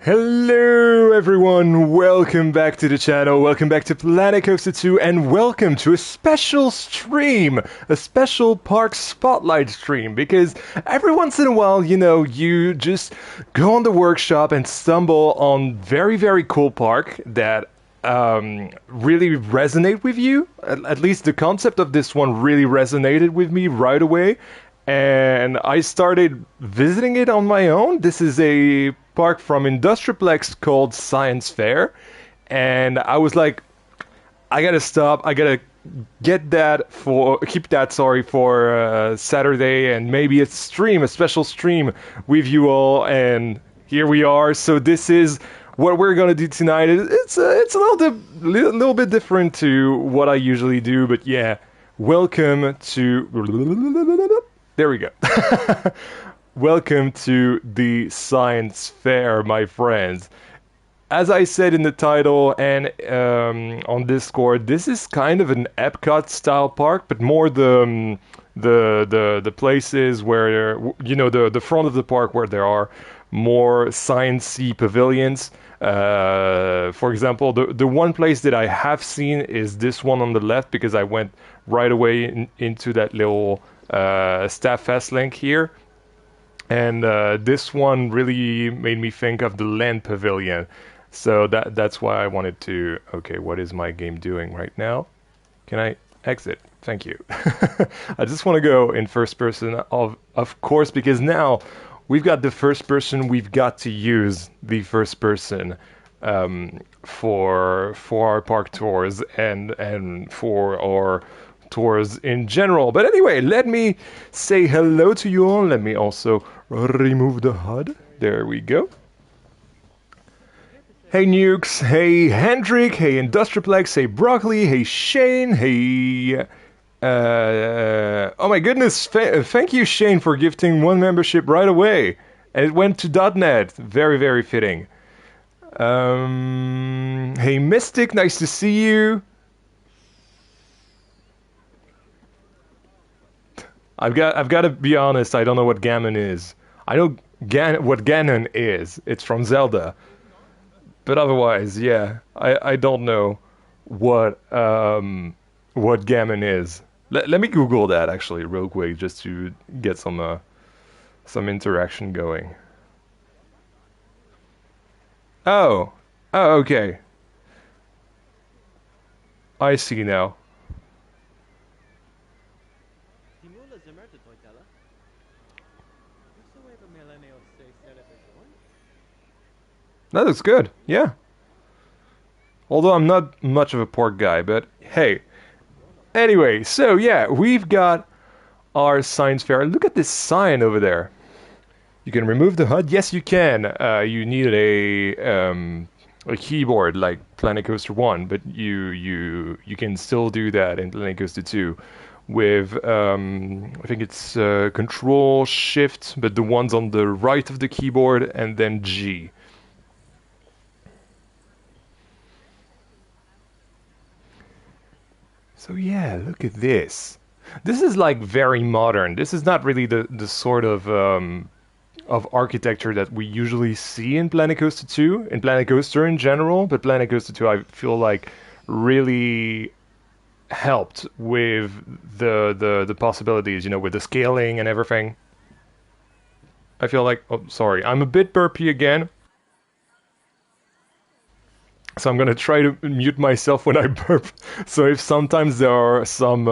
Hello everyone, welcome back to the channel, welcome back to Planet Coaster 2, and welcome to a special stream, a special park spotlight stream, because every once in a while, you just go on the workshop and stumble on very cool park that really resonate with you. At least the concept of this one really resonated with me right away. And I started visiting it on my own. This is a park from Industraplex called Science Fair. And I was like, I gotta stop. I gotta keep that, for Saturday, and maybe a special stream with you all. And here we are. So this is what we're gonna do tonight. It's a little bit different to what I usually do, but yeah. Welcome to. There we go. Welcome to the Science Fair, my friends. As I said in the title and on Discord, this is kind of an EPCOT style park, but more the places where the front of the park where there are more sciencey pavilions. For example, the one place that I have seen is this one on the left, because I went right away into that little Staff Fest link here, and this one really made me think of the land pavilion, so that's why I wanted to. Okay, what is my game doing right now? Can I exit? Thank you. I just want to go in first person, of course, because now we've got the first person. We've got to use the first person for our park tours and for our tours in general. But anyway, let me say hello to you all. Let me also remove the HUD. There we go. Hey Nukes, hey Hendrik, hey Industraplex, hey Broccoli, hey Shane, hey... oh my goodness, thank you Shane for gifting one membership right away. And it went to .NET. Very fitting. Hey Mystic, nice to see you. I've got to be honest, I don't know what Gammon is. I know what Ganon is. It's from Zelda. But otherwise, yeah, I don't know what Gammon is. Let me Google that actually real quick, just to get some interaction going. Oh, okay. I see now. That looks good, yeah. Although I'm not much of a pork guy, but hey. Anyway, so yeah, we've got our science fair. Look at this sign over there. You can remove the HUD. Yes, you can. You need a keyboard like Planet Coaster 1, but you can still do that in Planet Coaster 2 with I think it's Control Shift, but the ones on the right of the keyboard, and then G. So yeah, look at this. This is like very modern. This is not really the sort of architecture that we usually see in Planet Coaster 2, in Planet Coaster in general, but Planet Coaster 2 I feel like really helped with the possibilities, with the scaling and everything. I feel like, oh sorry, I'm a bit burpy again. So I'm gonna try to mute myself when I burp. So if sometimes there are some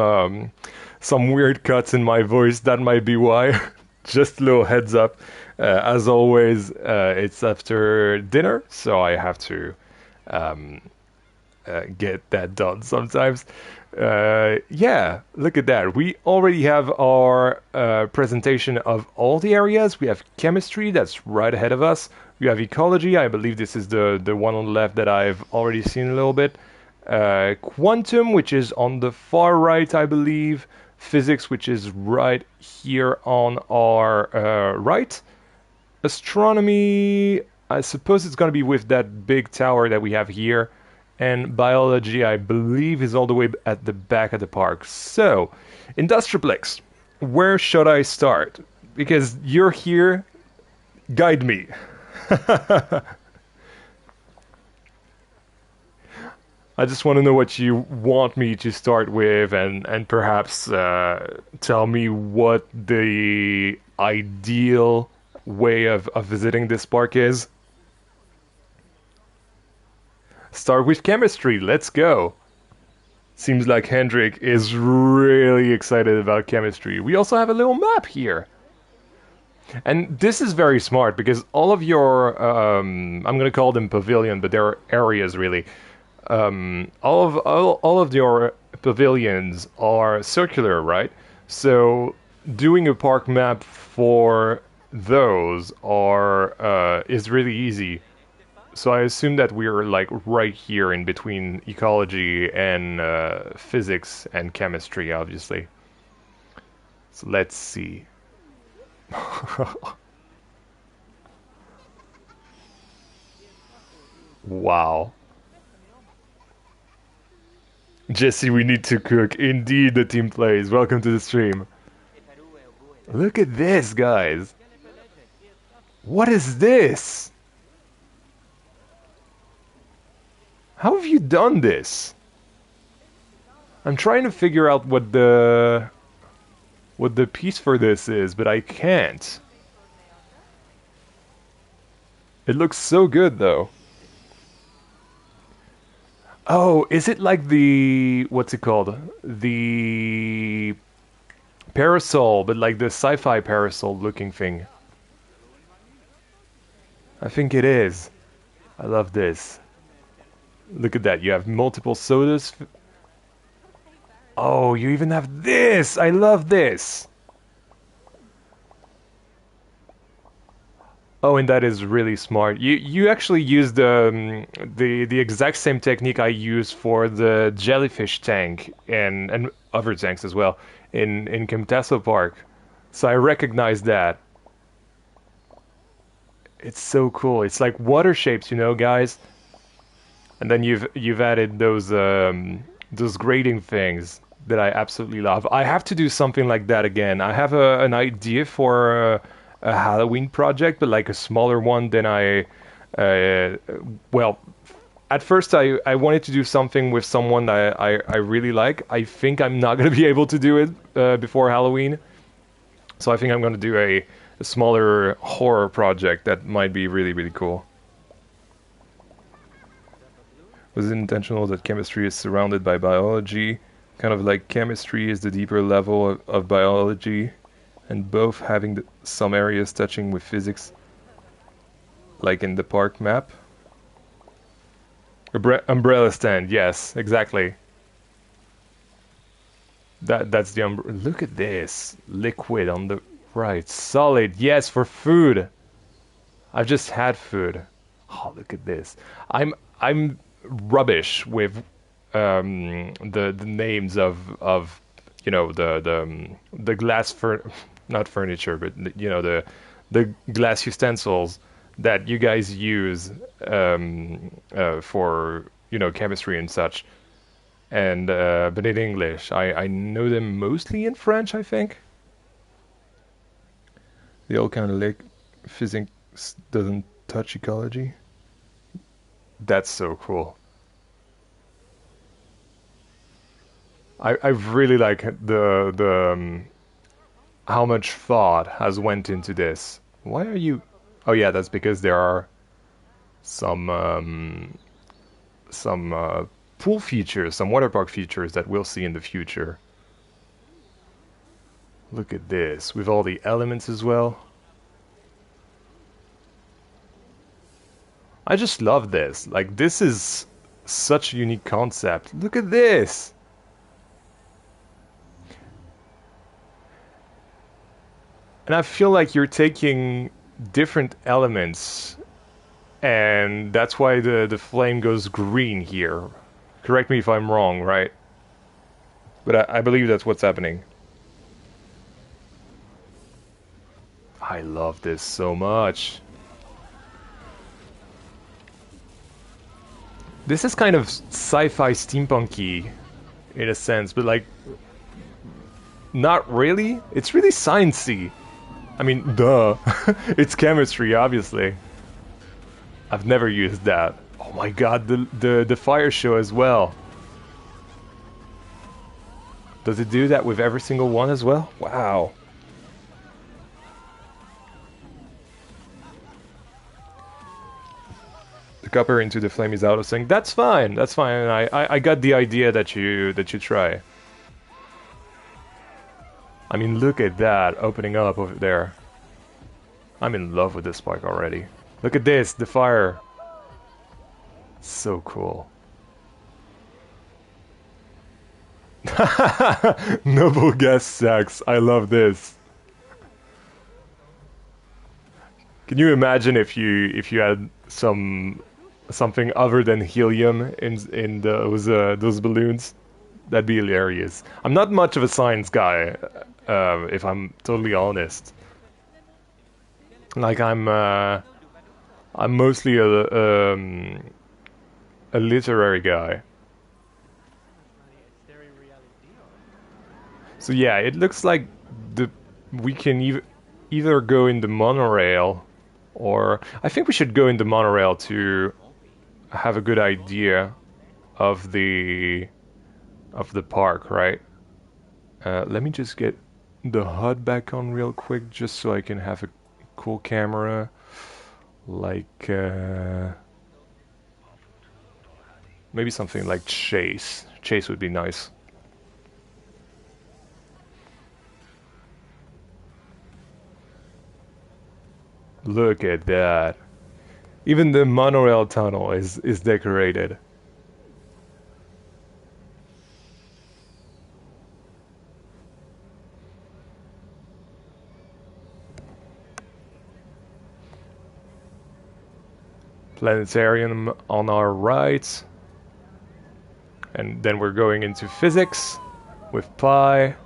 weird cuts in my voice, that might be why. Just a little heads up. As always, it's after dinner, so I have to get that done sometimes. Yeah, look at that. We already have our presentation of all the areas. We have chemistry, that's right ahead of us. We have ecology. I believe this is the one on the left that I've already seen a little bit. Quantum, which is on the far right, I believe. Physics, which is right here on our right. Astronomy, I suppose it's going to be with that big tower that we have here. And biology, I believe, is all the way at the back of the park. So, Industraplex, where should I start? Because you're here, guide me. I just want to know what you want me to start with, and perhaps tell me what the ideal way of visiting this park is. Start with chemistry. Let's go. Seems like Hendrik is really excited about chemistry. We also have a little map here. And this is very smart because all of your, I'm going to call them pavilion, but they're areas really. All of your pavilions are circular, right? So doing a park map for those is really easy. So I assume that we're like right here in between ecology and physics and chemistry, obviously. So let's see. Wow. Jesse, we need to cook. Indeed, the team plays. Welcome to the stream. Look at this, guys. What is this? How have you done this? I'm trying to figure out what the piece for this is, but I can't. It looks so good though. Oh, is it like what's it called? The parasol, but like the sci-fi parasol looking thing. I think it is. I love this. Look at that. You have multiple sodas. Oh, you even have this. I love this. Oh, and that is really smart. You actually use the exact same technique I use for the jellyfish tank and other tanks as well in Camtasso Park. So I recognize that. It's so cool. It's like water shapes, you know, guys. And then you've added those grading things that I absolutely love. I have to do something like that again. I have an idea for a Halloween project, but like a smaller one than well, at first I wanted to do something with someone that I really like. I think I'm not going to be able to do it before Halloween. So I think I'm going to do a smaller horror project that might be really, really cool. Was it intentional that chemistry is surrounded by biology? Kind of like chemistry is the deeper level of biology, and both having some areas touching with physics, like in the park map. Umbrella stand, yes, exactly. That's the umbrella. Look at this liquid on the right, solid. Yes, for food. I've just had food. Oh, look at this. I'm rubbish with the names of you know the glass not furniture, but you know the glass utensils that you guys use for you know chemistry and such. And but in English, I know them mostly in French, I think. They all kind of like physics doesn't touch ecology. That's so cool. I really like the how much thought has went into this. Why are you? Oh yeah, that's because there are some pool features, some water park features that we'll see in the future. Look at this, with all the elements as well. I just love this. Like, this is such a unique concept. Look at this! And I feel like you're taking different elements, and that's why the flame goes green here. Correct me if I'm wrong, right? But I believe that's what's happening. I love this so much. This is kind of sci-fi steampunky in a sense, but like not really. It's really sciencey. I mean, duh. It's chemistry, obviously. I've never used that. Oh, Oh my god, the fire show as well. Does it do that with every single one as well? Wow. The copper into the flame is out of sync. That's fine. That's fine. I got the idea that you try. I mean, look at that opening up over there. I'm in love with this park already. Look at this, the fire. So cool. Noble gas sacks. I love this. Can you imagine if you had something other than helium in those balloons? That'd be hilarious. I'm not much of a science guy, if I'm totally honest. Like I'm mostly a literary guy. So yeah, it looks like we can either go in the monorail, or I think we should go in the monorail to have a good idea of the park, right? Let me just get the HUD back on real quick, just so I can have a cool camera, like maybe something like Chase. Chase would be nice. Look at that. Even the monorail tunnel is decorated. Planetarium on our right. And then we're going into physics with pi.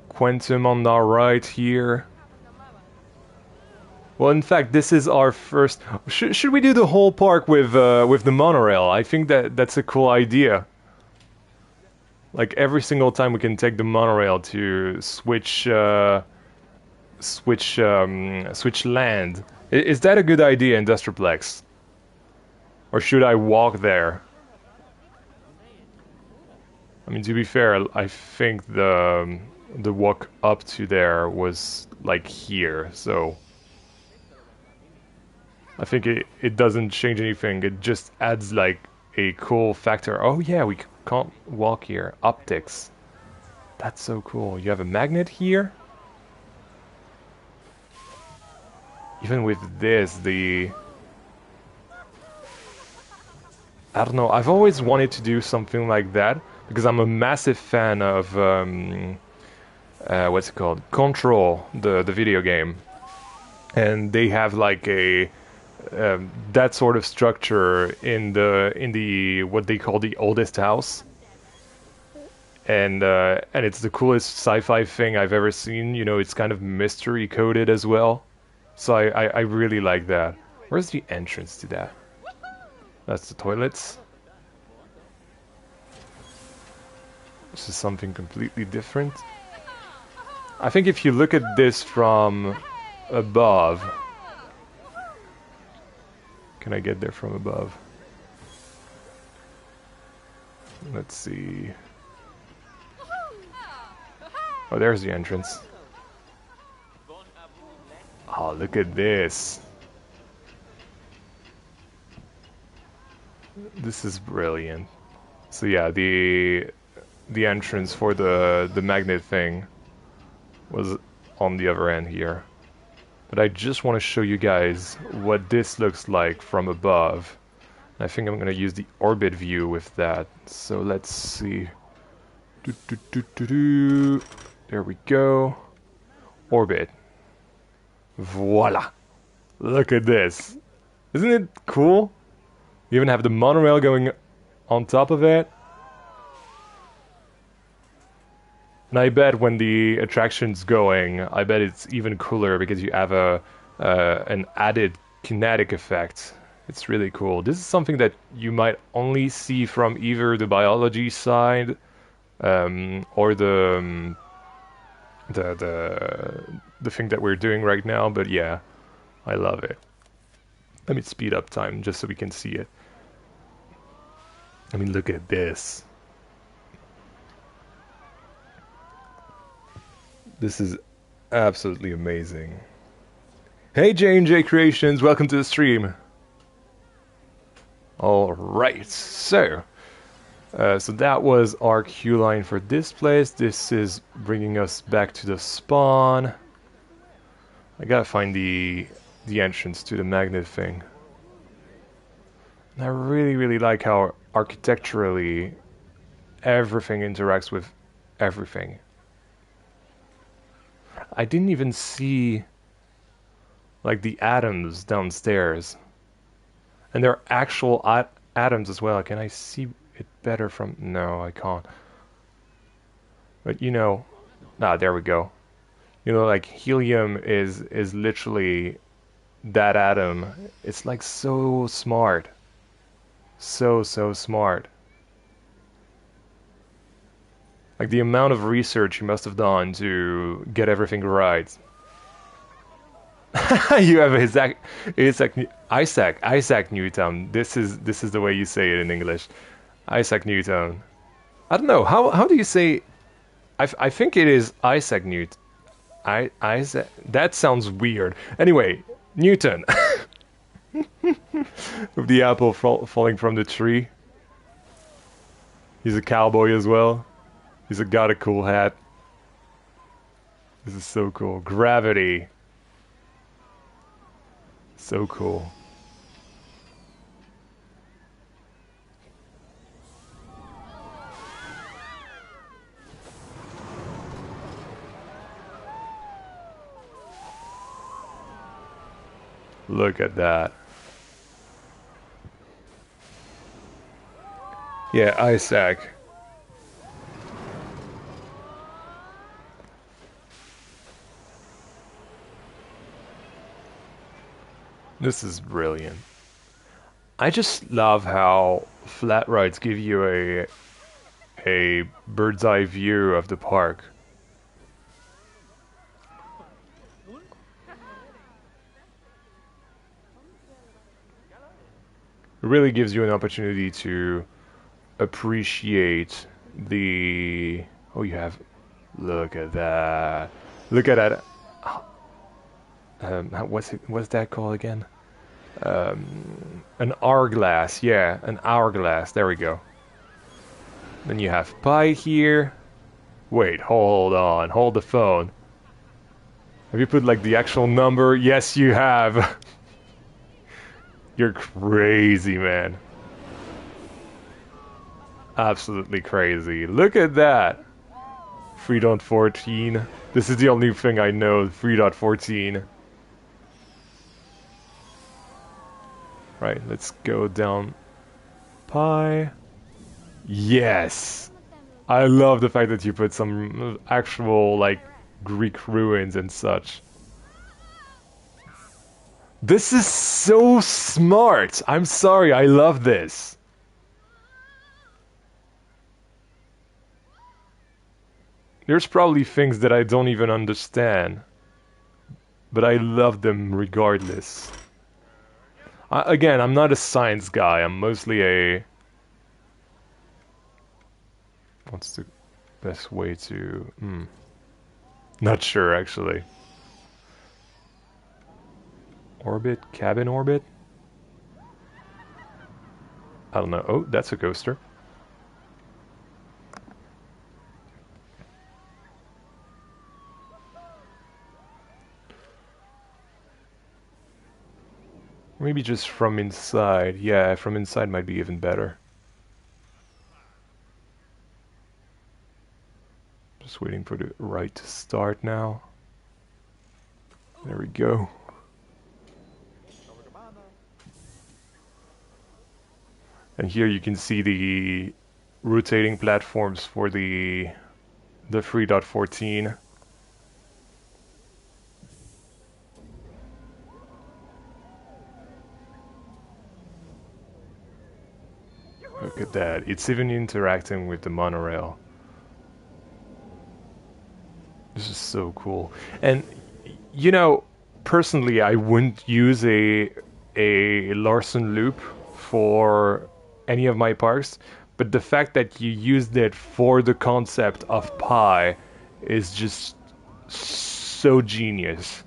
Quantum on our right here. Well, in fact, this is our first... Should we do the whole park with the monorail? I think that's a cool idea. Like, every single time we can take the monorail to switch land. Is that a good idea, Industraplex? Or should I walk there? I mean, to be fair, I think the walk up to there was like here, so I think it doesn't change anything. It just adds like a cool factor. Oh yeah, we can't walk here. Optics. That's so cool. You have a magnet here. Even with this, I don't know, I've always wanted to do something like that, because I'm a massive fan of, what's it called? Control, the video game. And they have like a, that sort of structure in the what they call the oldest house. And it's the coolest sci-fi thing I've ever seen. You know, it's kind of mystery coded as well. So I really like that. Where's the entrance to that? That's the toilets. This is something completely different. I think if you look at this from above... Can I get there from above? Let's see... Oh, there's the entrance. Oh, look at this. This is brilliant. So yeah, the entrance for the magnet thing was on the other end here. But I just want to show you guys what this looks like from above. And I think I'm going to use the orbit view with that. So let's see. There we go. Orbit. Voila. Look at this. Isn't it cool? You even have the monorail going on top of it. And I bet when the attraction's going, I bet it's even cooler because you have an added kinetic effect. It's really cool. This is something that you might only see from either the biology side or the thing that we're doing right now. But yeah, I love it. Let me speed up time just so we can see it. I mean, look at this. This is absolutely amazing. Hey J&J Creations, welcome to the stream. Alright, so that was our queue line for this place. This is bringing us back to the spawn. I gotta find the entrance to the magnet thing. And I really like how architecturally everything interacts with everything. I didn't even see like the atoms downstairs. And they're actual atoms as well. Can I see it better from... No, I can't. But you know... Ah, there we go. You know, like helium is literally that atom. It's like so smart. So smart. Like the amount of research you must have done to get everything right. You have Isaac Newton. This is the way you say it in English. Isaac Newton. I don't know. How do you say... I think it is Isaac Newton. Isaac... That sounds weird. Anyway, Newton. With the apple falling from the tree. He's a cowboy as well. He's got a cool hat. This is so cool. Gravity. So cool. Look at that. Yeah, Isaac. This is brilliant. I just love how flat rides give you a bird's eye view of the park. It really gives you an opportunity to appreciate the... Oh, you have... Look at that. Look at that. What's that called again? An hourglass. Yeah, an hourglass. There we go. Then you have pi here. Wait, hold on. Hold the phone. Have you put like the actual number? Yes, you have. You're crazy, man. Absolutely crazy. Look at that. 3.14. This is the only thing I know. 3.14. Right, let's go down. Pi. Yes! I love the fact that you put some actual, like, Greek ruins and such. This is so smart! I'm sorry, I love this. There's probably things that I don't even understand, but I love them regardless. Again, I'm not a science guy, I'm mostly a... What's the best way to... Not sure, actually. Orbit? Cabin orbit? I don't know. Oh, that's a coaster. Maybe just from inside. Yeah, from inside might be even better. Just waiting for the ride to start now. There we go. And here you can see the rotating platforms for the 3.14. Look at that. It's even interacting with the monorail. This is so cool. And, you know, personally, I wouldn't use a a Larson loop for any of my parks, but the fact that you used it for the concept of pi is just so genius.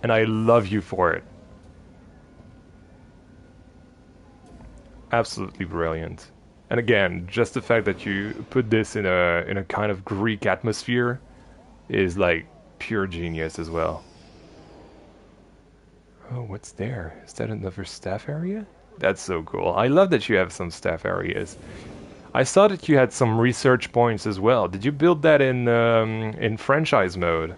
And I love you for it. Absolutely brilliant. And again, just the fact that you put this in a kind of Greek atmosphere is like pure genius as well. Oh, what's there? Is that another staff area? That's so cool. I love that you have some staff areas. I saw that you had some research points as well. Did you build that in franchise mode?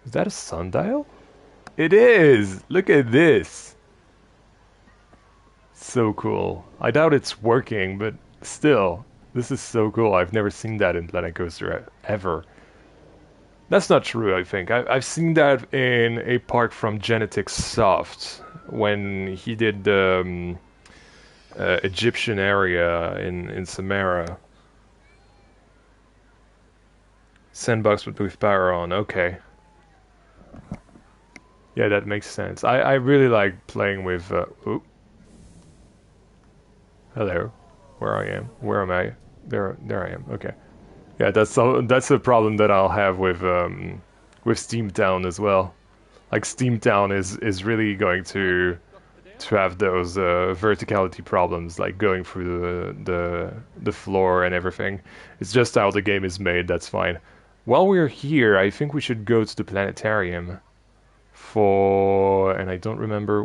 Is that a sundial? It is! Look at this! So cool. I doubt it's working, but still, this is so cool. I've never seen that in Planet Coaster ever. That's not true, I think. I've seen that in a park from Genetics Soft when he did the Egyptian area in Samara. Sandbox with power on, okay. Yeah, that makes sense. I really like playing with... oop. Hello. Where I am? Where am I? There I am. Okay. Yeah, that's a problem that I'll have with Steamtown as well. Like Steamtown is really going to have those verticality problems, like going through the floor and everything. It's just how the game is made. That's fine. While we're here, I think we should go to the planetarium and I don't remember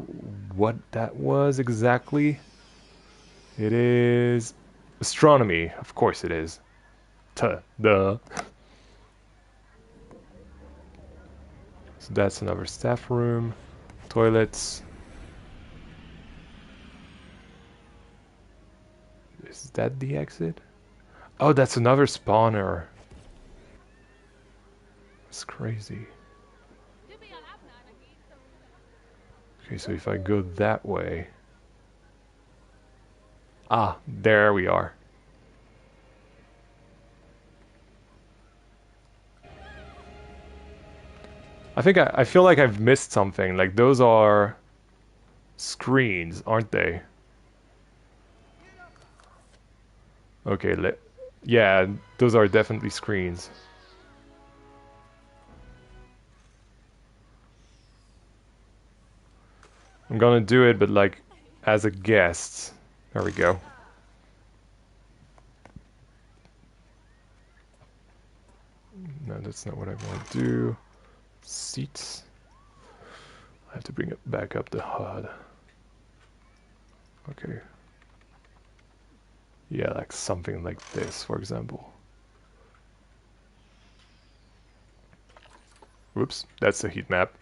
what that was exactly. It is astronomy, of course it is. Duh. So that's another staff room, toilets. Is that the exit? Oh, that's another spawner. That's crazy. Okay, so if I go that way... Ah, there we are. I feel like I've missed something. Like those are screens, aren't they? Okay, yeah, those are definitely screens. I'm gonna do it, but like as a guest. There we go. No, that's not what I want to do. Seats. I have to bring it back up the HUD. Okay. Yeah, like something like this, for example. Whoops, that's the heat map.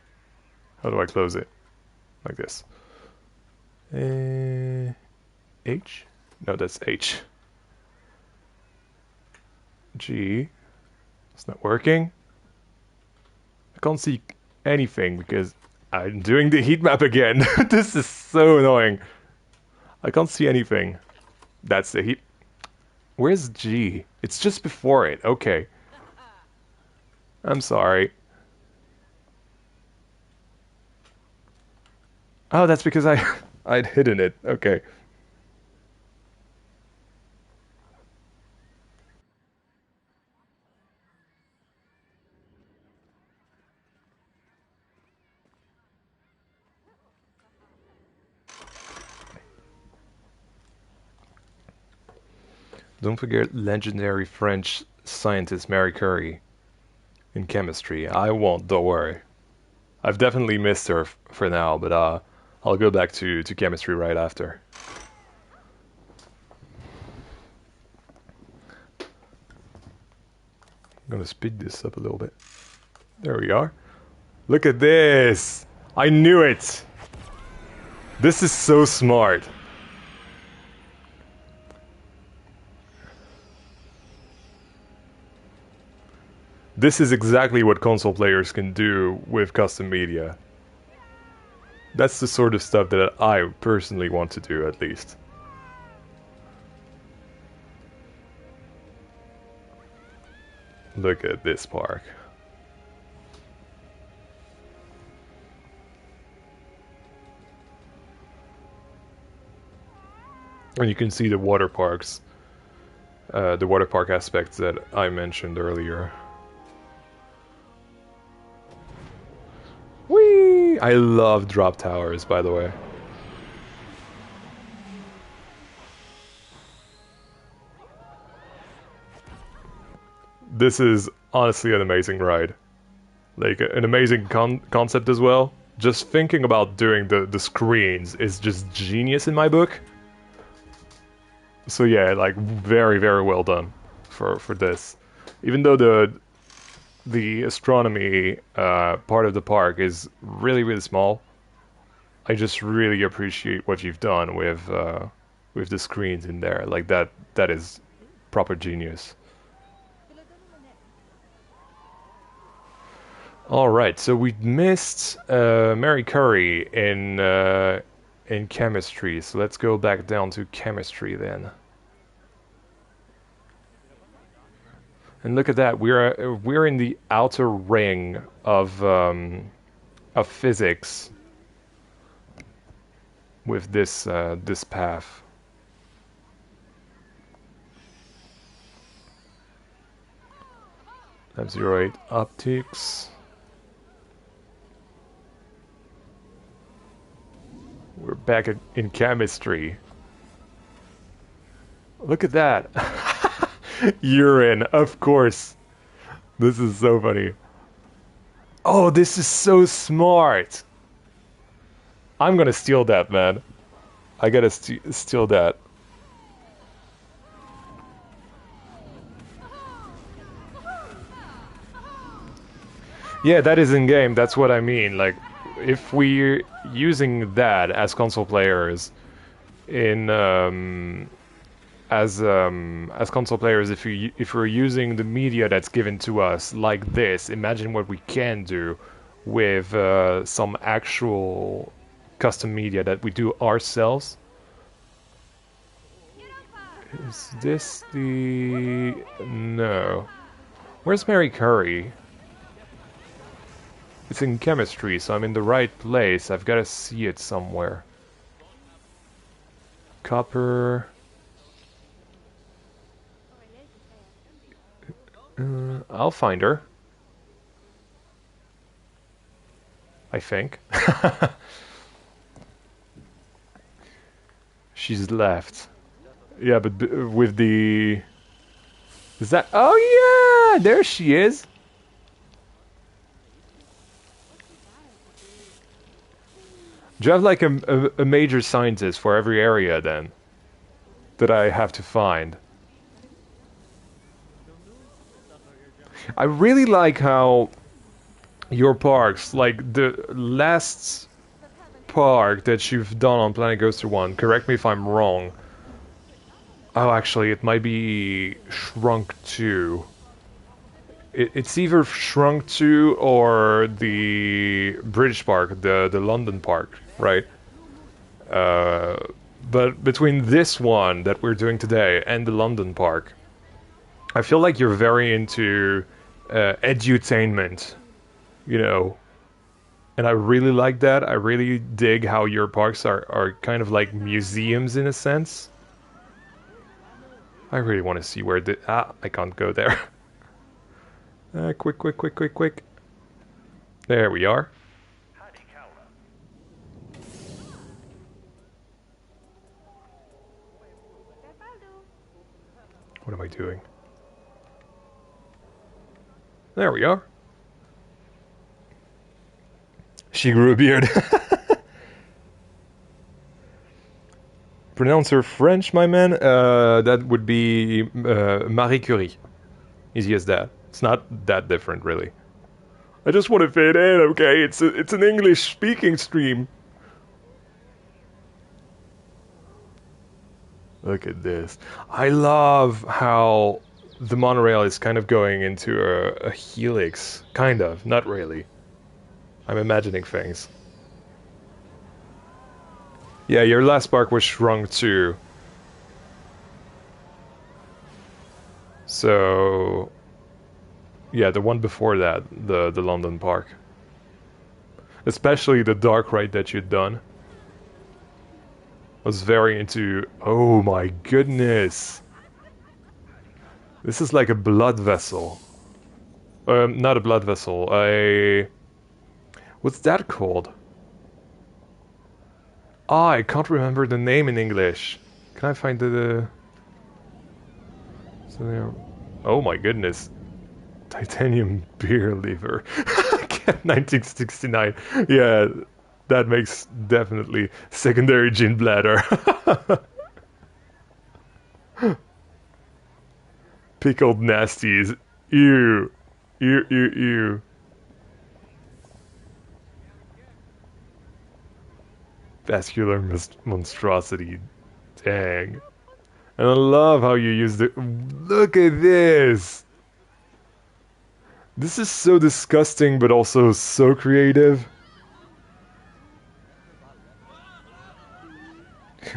How do I close it? Like this. H? No, that's H. G. It's not working. I can't see anything because I'm doing the heat map again. This is so annoying. I can't see anything. That's the heat. Where's G? It's just before it. Okay. I'm sorry. Oh, that's because I'd hidden it. Okay. Don't forget legendary French scientist Marie Curie in chemistry. I won't, don't worry. I've definitely missed her for now, but I'll go back to chemistry right after. I'm gonna speed this up a little bit. There we are. Look at this! I knew it! This is so smart. This is exactly what console players can do with custom media. That's the sort of stuff that I personally want to do, at least. Look at this park. And you can see the water parks, the water park aspects that I mentioned earlier. Whee! I love drop towers, by the way. This is honestly an amazing ride. Like, an amazing concept as well. Just thinking about doing the screens is just genius in my book. So yeah, like, very, very well done for this. Even though the astronomy part of the park is really, really small, I just really appreciate what you've done with the screens in there. Like, that is proper genius. All right, so we missed Mary Curry in chemistry, so let's go back down to chemistry then. And look at that, we're in the outer ring of physics with this path. F08 optics. We're back in chemistry. Look at that. Urine, of course. This is so funny. Oh, this is so smart. I'm gonna steal that, man. I gotta steal that. Yeah, that is in game. That's what I mean. Like, if we're using that as console players, as console players, if we're using the media that's given to us like this, imagine what we can do with some actual custom media that we do ourselves. Is this the... No. Where's Mary Curry? It's in chemistry, so I'm in the right place. I've got to see it somewhere. Copper... I'll find her. I think. She's left. Yeah, but with the... Is that... Oh yeah! There she is! Do you have like a major scientist for every area then? That I have to find? I really like how your parks, like the last park that you've done on Planet Coaster 1, correct me if I'm wrong. Oh, actually, it might be Shrunk 2. It's either Shrunk 2 or the British park, the London park, right? But between this one that we're doing today and the London park, I feel like you're very into edutainment, you know, and I really like that. I really dig how your parks are kind of like museums in a sense. I really want to see where I can't go there. Quick. There we are. What am I doing? There we are. She grew a beard. Pronounce her French, my man. That would be Marie Curie. Easy as that. It's not that different, really. I just want to fit in, okay? It's an English-speaking stream. Look at this. I love how the monorail is kind of going into a helix. Kind of, not really. I'm imagining things. Yeah, your last park was Shrunk 2. So... Yeah, the one before that, the London park. Especially the dark ride that you'd done. Was very into... Oh my goodness! This is like a blood vessel. Not a blood vessel, a... What's that called? Ah, I can't remember the name in English. Can I find the... So there... Oh my goodness. Titanium beer lever. 1969. Yeah, that makes definitely secondary gin bladder. Pickled nasties. Ew. Ew, ew, ew. Vascular monstrosity. Dang. And I love how you use the... Look at this! This is so disgusting, but also so creative.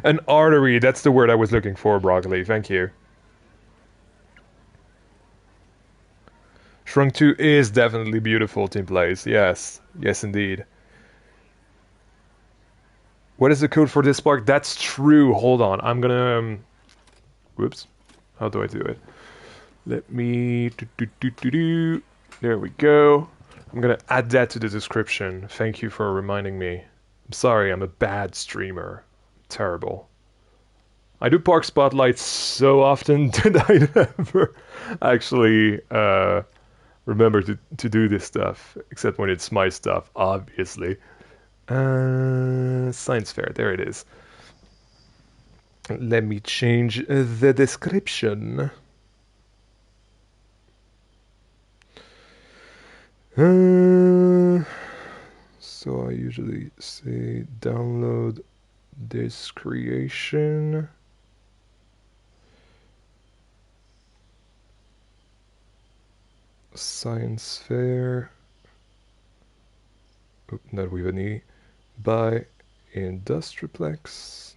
An artery, that's the word I was looking for, Broccoli. Thank you. Shrunk 2 is definitely beautiful to place. Yes. Yes, indeed. What is the code for this park? That's true. Hold on. I'm gonna... whoops. How do I do it? Let me... There we go. I'm gonna add that to the description. Thank you for reminding me. I'm sorry, I'm a bad streamer. Terrible. I do park spotlights so often that I never actually remember to do this stuff, except when it's my stuff, obviously. Science fair, there it is. Let me change the description. So I usually say download this creation. Science fair. Oh, not with an E. By Industraplex.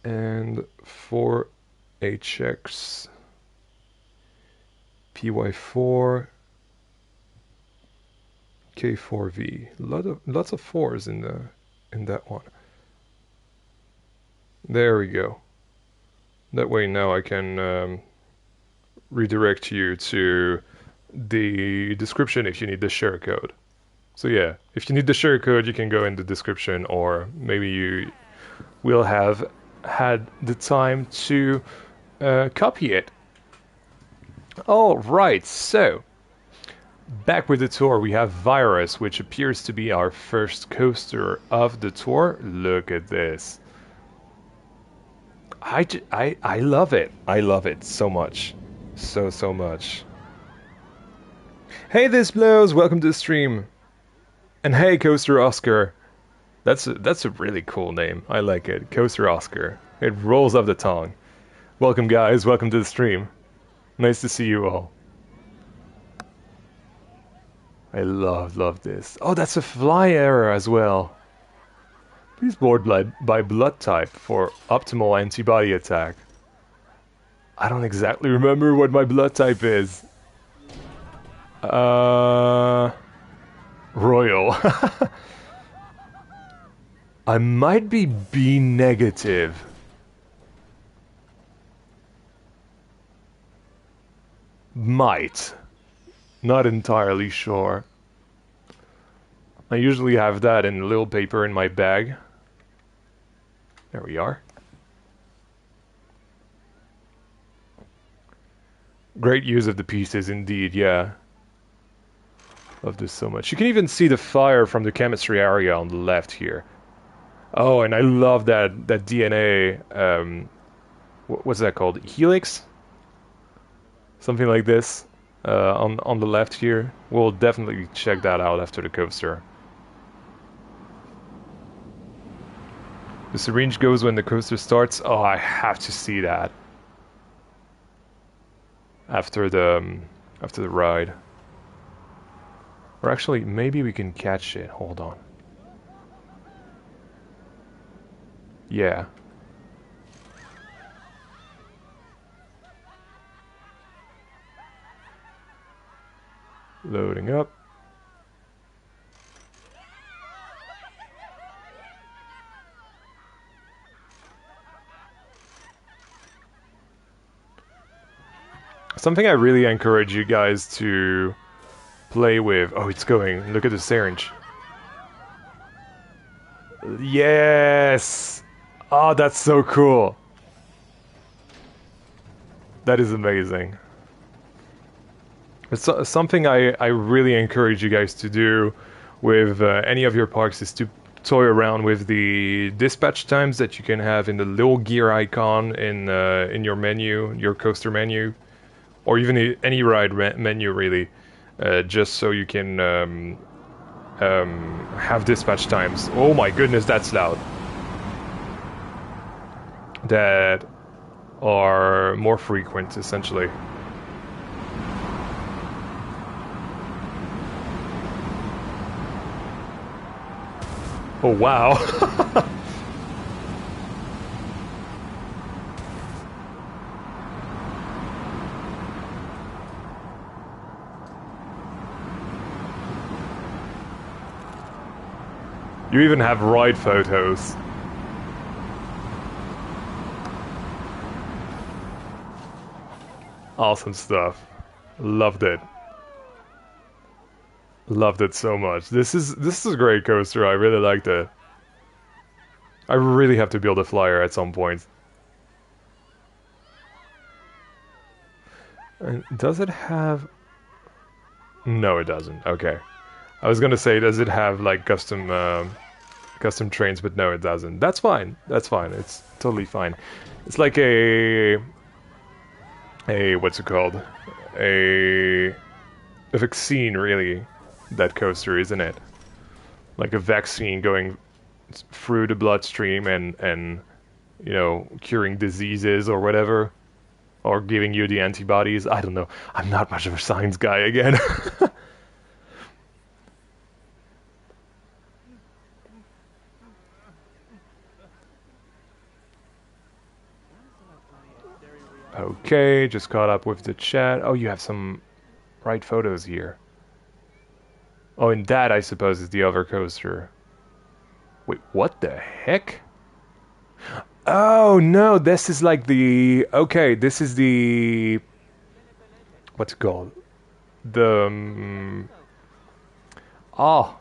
And for HX PY4 K4V. Lots of fours in that one. There we go. That way now I can redirect you to the description if you need the share code. So yeah, if you need the share code, you can go in the description, or maybe you will have had the time to copy it. All right, so back with the tour, we have Virus, which appears to be our first coaster of the tour. Look at this. I love it. I love it so much. So much. Hey, this blows. Welcome to the stream. And hey, Coaster Oscar. That's a really cool name. I like it. Coaster Oscar. It rolls off the tongue. Welcome, guys. Welcome to the stream. Nice to see you all. I love this. Oh, that's a fly error as well. Please board by blood type for optimal antibody attack. I don't exactly remember what my blood type is. Royal. I might be B negative. Might. Not entirely sure. I usually have that in a little paper in my bag. There we are. Great use of the pieces indeed, yeah. Love this so much. You can even see the fire from the chemistry area on the left here. Oh, and I love that DNA, what's that called? Helix? Something like this. On the left here. We'll definitely check that out after the coaster. The syringe goes when the coaster starts. Oh, I have to see that. After the ride. Or actually, maybe we can catch it. Hold on. Yeah. Loading up. Something I really encourage you guys to play with. Oh, it's going. Look at the syringe. Yes! Oh, that's so cool. That is amazing. It's something I really encourage you guys to do with any of your parks is to toy around with the dispatch times that you can have in the little gear icon in your menu, your coaster menu, or even any ride menu really, just so you can have dispatch times. Oh my goodness, that's loud. That are more frequent, essentially. Oh wow. You even have ride photos. Awesome stuff. Loved it. Loved it so much. This is a great coaster. I really liked it. I really have to build a flyer at some point. And does it have... No, it doesn't. Okay. I was gonna say, does it have like custom trains? But no, it doesn't. That's fine. That's fine. It's totally fine. It's like a what's it called? A vaccine, really. That coaster, isn't it? Like a vaccine going through the bloodstream and you know, curing diseases or whatever, or giving you the antibodies. I don't know. I'm not much of a science guy again. Okay, just caught up with the chat. Oh, you have some right photos here. Oh, and that, I suppose, is the other coaster. Wait, what the heck? Oh, no, this is like the... Okay, this is the... What's it called? The... Oh.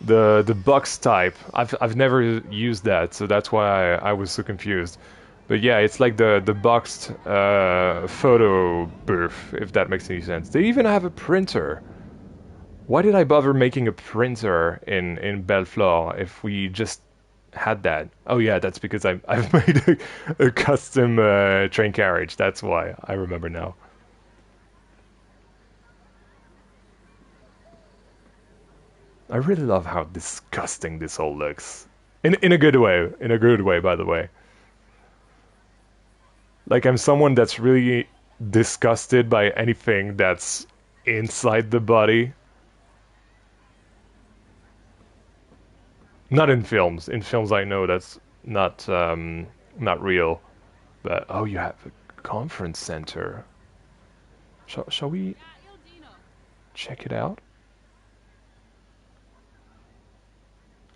The box type. I've never used that, so that's why I was so confused. But yeah, it's like the boxed photo booth, if that makes any sense. They even have a printer. Why did I bother making a printer in Bellefleur if we just had that? Oh yeah, that's because I've made a custom train carriage. That's why. I remember now. I really love how disgusting this all looks. In a good way. In a good way, by the way. Like, I'm someone that's really disgusted by anything that's inside the body. Not in films. In films, I know that's not real. But oh, you have a conference center. Shall we check it out?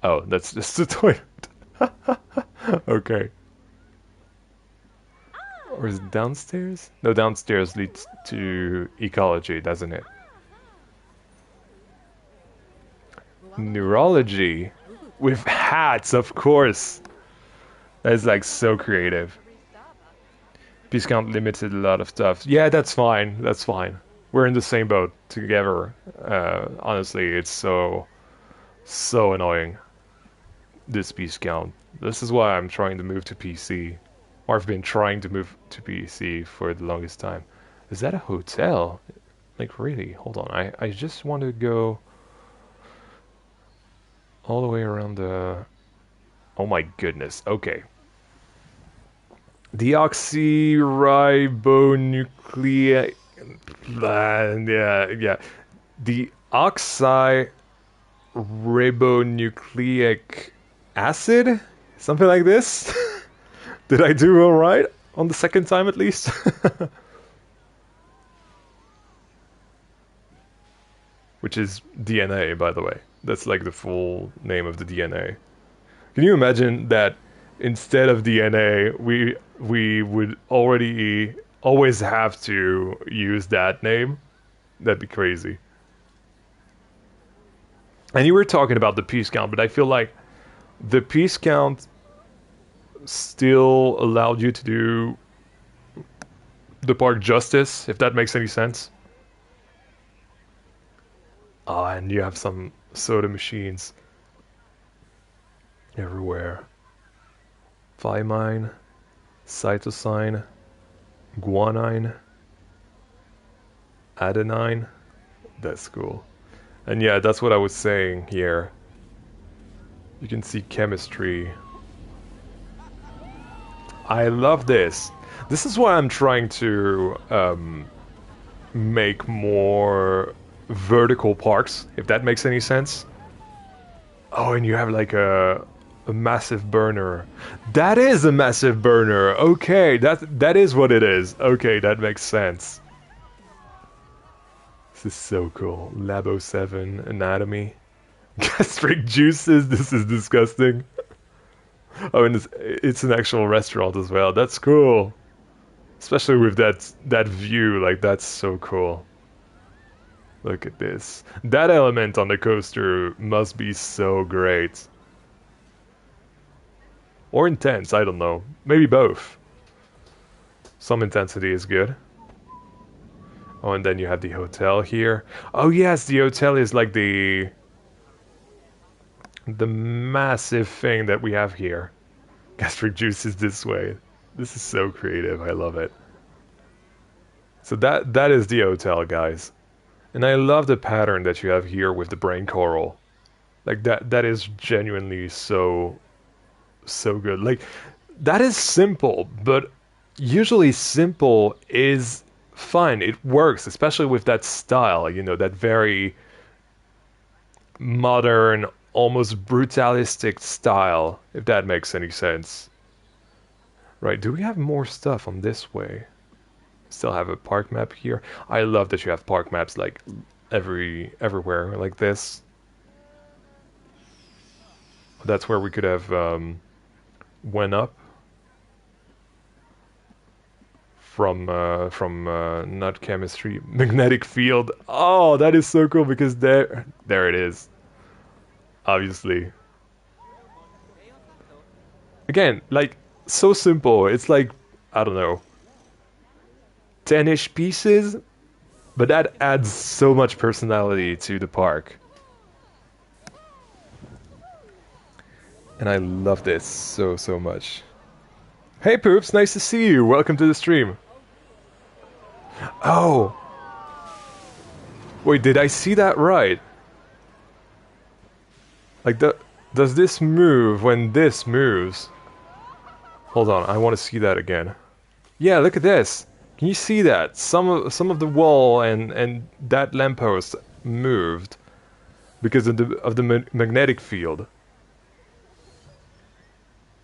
Oh, that's just the toilet. Okay. Or is it downstairs? No, downstairs leads to Ecology, doesn't it? Neurology. With hats, of course. That is like so creative. Discount limited, a lot of stuff. Yeah, that's fine. That's fine. We're in the same boat together. Honestly, it's so annoying. This discount. This is why I'm trying to move to PC. Or I've been trying to move to PC for the longest time. Is that a hotel? Like, really? Hold on. I just want to go all the way around the... Oh my goodness. Okay. Deoxyribonucleic... yeah. Deoxyribonucleic acid? Something like this? Did I do all right on the second time at least? which is DNA, by the way. That's like the full name of the DNA. Can you imagine that instead of DNA, we would already always have to use that name? That'd be crazy. And you were talking about the piece count, but I feel like the piece count still allowed you to do the park justice, if that makes any sense. Oh, and you have some soda machines everywhere. Thymine, cytosine, guanine, adenine. That's cool. And yeah, that's what I was saying here. You can see chemistry. I love this. This is why I'm trying to make more vertical parks, if that makes any sense. Oh, and you have like a massive burner. That is a massive burner. Okay, that is what it is. Okay, that makes sense. This is so cool. Labo 7, anatomy. Gastric juices, this is disgusting. Oh, and it's an actual restaurant as well. That's cool. Especially with that view, like that's so cool. Look at this. That element on the coaster must be so great. Or intense, I don't know. Maybe both. Some intensity is good. Oh, and then you have the hotel here. Oh yes, the hotel is like the massive thing that we have here. Gastric juice is this way. This is so creative, I love it. So that is the hotel, guys. And I love the pattern that you have here with the brain coral. Like that is genuinely so good. Like that is simple, but usually simple is fine. It works, especially with that style, you know, that very modern, almost brutalistic style, if that makes any sense. Right, do we have more stuff on this way? Still have a park map here. I love that you have park maps like everywhere like this. That's where we could have went up from not chemistry, magnetic field. Oh, that is so cool because there it is. Obviously. Again, like so simple. It's like I don't know, 10-ish pieces, but that adds so much personality to the park. And I love this so much. Hey Poops, nice to see you. Welcome to the stream. Oh. Wait, did I see that right? Like, does this move when this moves? Hold on, I want to see that again. Yeah, look at this. Can you see that? Some of the wall and that lamppost moved because of the magnetic field.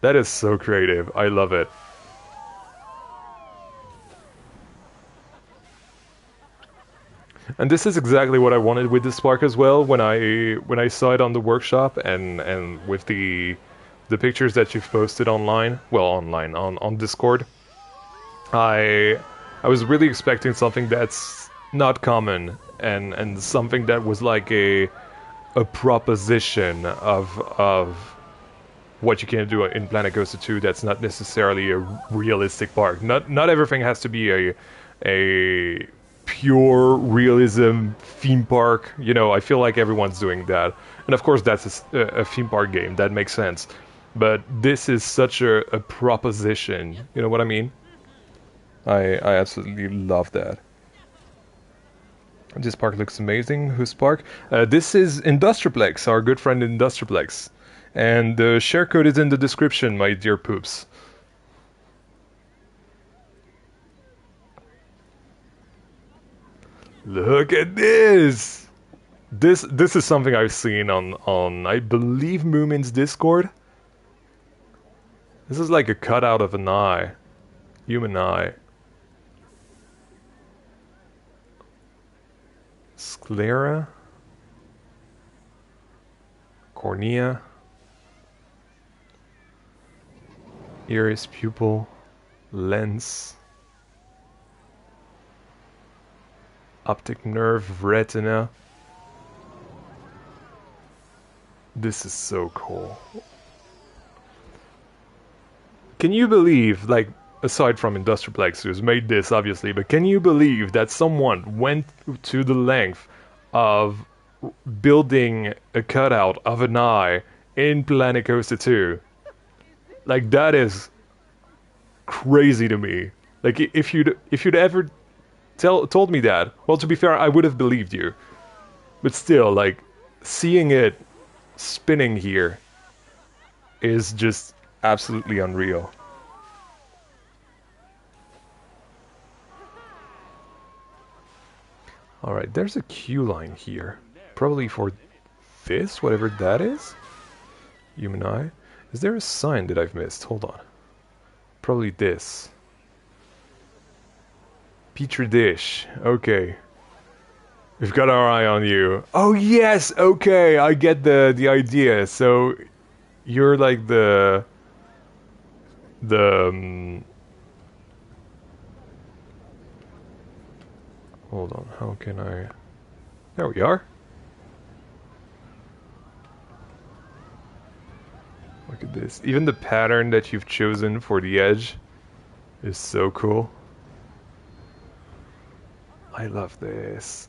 That is so creative. I love it. And this is exactly what I wanted with this park as well when I saw it on the workshop and with the pictures that you've posted online, well online on Discord. I was really expecting something that's not common and something that was like a proposition of what you can do in Planet Coaster 2 that's not necessarily a realistic park. Not everything has to be a pure realism theme park. You know, I feel like everyone's doing that. And of course that's a theme park game, that makes sense. But this is such a proposition, you know what I mean? I absolutely love that. This park looks amazing. Whose park? This is Industraplex, our good friend Industraplex. And the share code is in the description, my dear poops. Look at this! This is something I've seen on I believe Moomin's Discord. This is like a cutout of an eye. Human eye. Sclera? cornea, iris, pupil, lens, optic nerve, retina. This is so cool. Can you believe, like, aside from Industraplex, who's made this, obviously, but can you believe that someone went to the length of building a cutout of an eye in Planet Coaster 2? Like, that is crazy to me. Like, if you'd ever told me that, well, to be fair, I would have believed you. But still, like, seeing it spinning here is just absolutely unreal. Alright, there's a queue line here. Probably for this, whatever that is? Human eye? Is there a sign that I've missed? Hold on. Probably this. Petri dish. Okay. We've got our eye on you. Oh yes, okay, I get the idea. So you're like the hold on, how can I... There we are. Look at this. Even the pattern that you've chosen for the edge is so cool. I love this.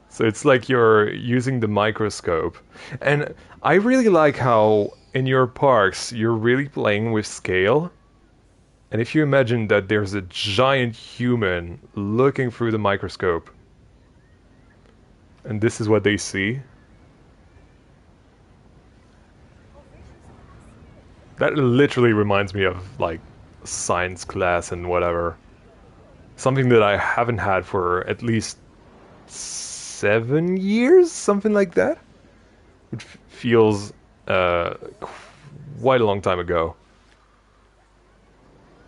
So it's like you're using the microscope. And I really like how in your parks you're really playing with scale. And if you imagine that there's a giant human looking through the microscope, and this is what they see, that literally reminds me of like science class and whatever. Something that I haven't had for at least 7 years, something like that. Which feels quite a long time ago.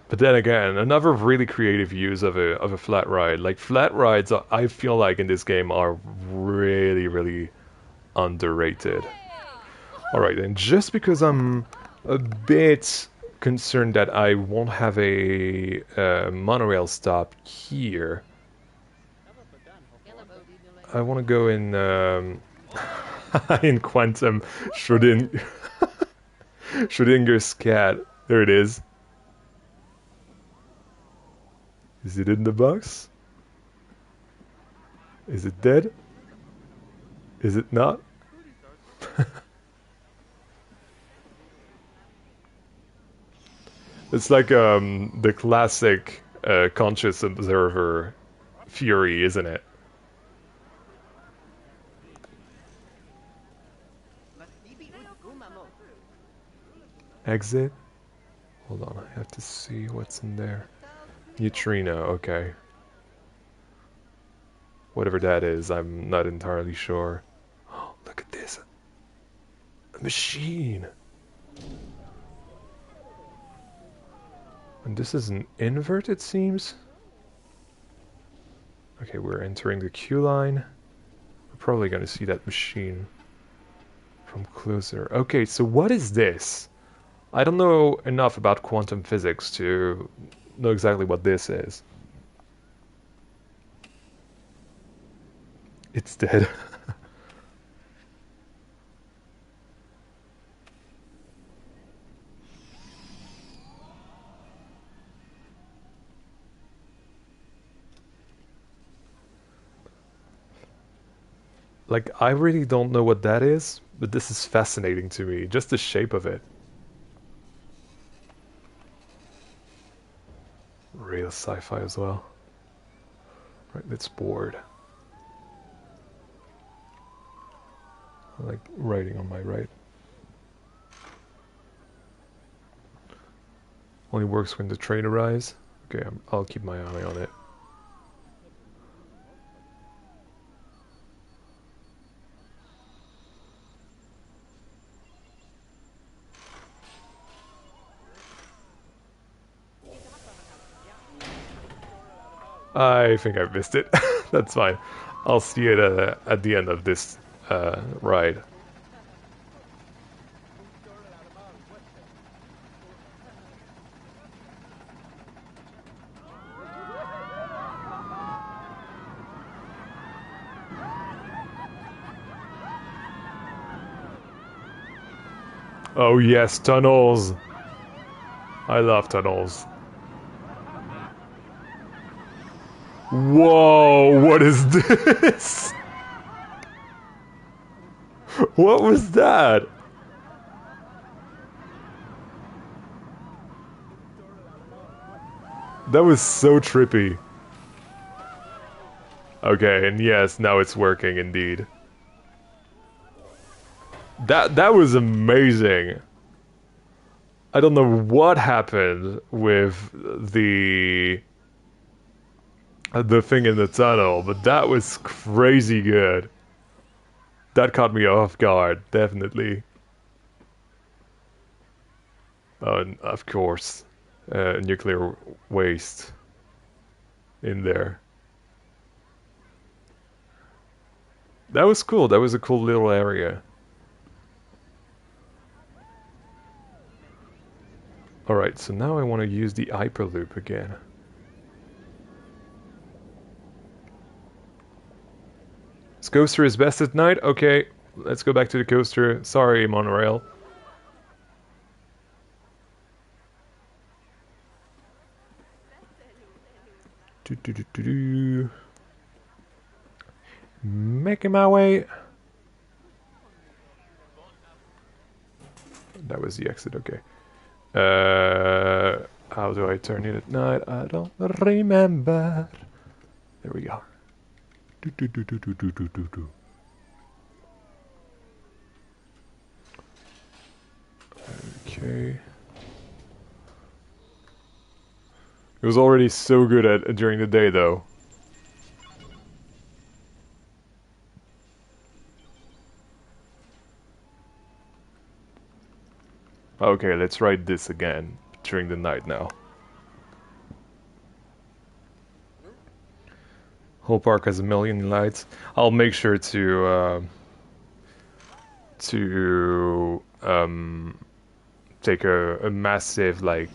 But then again, another really creative use of a flat ride. Like, flat rides, I feel like in this game are really, really underrated. Alright, and just because I'm a bit concerned that I won't have a monorail stop here, I want to go in in Quantum Schrodinger's cat. There it is. Is it in the box? Is it dead? Is it not? It's like the classic conscious observer fury, isn't it? Exit? Hold on, I have to see what's in there. Neutrino, okay. Whatever that is, I'm not entirely sure. Oh, look at this. A machine. And this is an invert, it seems. Okay, we're entering the queue line. We're probably going to see that machine from closer. Okay, so what is this? I don't know enough about quantum physics to know exactly what this is. It's dead. Like, I really don't know what that is, but this is fascinating to me, just the shape of it. Real sci-fi as well. Right, let's board. I like writing on my right. Only works when the train arrives. Okay, I'll keep my eye on it. I think I missed it. That's fine. I'll see it at the end of this ride. Oh yes, tunnels. I love tunnels. Whoa, what is this? What was that? That was so trippy. Okay, and yes, now it's working indeed. That was amazing. I don't know what happened with the thing in the tunnel, but that was crazy good. That caught me off guard, definitely. And of course, nuclear waste in there. That was cool. That was a cool little area. Alright, so now I want to use the Hyperloop again. This coaster is best at night? Okay, let's go back to the coaster. Sorry, monorail. Making my way. That was the exit, okay. How do I turn it at night? I don't remember. There we go. Okay. It was already so good at during the day, though. Okay, let's ride this again during the night now. Whole park has a million lights. I'll make sure to take a massive, like,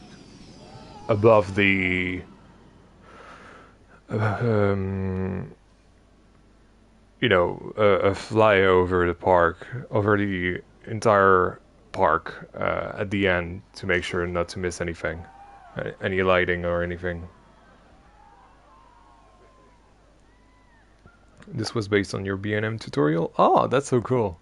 above the you know, a fly over the park, over the entire park at the end to make sure not to miss anything, any lighting or anything. This was based on your B&M tutorial? Oh, that's so cool.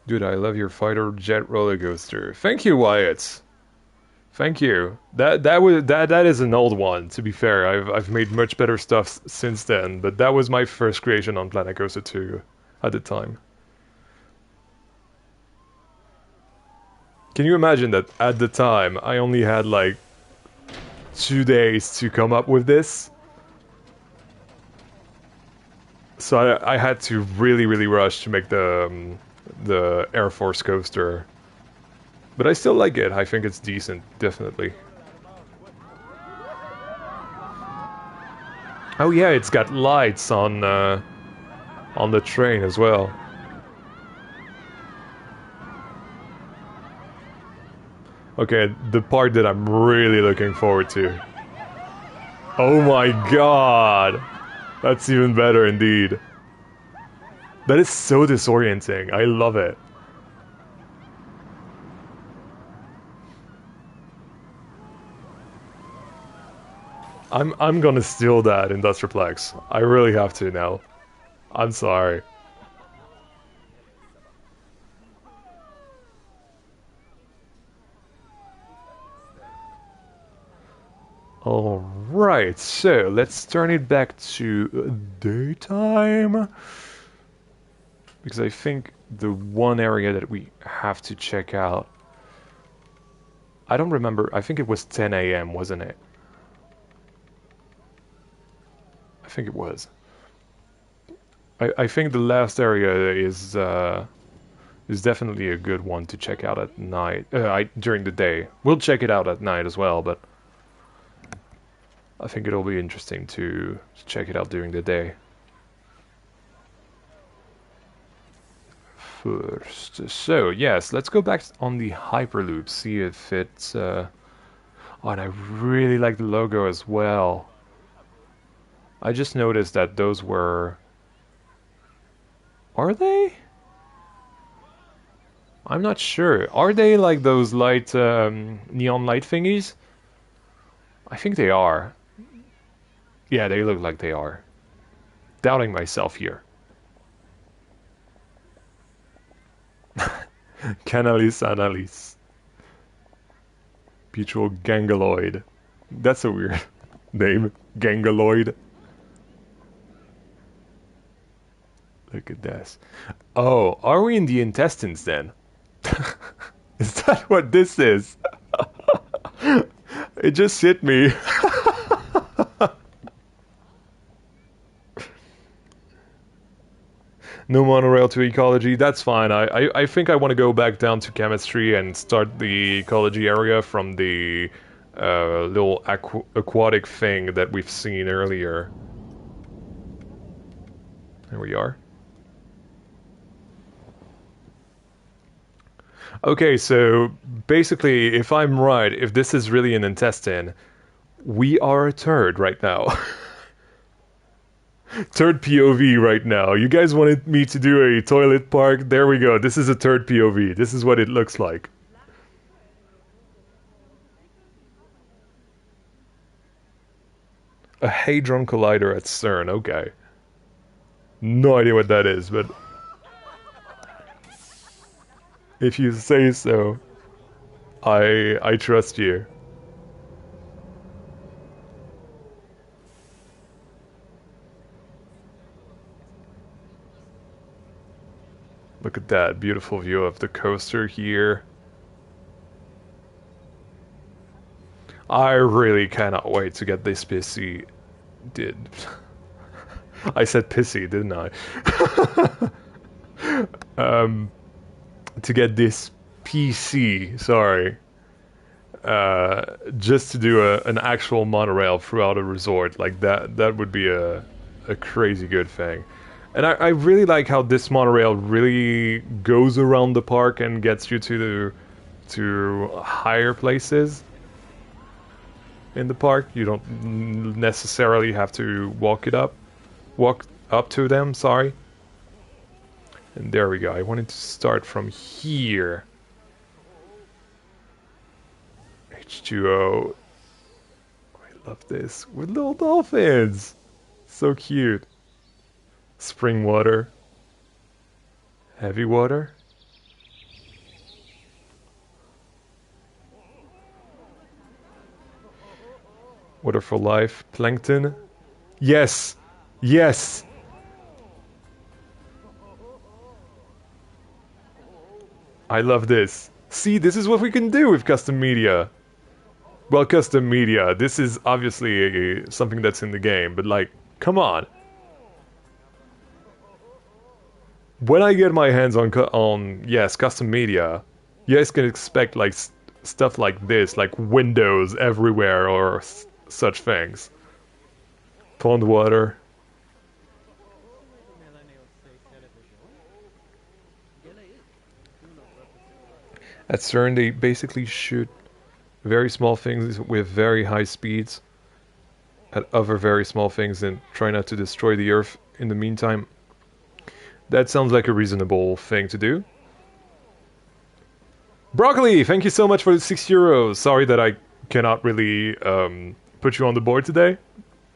Dude, I love your fighter jet roller coaster. Thank you, Wyatt. Thank you. That is an old one. To be fair, I've made much better stuff since then, but that was my first creation on Planet Coaster 2 at the time. Can you imagine that at the time I only had like 2 days to come up with this? So I had to really rush to make the Air Force coaster. But I still like it. I think it's decent, definitely. Oh yeah, it's got lights on the train as well. Okay, the part that I'm really looking forward to. Oh my god! That's even better indeed. That is so disorienting. I love it. I'm gonna steal that Industraplex. I really have to now. I'm sorry. Alright, so let's turn it back to daytime. Because I think the one area that we have to check out... I don't remember, I think it was 10 a.m., wasn't it? I think it was. I think the last area is definitely a good one to check out at night, during the day. We'll check it out at night as well, but I think it'll be interesting to check it out during the day. First, so yes, let's go back on the Hyperloop, see if it's... Oh, and I really like the logo as well. I just noticed that those were... Are they? I'm not sure. Are they like those light, neon light thingies? I think they are. Yeah, they look like they are. Doubting myself here. Canalis analis. Petrol gangaloid. That's a weird name. Gangaloid. Look at this. Oh, are we in the intestines then? Is that what this is? It just hit me. No monorail to ecology, that's fine. I think I want to go back down to chemistry and start the ecology area from the little aquatic thing that we've seen earlier. There we are. Okay, so basically, if I'm right, if this is really an intestine, we are a turd right now. Third POV right now. You guys wanted me to do a toilet park? There we go. This is a third POV. This is what it looks like. A Hadron Collider at CERN. Okay. No idea what that is, but... if you say so, I trust you. Look at that beautiful view of the coaster here. I really cannot wait to get this pissy. I said pissy, didn't I? To get this PC, sorry. Just to do an actual monorail throughout a resort like that would be a crazy good thing. And I really like how this monorail really goes around the park and gets you to higher places in the park. You don't necessarily have to walk up to them, sorry. And there we go. I wanted to start from here. H2O. I love this. With little dolphins. So cute. Spring water. Heavy water. Water for life. Plankton. Yes. Yes. I love this. See, this is what we can do with custom media. Well, custom media. This is obviously something that's in the game, but like, come on. When I get my hands on yes, custom media, you guys can expect like stuff like this, like windows everywhere or such things. Pond water. At CERN, they basically shoot very small things with very high speeds at other very small things and try not to destroy the Earth in the meantime. That sounds like a reasonable thing to do. Broccoli, thank you so much for the €6. Sorry that I cannot really put you on the board today,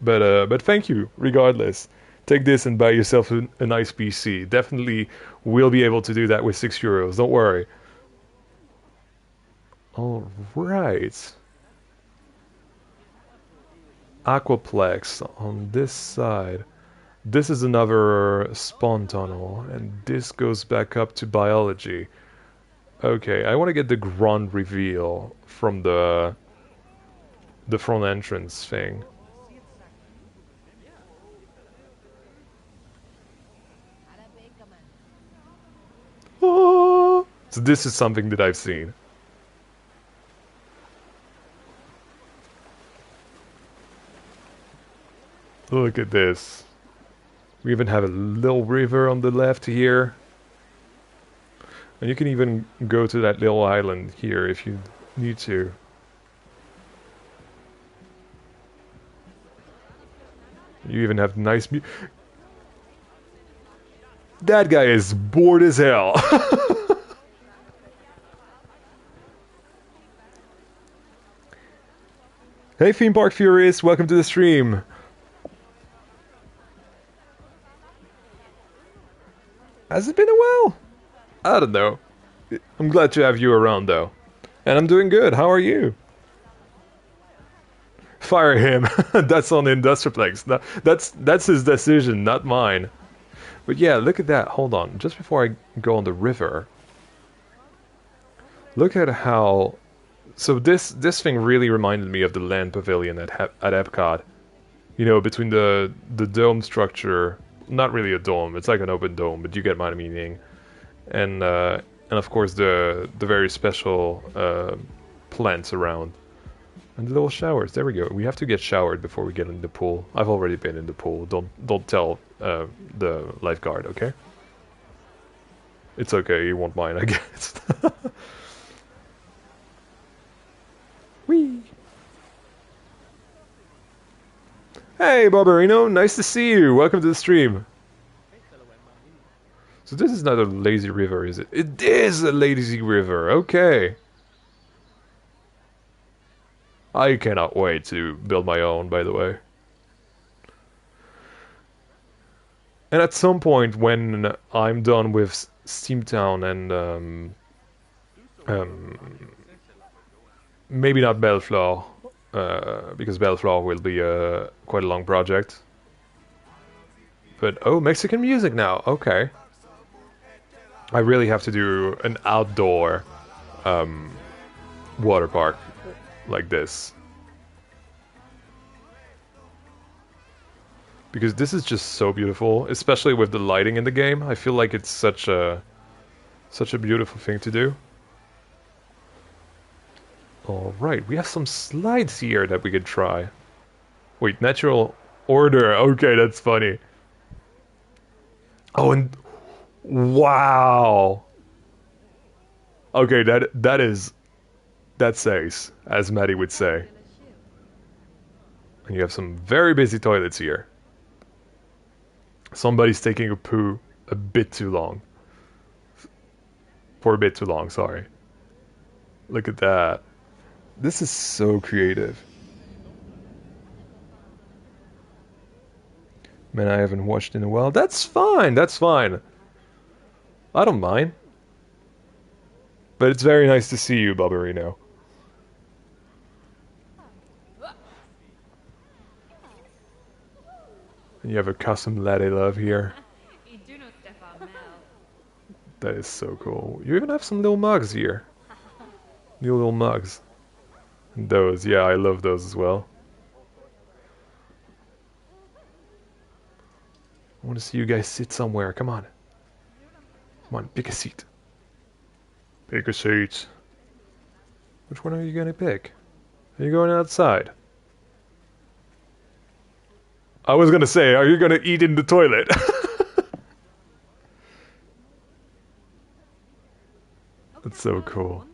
but thank you regardless. Take this and buy yourself a nice PC. Definitely will be able to do that with €6. Don't worry. All right. Aquaplex on this side. This is another spawn tunnel, and this goes back up to biology. Okay, I want to get the grand reveal from the front entrance thing. Oh, so this is something that I've seen. Look at this. We even have a little river on the left here. And you can even go to that little island here if you need to. You even have nice That guy is bored as hell. Hey Theme Park Furious, welcome to the stream. Has it been a while? I don't know. I'm glad to have you around though. And I'm doing good, how are you? Fire him. That's on the Industraplex. That's his decision, not mine. But yeah, look at that. Hold on. Just before I go on the river. Look at how... So this thing really reminded me of the land pavilion at EPCOT. You know, between the dome structure... Not really a dome, it's like an open dome, but you get my meaning. And of course the very special plants around. And the little showers. There we go. We have to get showered before we get in the pool. I've already been in the pool. Don't tell the lifeguard, okay? It's okay. You won't mind, I guess. Whee! Hey, Barbarino. Nice to see you. Welcome to the stream. So this is not a lazy river, is it? It is a lazy river. Okay. I cannot wait to build my own, by the way. And at some point, when I'm done with Steamtown and maybe not Bellefleur, because Bellefleur will be quite a long project. But oh, Mexican music now. Okay. I really have to do an outdoor water park like this. Because this is just so beautiful, especially with the lighting in the game. I feel like it's such a beautiful thing to do. Alright, we have some slides here that we could try. Wait, natural order. Okay, that's funny. Oh, and wow. Okay, that says, as Maddie would say. And you have some very busy toilets here. Somebody's taking a poo a bit too long. For a bit too long, sorry. Look at that. This is so creative. Man, I haven't watched in a while. That's fine, that's fine. I don't mind. But it's very nice to see you, Barbarino. And you have a custom latte love here. That is so cool. You even have some little mugs here. New little mugs. And those, yeah, I love those as well. I want to see you guys sit somewhere. Come on. Come on, pick a seat. Pick a seat. Which one are you gonna pick? Are you going outside? I was gonna say, are you gonna eat in the toilet? That's so cool.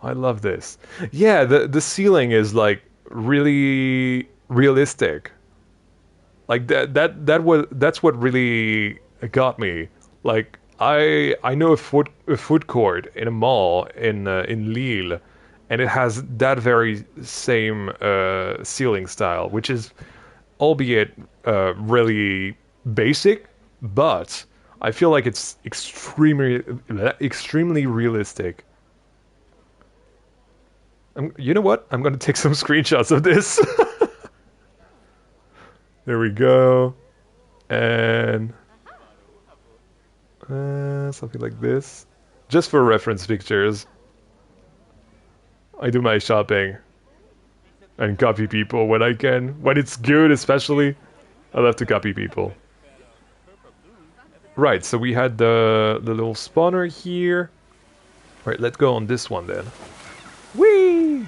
I love this. Yeah, the ceiling is like really realistic. Like that's what really got me. Like I know a food court in a mall in Lille, and it has that very same ceiling style, which is, albeit really basic, but I feel like it's extremely realistic. You know what? I'm gonna take some screenshots of this. There we go. And something like this. Just for reference pictures. I do my shopping and copy people when I can. When it's good, especially, I love to copy people. Right, so we had the little spawner here. Right, let's go on this one then. Whee!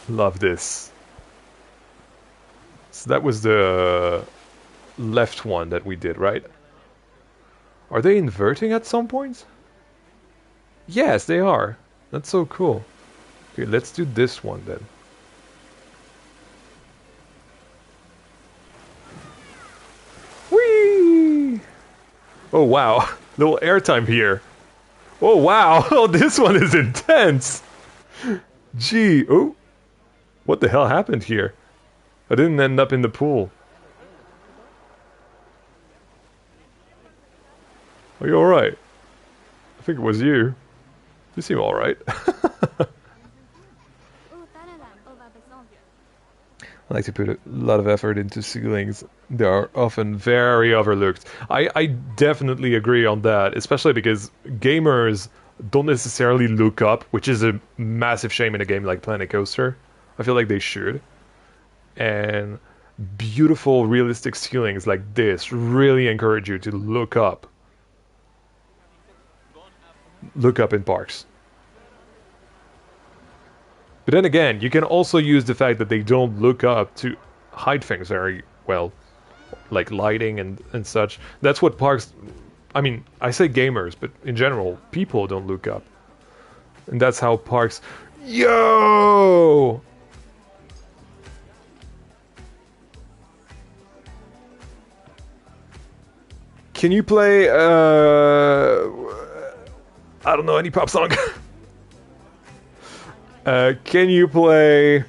Love this. So that was the left one that we did, right? Are they inverting at some point? Yes, they are. That's so cool. Okay, let's do this one then. Whee! Oh wow, little airtime here. Oh wow, oh this one is intense. Gee, oh, what the hell happened here? I didn't end up in the pool. Are you alright? I think it was you. You seem alright. I like to put a lot of effort into ceilings. They are often very overlooked. I definitely agree on that, especially because gamers don't necessarily look up, which is a massive shame in a game like Planet Coaster. I feel like they should. And beautiful, realistic ceilings like this really encourage you to look up. Look up in parks. But then again, you can also use the fact that they don't look up to hide things very well, like lighting and such. That's what parks... I mean, I say gamers, but in general, people don't look up. And that's how parks... Yo! Can you play, I don't know, any pop song? Can you play,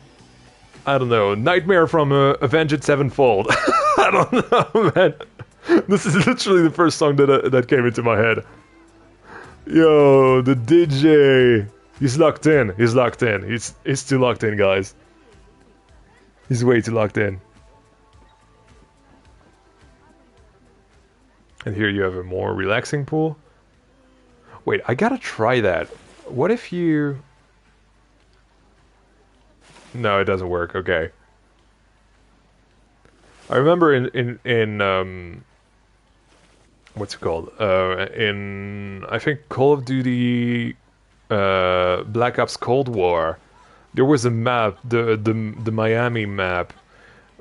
I don't know, Nightmare from Avenged Sevenfold? I don't know, man. This is literally the first song that came into my head. Yo, the DJ. He's locked in. He's locked in. He's too locked in, guys. He's way too locked in. And here you have a more relaxing pool. Wait, I gotta try that. What if you... No, it doesn't work. Okay. I remember in what's it called? In I think Call of Duty Black Ops Cold War, there was a map, the Miami map,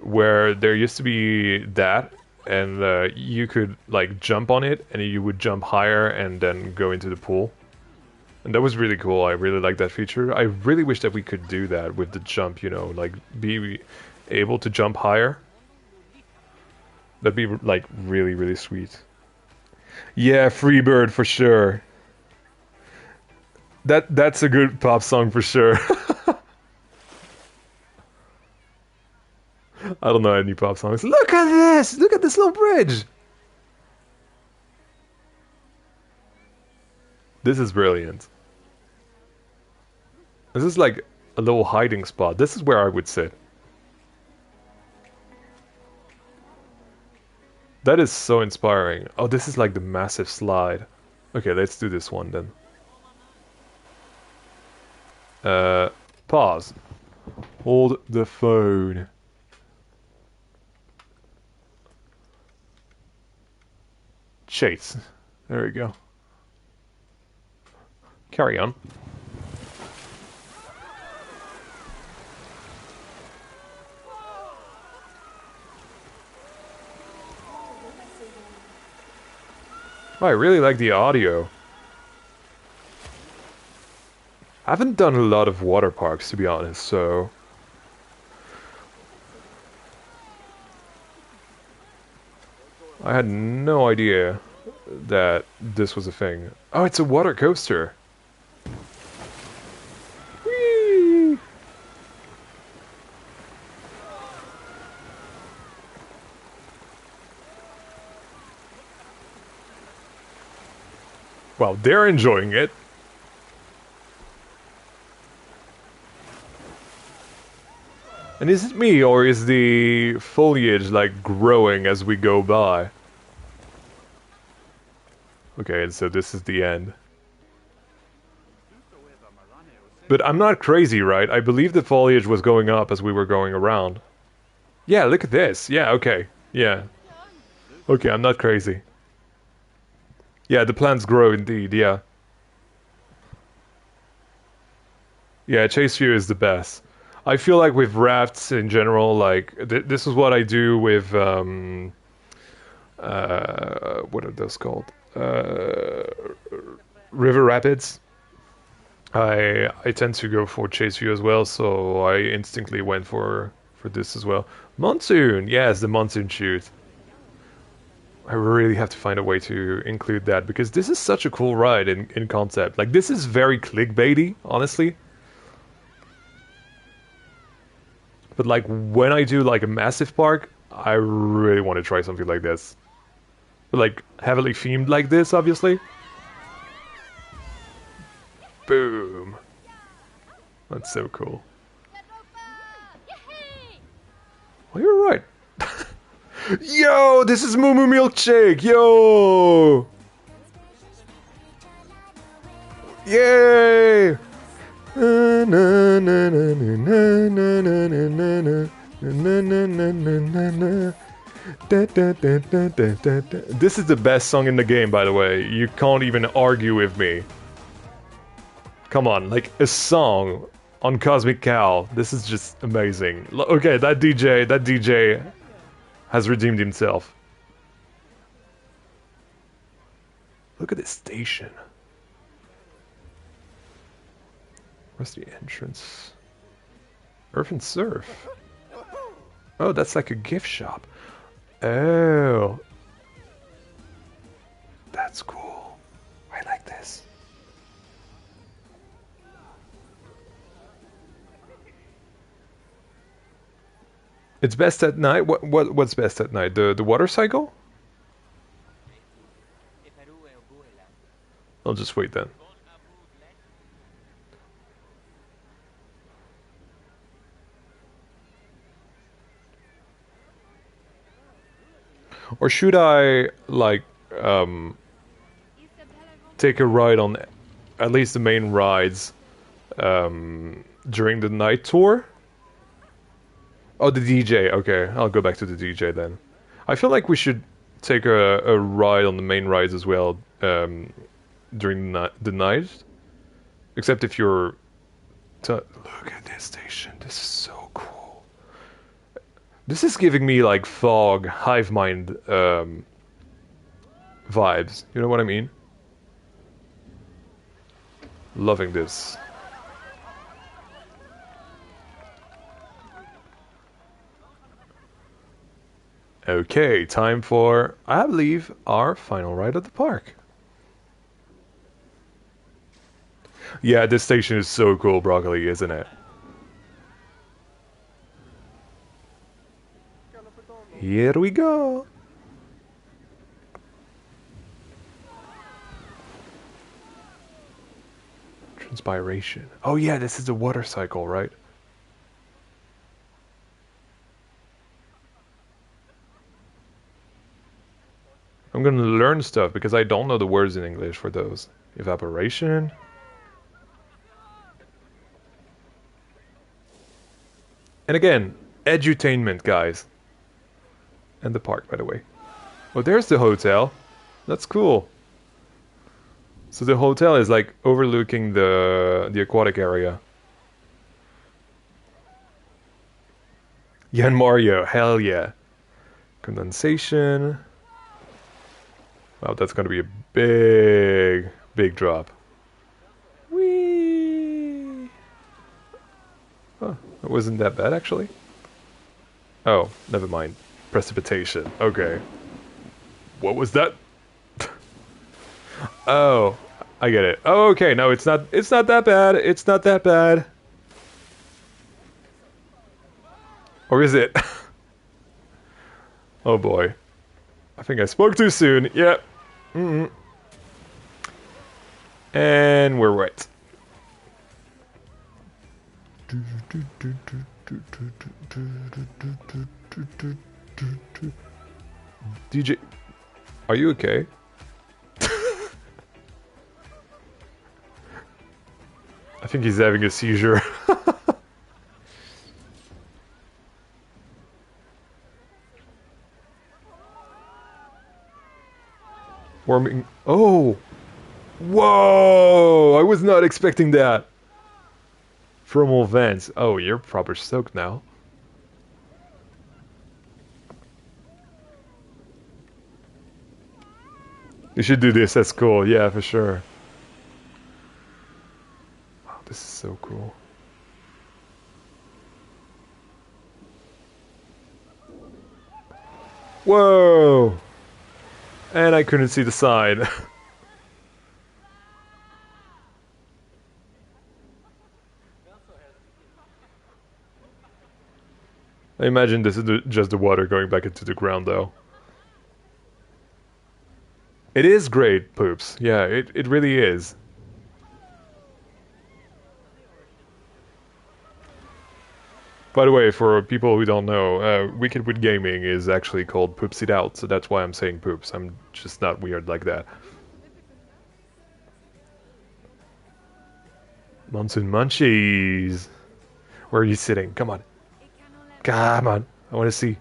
where there used to be that, and you could like jump on it, and you would jump higher and then go into the pool. And that was really cool. I really like that feature. I really wish that we could do that with the jump, you know, like be able to jump higher. That'd be like really, really sweet. Yeah, Freebird for sure. That's a good pop song for sure. I don't know any pop songs. Look at this! Look at this little bridge! This is brilliant. This is like a little hiding spot. This is where I would sit. That is so inspiring. Oh, this is like the massive slide. Okay, let's do this one then. Pause. Hold the phone. Chase. There we go. Carry on. Oh, I really like the audio. I haven't done a lot of water parks, to be honest, so... I had no idea that this was a thing. Oh, it's a water coaster. Whee! Well, they're enjoying it. And is it me, or is the foliage, like, growing as we go by? Okay, and so this is the end. But I'm not crazy, right? I believe the foliage was going up as we were going around. Yeah, look at this. Yeah, okay. Yeah. Okay, I'm not crazy. Yeah, the plants grow indeed, yeah. Yeah, chase view is the best. I feel like with rafts in general, like, this is what I do with, what are those called? uh, River Rapids. I tend to go for Chase View as well, so I instinctively went for this as well. Monsoon, yes, the monsoon shoot. I really have to find a way to include that because this is such a cool ride in concept. Like this is very clickbaity, honestly. But like when I do like a massive park, I really want to try something like this. But like heavily themed like this, obviously. Boom. That's so cool. Oh, you're right. Yo, this is Moo Moo Milkshake. Yo. Yay. This is the best song in the game, by the way. You can't even argue with me. Come on, like a song on Cosmic Cow. This is just amazing. Okay, that DJ has redeemed himself. Look at this station. Where's the entrance? Earth and Surf. Oh, that's like a gift shop. Oh. That's cool. I like this. It's best at night? What's best at night? The water cycle? I'll just wait then. Or should I, like, take a ride on at least the main rides during the night tour? Oh, the DJ. Okay, I'll go back to the DJ then. I feel like we should take a ride on the main rides as well during the night. Except if you're... Look at this station. This is so cool. This is giving me like fog, hive mind vibes. You know what I mean? Loving this. Okay, time for, I believe, our final ride of the park. Yeah, this station is so cool, Broccoli, isn't it? Here we go. Transpiration. Oh yeah, this is the water cycle, right? I'm gonna learn stuff because I don't know the words in English for those. Evaporation. And again, edutainment, guys. And the park, by the way. Oh, there's the hotel. That's cool. So the hotel is like overlooking the aquatic area. Yeah, and Mario, hell yeah. Condensation. Wow, that's gonna be a big drop. Whee! Oh, it wasn't that bad actually. Oh, never mind. Precipitation. Okay. What was that? Oh, I get it. Oh, okay. No, it's not that bad. It's not that bad. Or is it? Oh boy. I think I spoke too soon. Yep. Mm-hmm. And we're right. DJ, are you okay? I think he's having a seizure. Warming. Oh! Whoa! I was not expecting that. Thermal vents. Oh, you're proper stoked now. You should do this at school, yeah, for sure. Wow, this is so cool. Whoa! And I couldn't see the sign. I imagine this is just the water going back into the ground, though. It is great, Poops. Yeah, it really is. By the way, for people who don't know, Wicked with Gaming is actually called Poops It Out, so that's why I'm saying Poops. I'm just not weird like that. Monsoon Munchies! Where are you sitting? Come on. Come on. I want to see.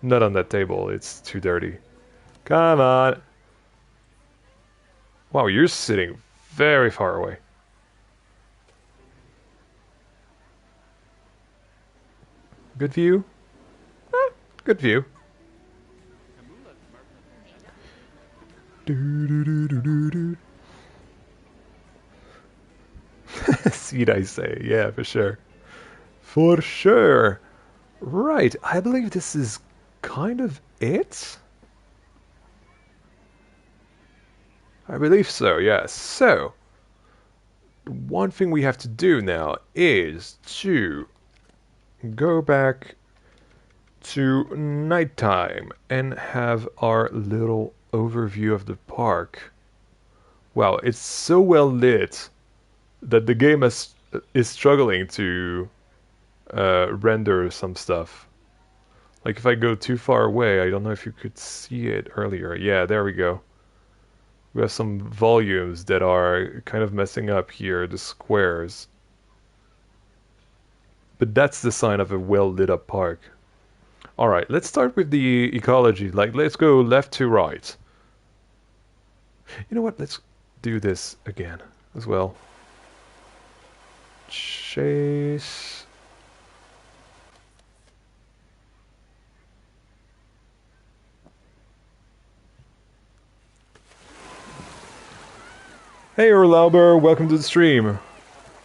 Not on that table, it's too dirty. Come on. Wow, you're sitting very far away. Good view? Good view. Sweet, I say. Yeah, for sure. For sure. Right, I believe this is kind of it? I believe so, yes. So, one thing we have to do now is to go back to nighttime and have our little overview of the park. Wow, it's so well lit that the game is struggling to render some stuff. Like if I go too far away, I don't know if you could see it earlier. Yeah, there we go. We have some volumes that are kind of messing up here, the squares. But that's the sign of a well lit up park. Alright, let's start with the ecology. Like, let's go left to right. You know what? Let's do this again as well. Chase. Hey Orlauber, welcome to the stream.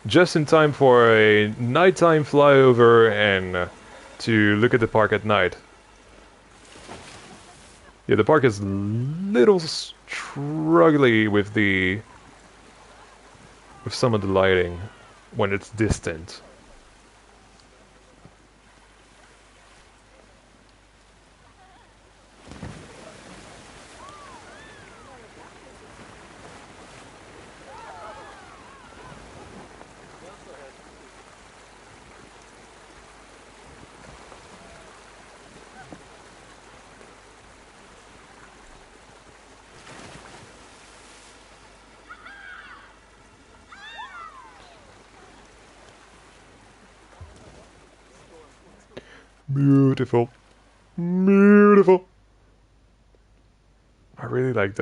Just in time for a nighttime flyover and to look at the park at night. Yeah, the park is little struggly with some of the lighting when it's distant. Beautiful. Beautiful. I really like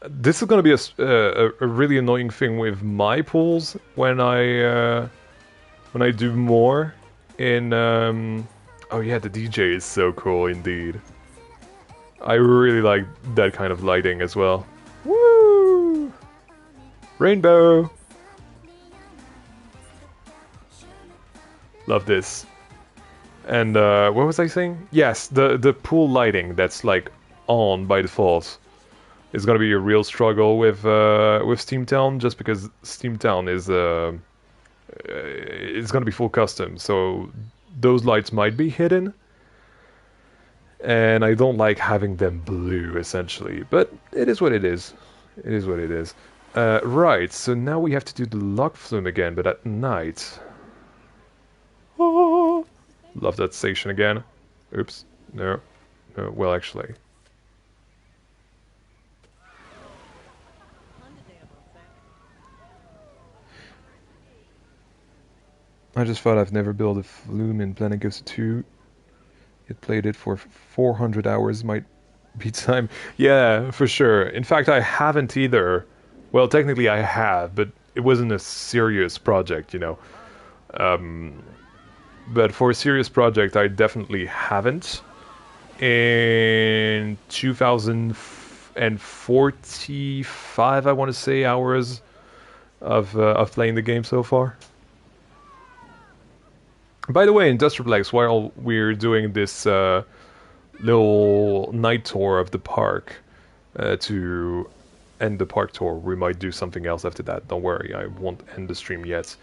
this is gonna be a really annoying thing with my pools when I do more in oh yeah, the DJ is so cool indeed. I really like that kind of lighting as well. Woo! Rainbow. Love this. And what was I saying? Yes, the pool lighting that's like on by default is gonna be a real struggle with Steamtown, just because Steamtown is it's gonna be full custom, so those lights might be hidden, and I don't like having them blue essentially. But it is what it is. It is what it is. Right. So now we have to do the log flume again, but at night. Oh. Love that station again. Oops. No. No. Well, actually. I just thought I've never built a flume in Planet Coaster 2. It played it for 400 hours. Might be time. Yeah, for sure. In fact, I haven't either. Well, technically I have, but it wasn't a serious project, you know. But for a serious project, I definitely haven't. in 2045, I want to say, hours of playing the game so far. By the way, Industraplex, while we're doing this little night tour of the park to end the park tour, we might do something else after that. Don't worry, I won't end the stream yet.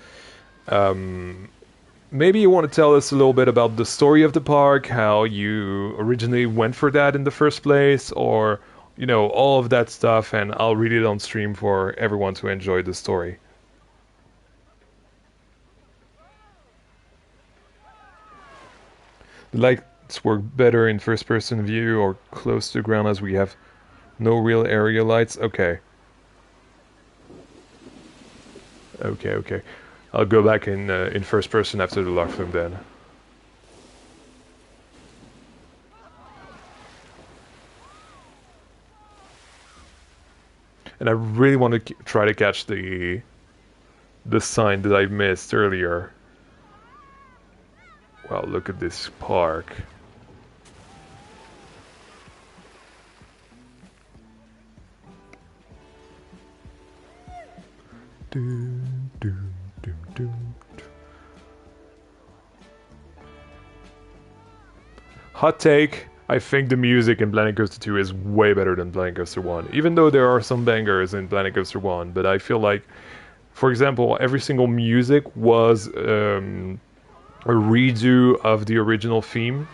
Maybe you want to tell us a little bit about the story of the park, how you originally went for that in the first place, or, you know, all of that stuff, and I'll read it on stream for everyone to enjoy the story. The lights work better in first-person view or close to the ground as we have no real area lights. Okay. Okay. I'll go back in first person after the lock film then. And I really want to try to catch the sign that I missed earlier. Wow, look at this park. Hot take, I think the music in Planet Coaster 2 is way better than Planet Coaster 1. Even though there are some bangers in Planet Coaster 1, but I feel like, for example, every single music was a redo of the original theme.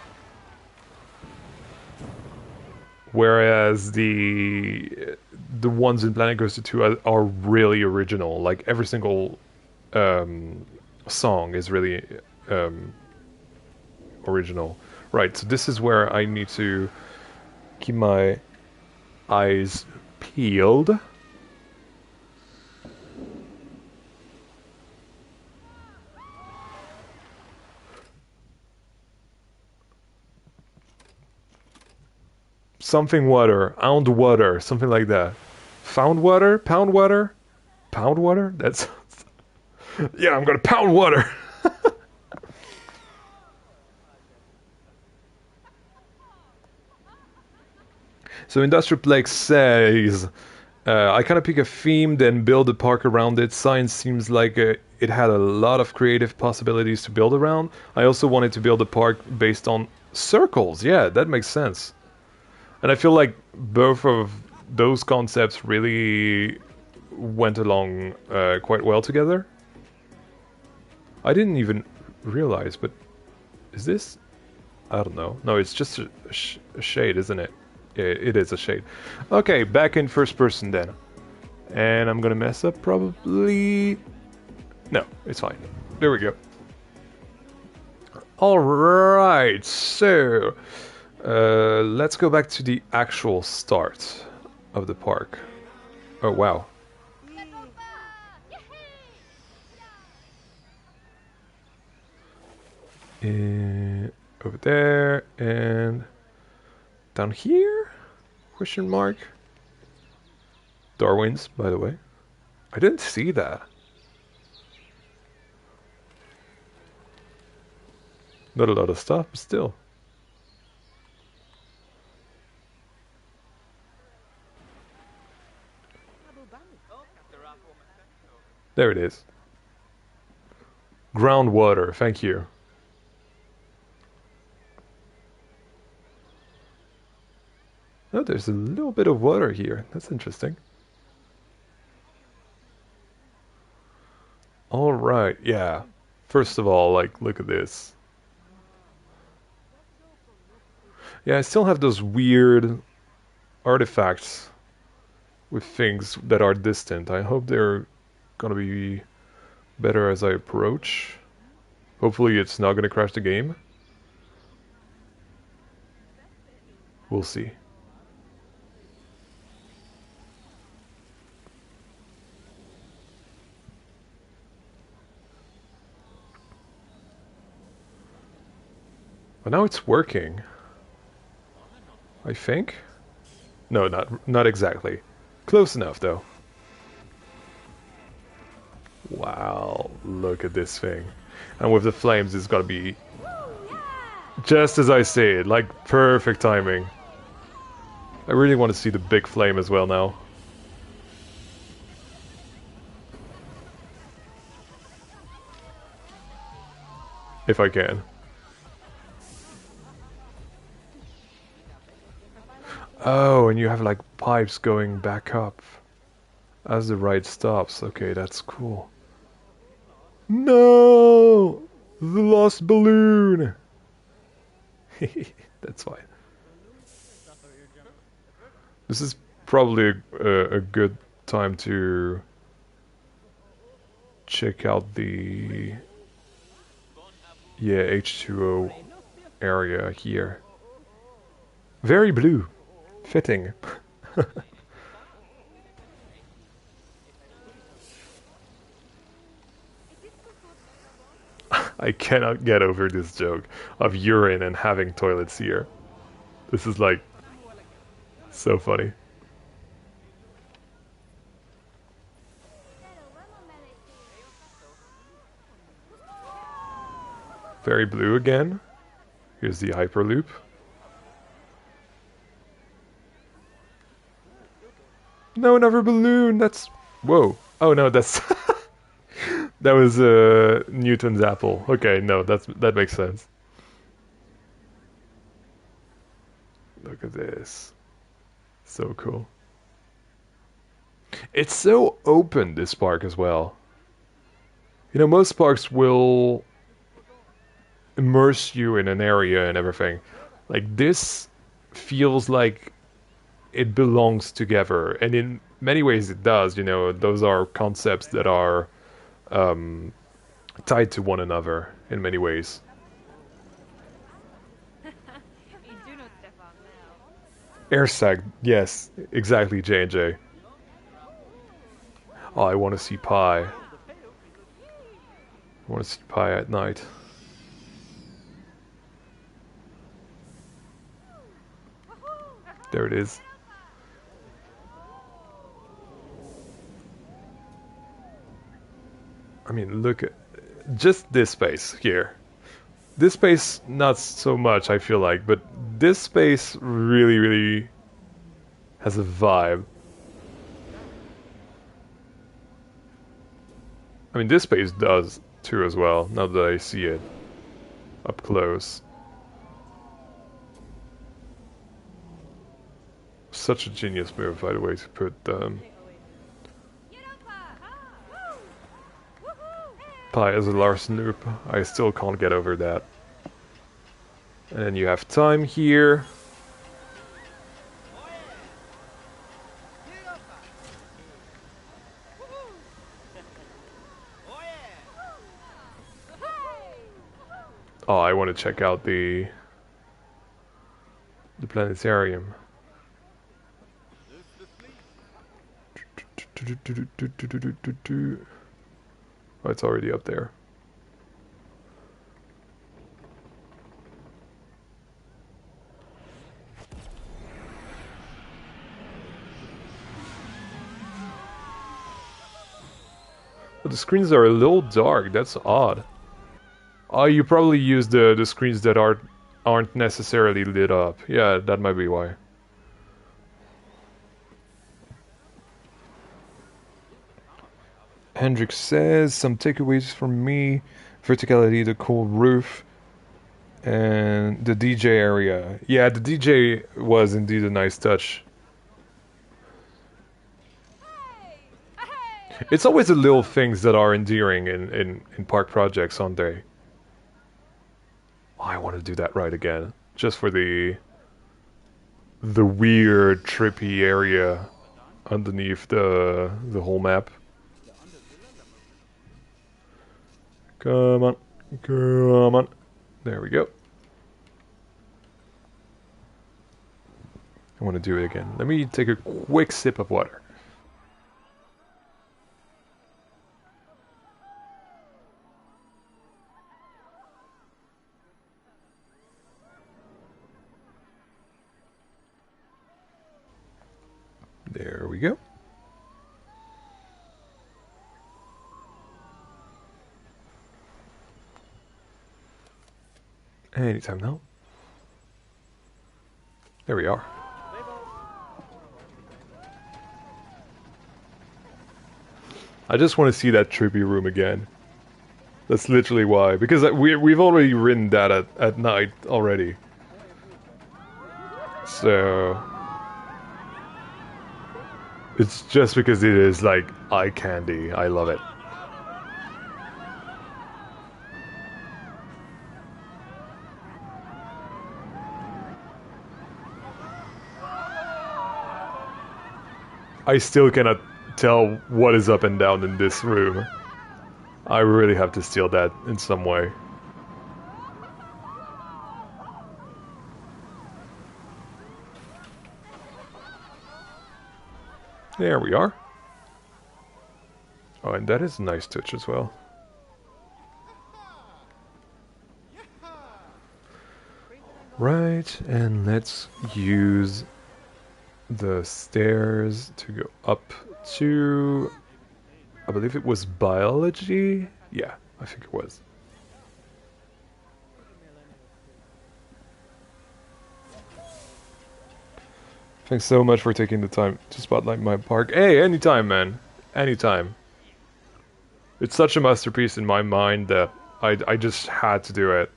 Whereas the ones in Planet Coaster 2 are really original. Like every single song is really original. Right, so this is where I need to keep my eyes peeled. Something water, ound water, something like that. Found water? Pound water? Pound water? That's... yeah, I'm gonna pound water! So Industraplex says, I kind of pick a theme, then build a park around it. Science seems like it had a lot of creative possibilities to build around. I also wanted to build a park based on circles. Yeah, that makes sense. And I feel like both of those concepts really went along quite well together. I didn't even realize, but is this? I don't know. No, it's just a shade, isn't it? It is a shade. Okay, back in first person then. And I'm gonna mess up probably... No, it's fine. There we go. Alright, so... let's go back to the actual start of the park. Oh, wow. Over there, and... down here? Question mark. Darwin's, by the way. I didn't see that. Not a lot of stuff, but still. There it is. Groundwater, thank you. Oh, there's a little bit of water here. That's interesting. All right, yeah. First of all, like, look at this. Yeah, I still have those weird artifacts with things that are distant. I hope they're gonna be better as I approach. Hopefully it's not gonna crash the game. We'll see. But now it's working. I think? No, not exactly. Close enough though. Wow, look at this thing. And with the flames it's gonna be Just as I say it, like perfect timing. I really want to see the big flame as well now. If I can. Oh, and you have like pipes going back up as the ride stops. Okay, that's cool. No! The lost balloon! That's fine. This is probably a good time to check out the H2O area here. Very blue. Fitting. I cannot get over this joke of urine and having toilets here. This is like so funny. Very blue again. Here's the Hyperloop. No, another balloon. That's whoa. Oh no, that's that was Newton's apple. Okay, no, that makes sense. Look at this. So cool. It's so open, this park as well. You know, most parks will immerse you in an area and everything. Like this feels like it belongs together, and in many ways it does. You know, those are concepts that are tied to one another in many ways. Airsag, yes, exactly, J&J. Oh, I want to see Pi. I want to see Pi at night. There it is. I mean, look at just this space here. This space, not so much, I feel like, but this space really, really has a vibe. I mean, this space does too as well, now that I see it up close. Such a genius move, by the way, to put Pi as a Larsen loop. I still can't get over that. And then you have time here. Oh, I want to check out the planetarium. Oh, it's already up there. But the screens are a little dark, that's odd. Oh, you probably use the screens that aren't necessarily lit up. Yeah, that might be why. Hendrik says, some takeaways from me. Verticality, the cool roof, and the DJ area. Yeah, the DJ was indeed a nice touch. It's always the little things that are endearing in park projects, aren't they? Oh, I want to do that ride again. Just for the weird, trippy area underneath the whole map. Come on. Come on. There we go. I want to do it again. Let me take a quick sip of water. There we go. Anytime now. There we are. I just want to see that trippy room again. That's literally why. Because we've already ridden that at night already. So... it's just because it is, like, eye candy. I love it. I still cannot tell what is up and down in this room. I really have to steal that in some way. There we are. Oh, and that is a nice touch as well. Right, and let's use the stairs to go up to... I believe it was biology? Yeah, I think it was. Thanks so much for taking the time to spotlight my park. Hey, anytime, man. Anytime. It's such a masterpiece in my mind that I just had to do it.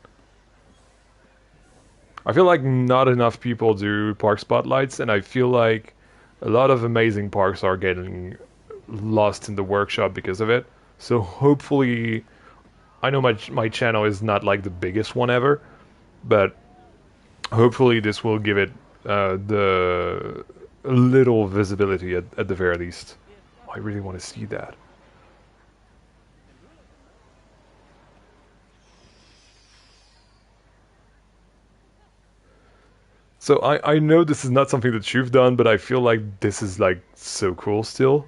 I feel like not enough people do park spotlights, and I feel like a lot of amazing parks are getting lost in the workshop because of it. So hopefully, I know my channel is not like the biggest one ever, but hopefully this will give it the little visibility at the very least. I really want to see that. So I know this is not something that you've done, but I feel like this is like so cool still.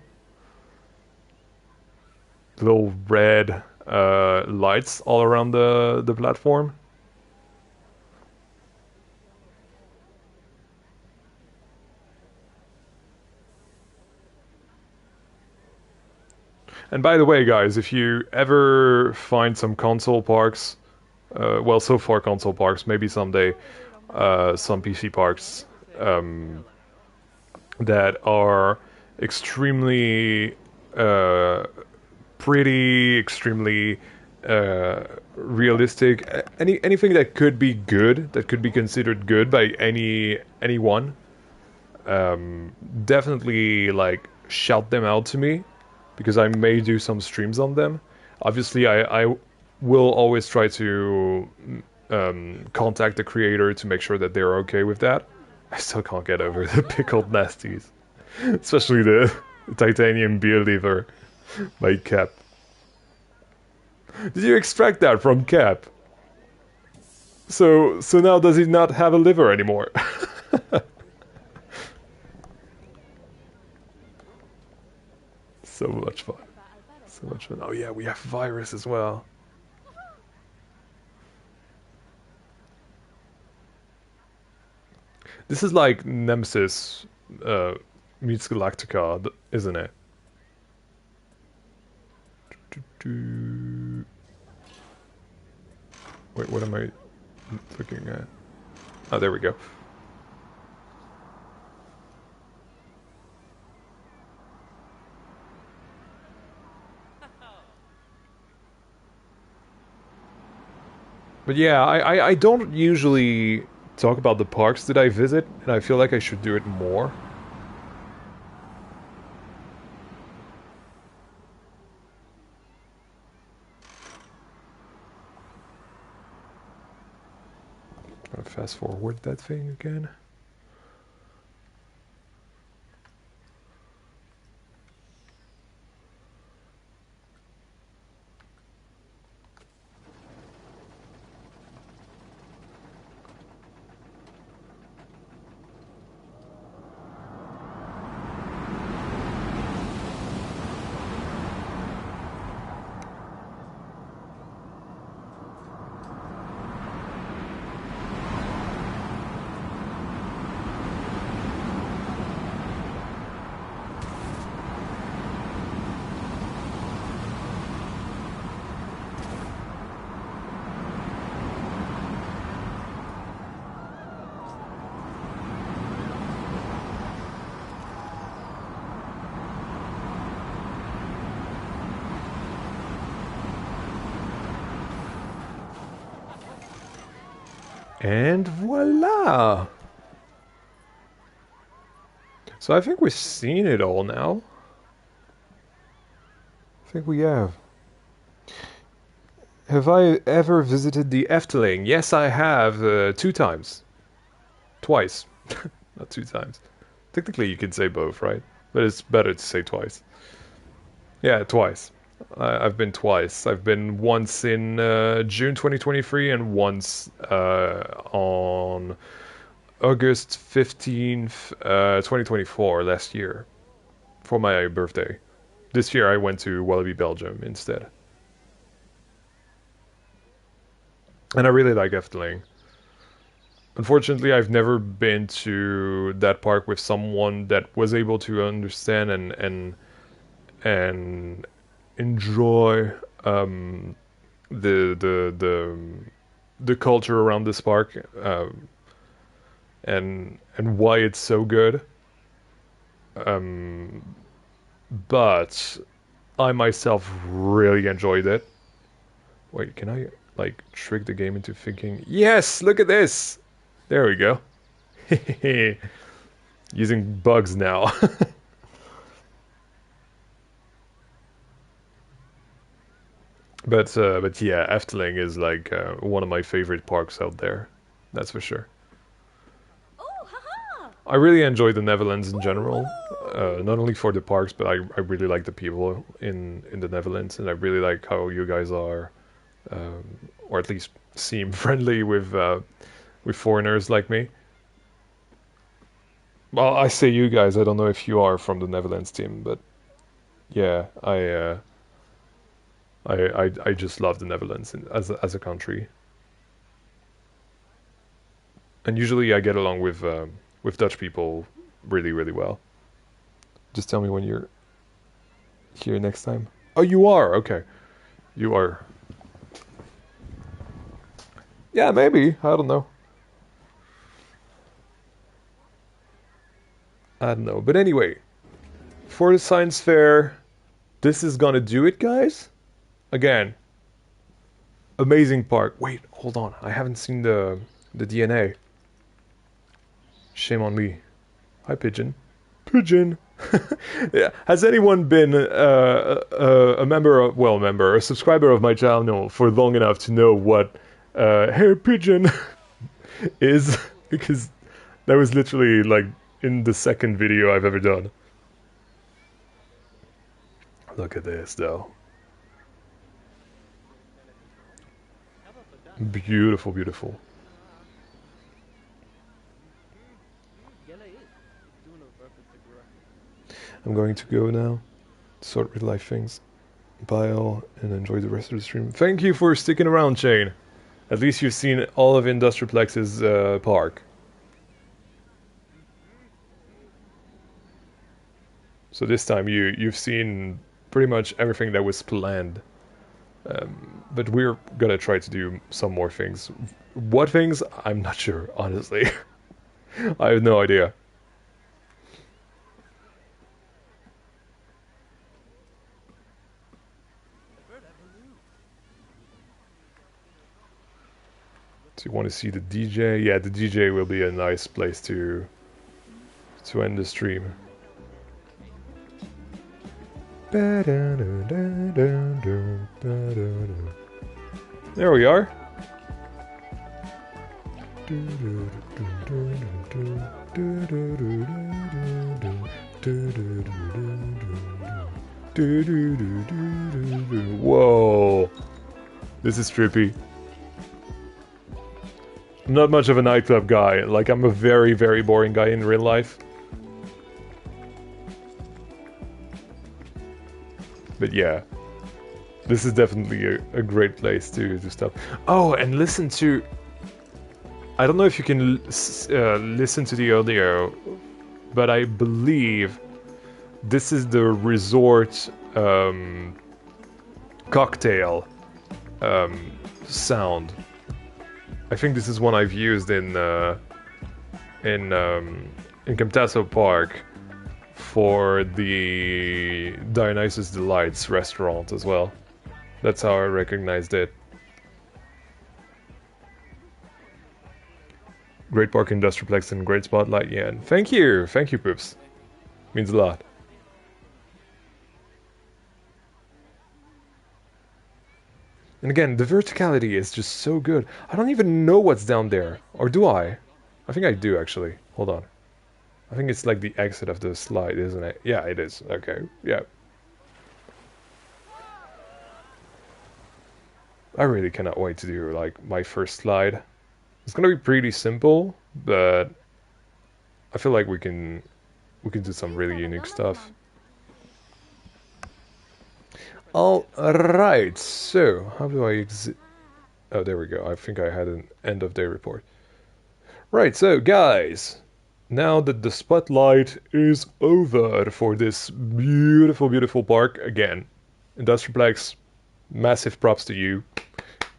Little red lights all around the platform. And by the way, guys, if you ever find some console parks, well, so far console parks, maybe someday some PC parks that are extremely pretty, extremely realistic. Anything that could be good, that could be considered good by anyone, definitely like shout them out to me, because I may do some streams on them. Obviously, I will always try to contact the creator to make sure that they're okay with that. I still can't get over the pickled nasties, especially the titanium beer liver by Cap. Did you extract that from Cap? So now does he not have a liver anymore? So much fun. So much fun. Oh yeah, we have virus as well. This is like Nemesis meets Galactica, isn't it? Wait, what am I looking at? Oh, there we go. But yeah, I don't usually talk about the parks that I visit, and I feel like I should do it more. I'll fast forward that thing again. And voila! So I think we've seen it all now. I think we have. Have I ever visited the Efteling? Yes, I have 2 times. Twice. Not 2 times. Technically, you could say both, right? But it's better to say twice. Yeah, twice. I've been twice. I've been once in June 2023 and once on August 15th, 2024, last year, for my birthday. This year I went to Wallaby, Belgium instead. And I really like Efteling. Unfortunately, I've never been to that park with someone that was able to understand and enjoy the the culture around this park and why it's so good. But I myself really enjoyed it. Wait, can I like trick the game into thinking? Yes, look at this. There we go. Using bugs now. But yeah, Efteling is like one of my favorite parks out there. That's for sure. I really enjoy the Netherlands in general, not only for the parks, but I really like the people in the Netherlands, and I really like how you guys are, or at least seem friendly with foreigners like me. Well, I say you guys. I don't know if you are from the Netherlands team, but yeah, I just love the Netherlands as a country, and usually I get along with Dutch people really well. Just tell me when you're here next time. Oh, you are? Okay. You are. Yeah, maybe. I don't know. I don't know. But anyway, for the science fair, this is gonna do it, guys. Again, amazing park. Wait, hold on. I haven't seen the DNA. Shame on me. Hi, Pigeon. Pigeon. Yeah. Has anyone been a member of, well, member, a subscriber of my channel for long enough to know what hair pigeon is? Because that was literally like in the second video I've ever done. Look at this, though. Beautiful, beautiful. I'm going to go now, sort real life things, bye all, and enjoy the rest of the stream. Thank you for sticking around, Shane. At least you've seen all of Industraplex's park. So this time you've seen pretty much everything that was planned. But we're gonna try to do some more things. What things? I'm not sure, honestly. I have no idea. Do you want to see the DJ? Yeah, the DJ will be a nice place to end the stream. There we are. Whoa, this is trippy. I'm not much of a nightclub guy. Like, I'm a very boring guy in real life. But yeah, this is definitely a great place to stop. Oh, and listen to... I don't know if you can listen to the audio, but I believe this is the resort cocktail sound. I think this is one I've used in Camtasso Park for the Dionysus Delights restaurant as well. That's how I recognized it. Great Park Industraplex and great spotlight, yeah. And thank you, Poops. Means a lot. And again, the verticality is just so good. I don't even know what's down there. Or do I? I think I do, actually. Hold on. I think it's like the exit of the slide, isn't it? Yeah, it is. Okay, yeah. I really cannot wait to do, like, my first slide. It's gonna be pretty simple, but I feel like we can do some really unique stuff. All right, so how do I exit? Oh, there we go. I think I had an end of day report. Right, so guys, now that the spotlight is over for this beautiful, beautiful park, again, Industraplex, massive props to you.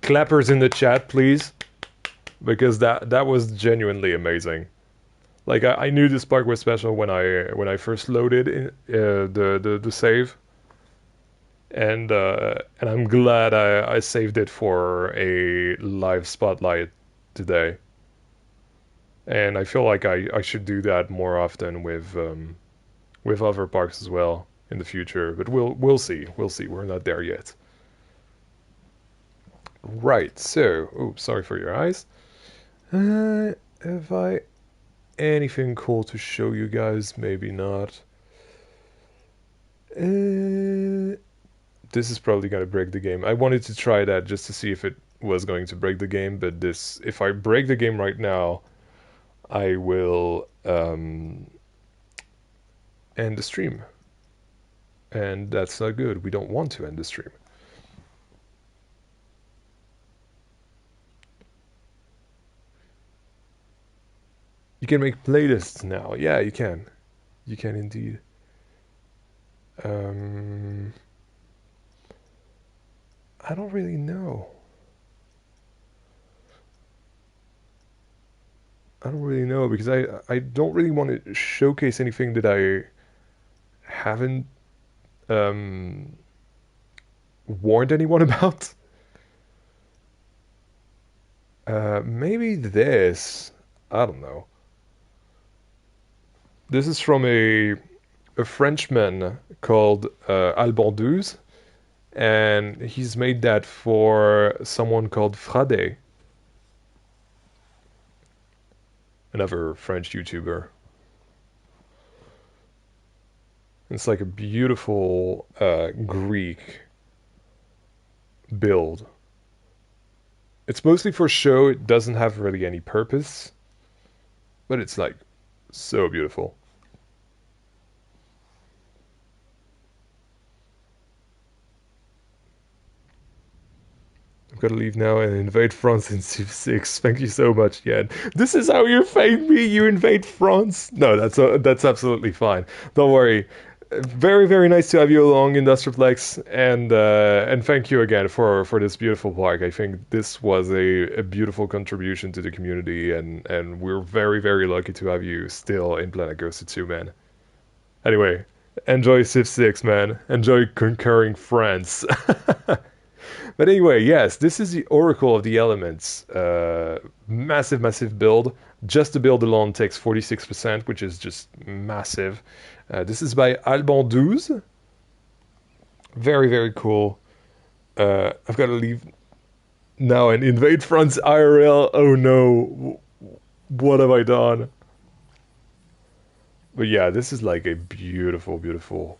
Clappers in the chat, please, because that was genuinely amazing. Like I knew this park was special when I first loaded in, the save. And I'm glad I saved it for a live spotlight today. And I feel like I should do that more often with other parks as well in the future. But we'll see. We'll see. We're not there yet. Right. So, oh, sorry for your eyes. Have I anything cool to show you guys? Maybe not. This is probably going to break the game. I wanted to try that just to see if it was going to break the game, but this, if I break the game right now, I will end the stream. And that's not good. We don't want to end the stream. You can make playlists now. Yeah, you can. You can indeed. I don't really know. I don't really know because I don't really want to showcase anything that I haven't warned anyone about. Maybe this. I don't know. This is from a Frenchman called Alban Douze, and he's made that for someone called Frade, another French YouTuber. It's like a beautiful Greek build. It's mostly for show. It doesn't have really any purpose, but it's like so beautiful. I've got to leave now and invade France in Civ 6. Thank you so much, Yen. This is how you fake me. You invade France. No, that's absolutely fine. Don't worry. Very, very nice to have you along, Industraplex, and thank you again for this beautiful park. I think this was a beautiful contribution to the community, and we're very, very lucky to have you still in Planet Coaster 2, man. Anyway, enjoy Civ 6, man. Enjoy conquering France. But anyway, yes, this is the Oracle of the Elements. Massive, massive build. Just the build alone takes 46%, which is just massive. This is by Alban Douze. Very, very cool. I've got to leave now and invade France IRL. Oh no. What have I done? But yeah, this is like a beautiful, beautiful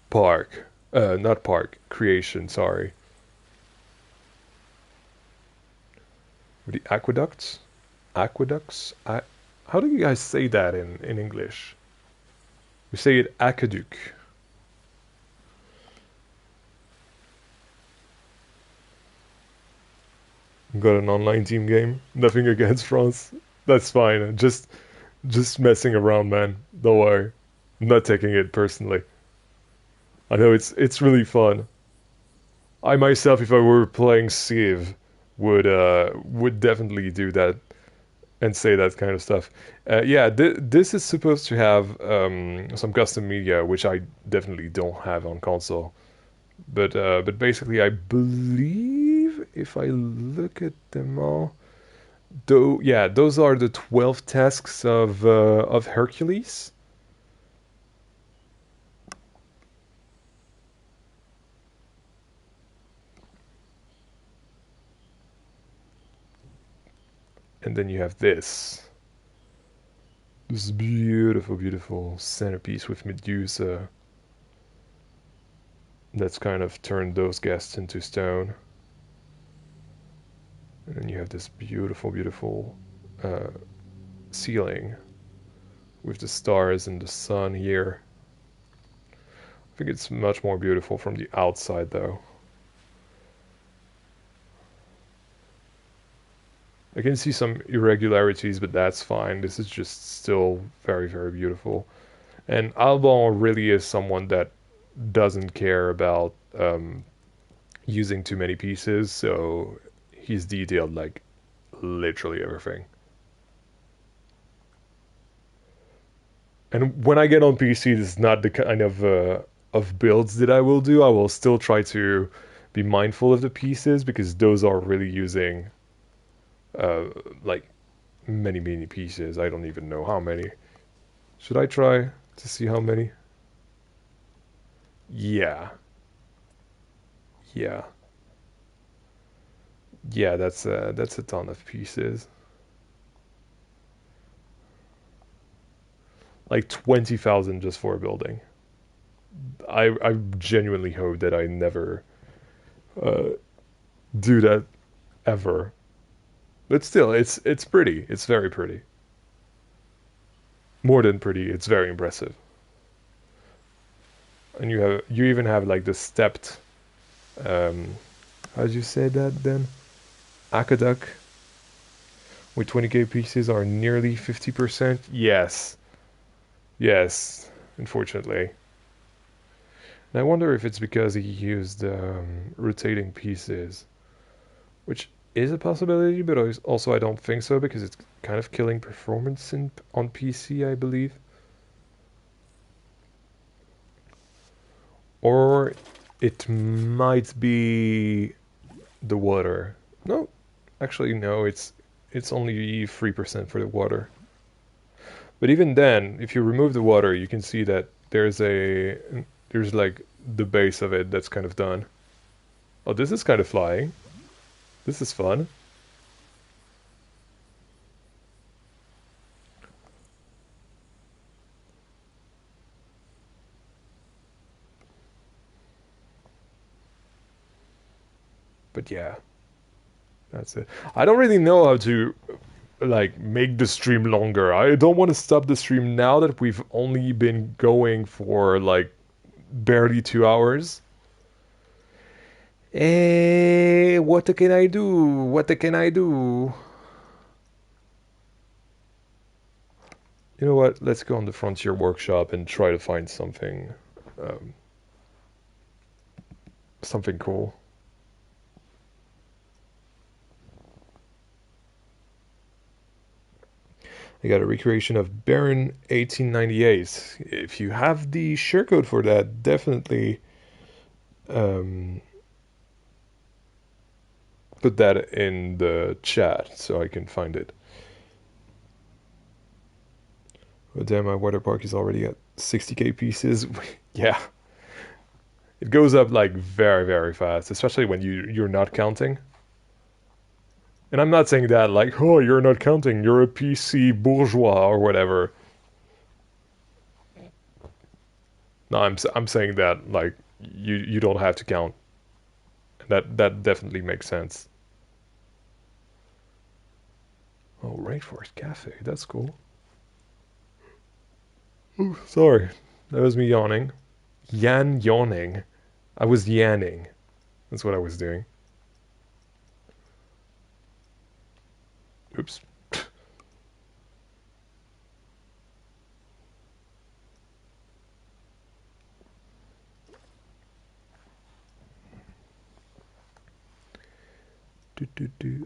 park. Not park, creation, sorry. The aqueducts? Aqueducts? How do you guys say that in English? We say it aqueduct. Got an online team game. Nothing against France. That's fine. Just messing around, man. Don't worry. I'm not taking it personally. I know it's really fun. I myself, if I were playing Civ, would definitely do that and say that kind of stuff. Yeah, this is supposed to have some custom media, which I definitely don't have on console. But basically, I believe if I look at them all, Though, yeah, those are the 12 tasks of Hercules. And then you have this beautiful, beautiful centerpiece with Medusa that's kind of turned those guests into stone. And then you have this beautiful, beautiful uh, ceiling with the stars and the sun here. I think it's much more beautiful from the outside, though. I can see some irregularities, but that's fine. This is just still very, very beautiful. And Alban really is someone that doesn't care about using too many pieces, so he's detailed like literally everything. And when I get on PC, this is not the kind of builds that I will do. I will still try to be mindful of the pieces because those are really using uh, like many, many pieces. I don't even know how many. Should I try to see how many? Yeah, yeah, yeah. That's a ton of pieces. Like 20,000 just for a building. I genuinely hope that I never uh, do that ever. But still, it's pretty. It's very pretty. More than pretty. It's very impressive. And you even have like the stepped. Um, how did you say that then? Aqueduct with 20k pieces are nearly 50%. Yes, yes. Unfortunately, and I wonder if it's because he used rotating pieces, which is a possibility, but also I don't think so because it's kind of killing performance on PC, I believe. Or it might be the water. No, actually no, it's only 3% for the water. But even then, if you remove the water, you can see that there's like the base of it that's kind of done. Oh, this is kind of flying. This is fun. But yeah, that's it. I don't really know how to like make the stream longer. I don't want to stop the stream now that we've only been going for like barely 2 hours. What can I do? What can I do? You know what? Let's go on the Frontier Workshop and try to find um, something cool. I got a recreation of Baron 1898. If you have the share code for that, definitely um, put that in the chat so I can find it. Oh, damn, my water park is already at 60k pieces. Yeah, it goes up like very, very fast, especially when you're not counting. And I'm not saying that like, oh, you're not counting, you're a PC bourgeois or whatever. No, I'm saying that like you don't have to count. That definitely makes sense. Oh, Rainforest Cafe, that's cool. Ooh, sorry, that was me yawning. Yawning. I was yanning. That's what I was doing. Oops.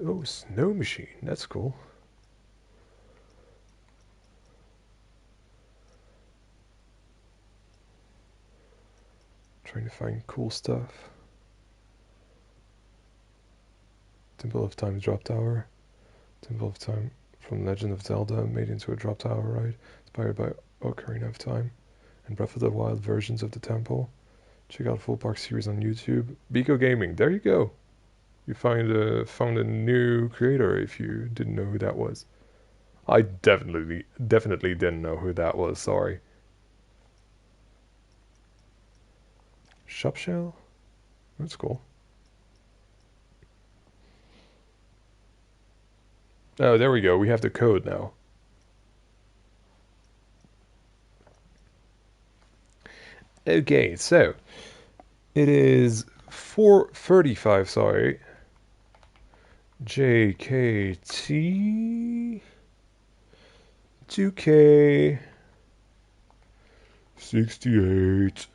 Oh, snow machine. That's cool. Trying to find cool stuff. Temple of Time Drop Tower. Temple of Time from Legend of Zelda made into a drop tower ride, inspired by Ocarina of Time and Breath of the Wild versions of the temple. Check out full park series on YouTube. Biko Gaming, there you go. You found a new creator if you didn't know who that was. I definitely didn't know who that was, sorry. Shop shell? That's cool. Oh, there we go. We have the code now. Okay, so it is 4:35, sorry. JKT 2K 68.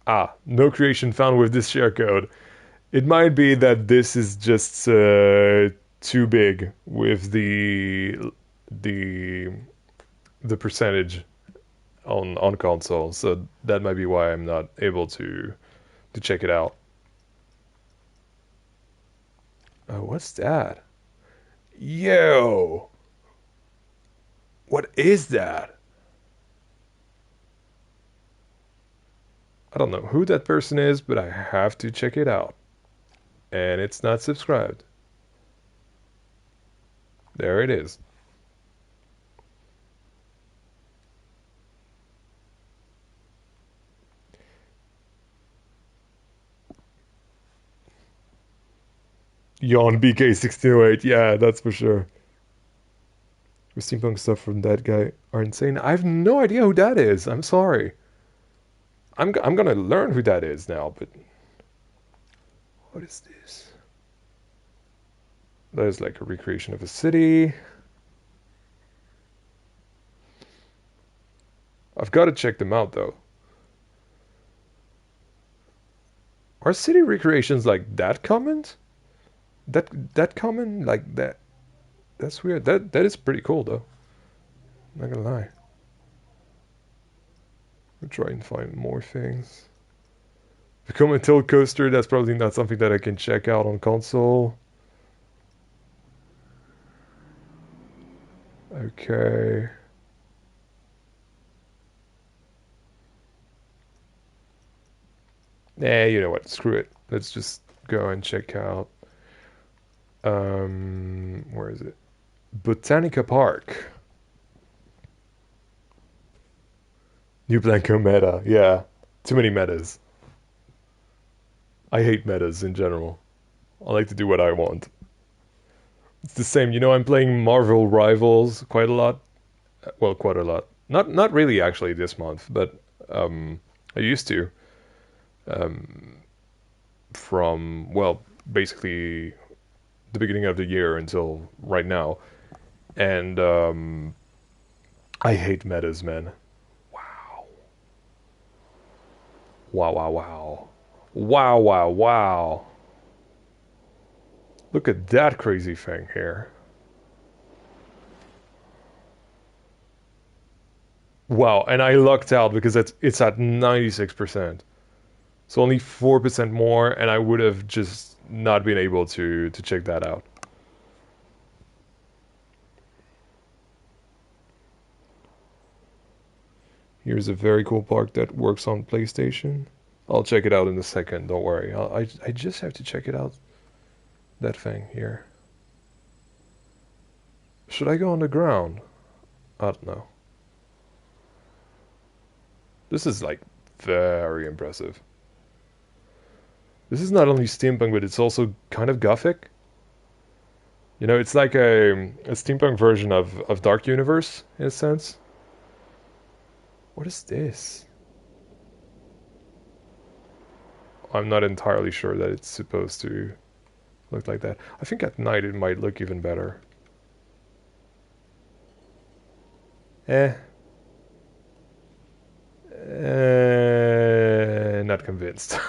Ah, no creation found with this share code. It might be that this is just too big with the the percentage on console, so that might be why I'm not able to check it out. Oh, what's that? Yo! What is that? I don't know who that person is, but I have to check it out. And it's not subscribed. There it is. Yawn BK1608, yeah, that's for sure. The steampunk stuff from that guy are insane. I have no idea who that is. I'm sorry. I'm gonna learn who that is now, but what is this? That is like a recreation of a city. I've got to check them out though. Are city recreations like that common? That common? Like that? That's weird. That is pretty cool though. Not gonna lie. We'll try and find more things. Become a tilt coaster, that's probably not something that I can check out on console. Okay. Nah, you know what? Screw it. Let's just go and check out. Where is it? Botanica Park. New Blanco meta. Yeah. Too many metas. I hate metas in general. I like to do what I want. It's the same, I'm playing Marvel Rivals quite a lot. Well, quite a lot. Not really actually this month, but I used to. From, well, basically the beginning of the year until right now. And I hate metas, man. Wow. Wow, wow, wow. Wow, wow, wow. Look at that crazy thing here. Wow, and I lucked out because it's at 96%. So only 4% more, and I would have just not been able to check that out. Here's a very cool park that works on PlayStation. I'll check it out in a second, don't worry. I just have to check it out. That thing here. Should I go on the ground? I don't know. This is like very impressive. This is not only steampunk, but it's also kind of gothic. It's like a steampunk version of Dark Universe, in a sense. What is this? I'm not entirely sure that it's supposed to look like that. I think at night it might look even better. Not convinced.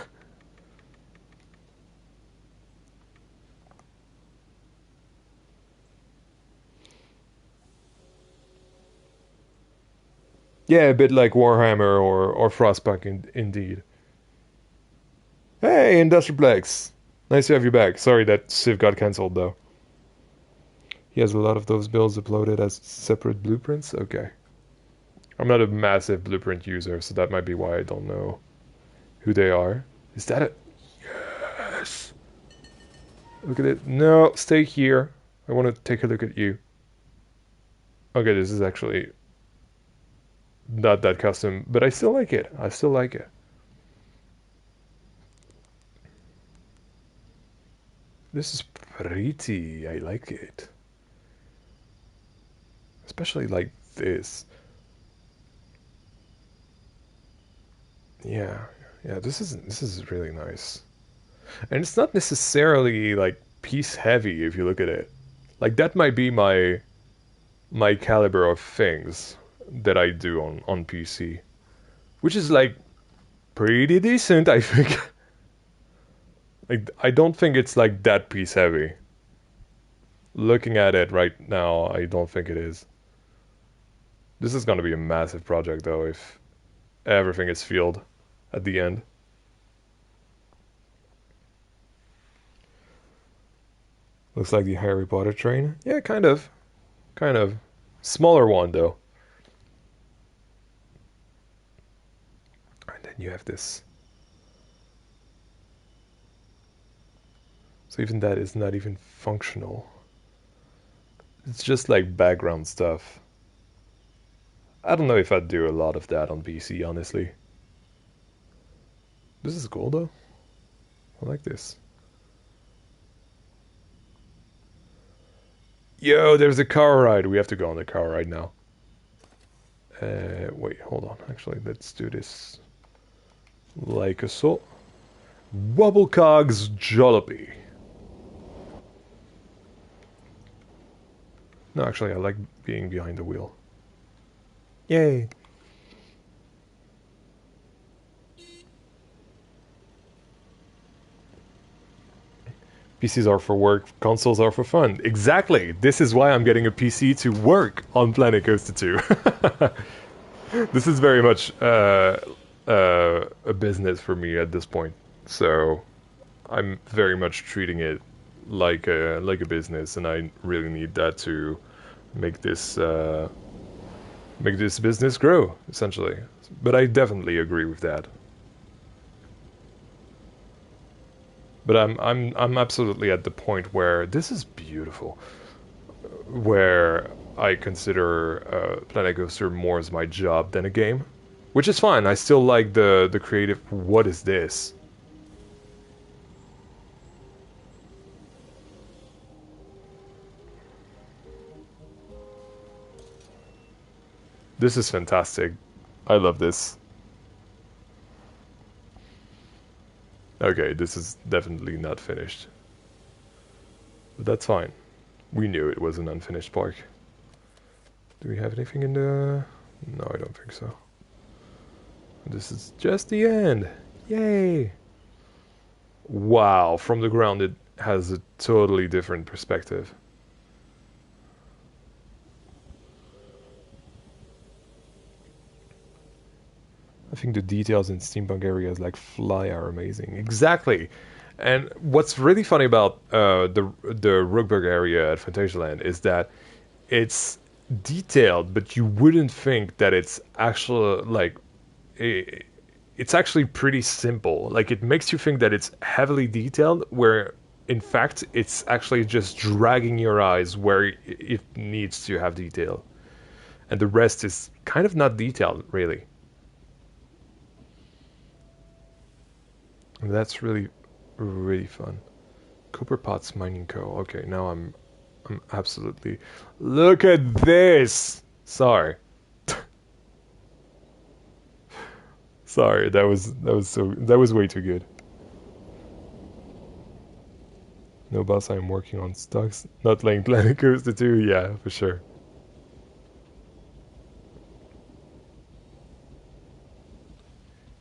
Yeah, a bit like Warhammer or Frostpunk indeed. Hey, Industraplex! Nice to have you back. Sorry that Civ got cancelled though. He has a lot of those builds uploaded as separate blueprints. Okay. I'm not a massive blueprint user, so that might be why I don't know who they are. Is that a... Yes! Look at it. No, stay here. I want to take a look at you. Okay, this is actually not that custom, but I still like it. I still like it. This is pretty. I like it. Especially like this. Yeah, yeah, this is really nice. And it's not necessarily like piece heavy if you look at it. Like that might be my caliber of things that I do on PC, which is like pretty decent, I think. Like I don't think it's like that piece heavy. Looking at it right now, I don't think it is. This is going to be a massive project though if everything is filled at the end. Looks like the Harry Potter train. Yeah, kind of. Kind of. Smaller one though. And then you have this. So even that is not even functional. It's just like background stuff. I don't know if I'd do a lot of that on PC, honestly. This is cool though. I like this. Yo, there's a car ride. We have to go on the car ride now. Wait, hold on. Actually, let's do this like a so. Wobblecog's Jollopy. No, actually, I like being behind the wheel. Yay. PCs are for work, consoles are for fun. Exactly. This is why I'm getting a PC to work on Planet Coaster 2. This is very much a business for me at this point. So I'm very much treating it like a business, and I really need that to make this business grow, essentially. But I definitely agree with that. But I'm absolutely at the point where this is beautiful, where I consider Planet Coaster more as my job than a game, which is fine. I still like the creative. What is this? This is fantastic. I love this. Okay, this is definitely not finished. But that's fine. We knew it was an unfinished park. Do we have anything in the... No, I don't think so. This is just the end. Yay! Wow, from the ground it has a totally different perspective. I think the details in steampunk areas like Fly are amazing. Exactly. And what's really funny about the Rookburg area at Fantasyland is that it's detailed, but you wouldn't think that it's actually like it's actually pretty simple. Like it makes you think that it's heavily detailed, where in fact it's actually just dragging your eyes where it needs to have detail, and the rest is kind of not detailed really. And that's really really fun. Cooper Potts Mining Co. Okay, now I'm absolutely... Look at this! Sorry. Sorry, that was way too good. No boss, I'm working on stocks. Not playing Planet Coaster 2, yeah, for sure.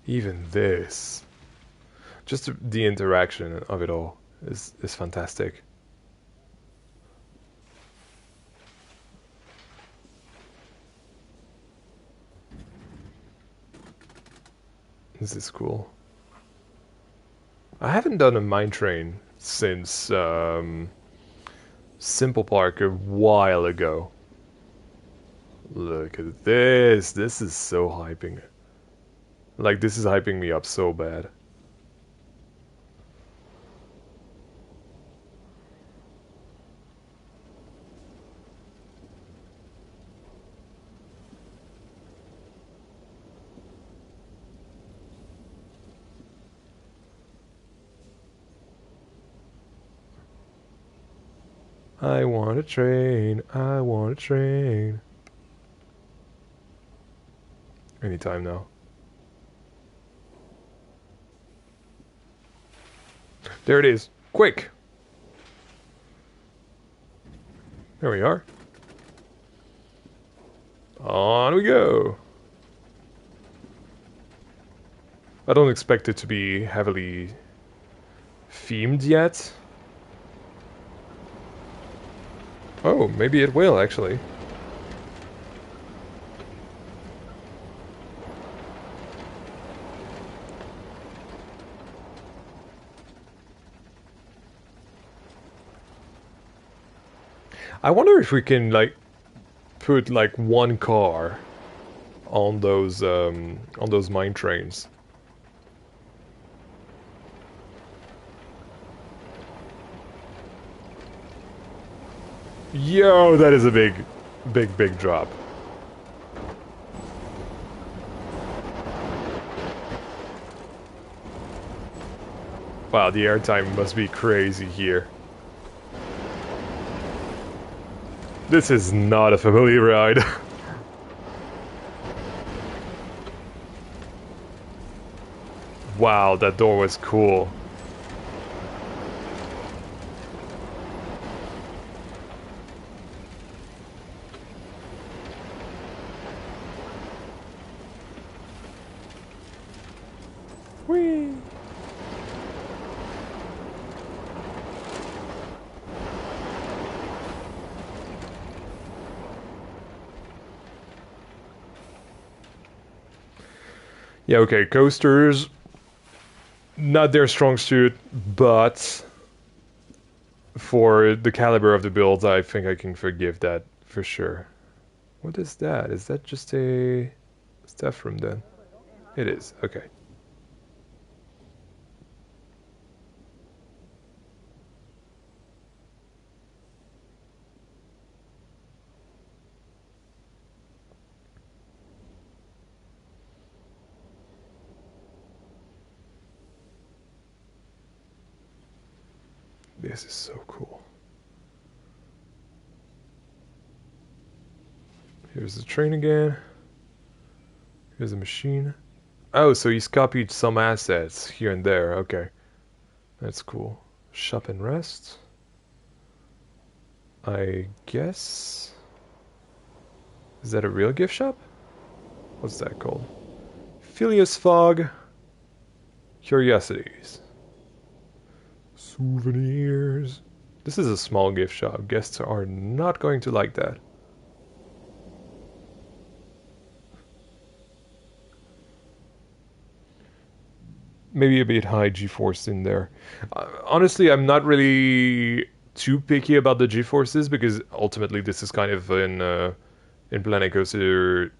Even this. Just the interaction of it all is fantastic. This is cool. I haven't done a mine train since Simple Park a while ago. Look at this. This is so hyping. Like, this is hyping me up so bad. I want a train. I want a train. Anytime now. There it is. Quick. There we are. On we go. I don't expect it to be heavily themed yet. Oh, maybe it will actually. I wonder if we can like put like one car on those mine trains. Yo, that is a big drop. Wow, the airtime must be crazy here. This is not a familiar ride. Wow, that door was cool. Whee! Yeah, okay, coasters, not their strong suit, but for the caliber of the builds, I think I can forgive that for sure. What is that? Is that just a staff room then? It is, okay. This is so cool. Here's the train again. Here's a machine. Oh, so he's copied some assets here and there. Okay. That's cool. Shop and rest. I guess... Is that a real gift shop? What's that called? Phileas Fogg. Curiosities. Souvenirs. This is a small gift shop. Guests are not going to like that. Maybe a bit high G-force in there. Honestly, I'm not really too picky about the G-forces because ultimately this is kind of in Planet Coaster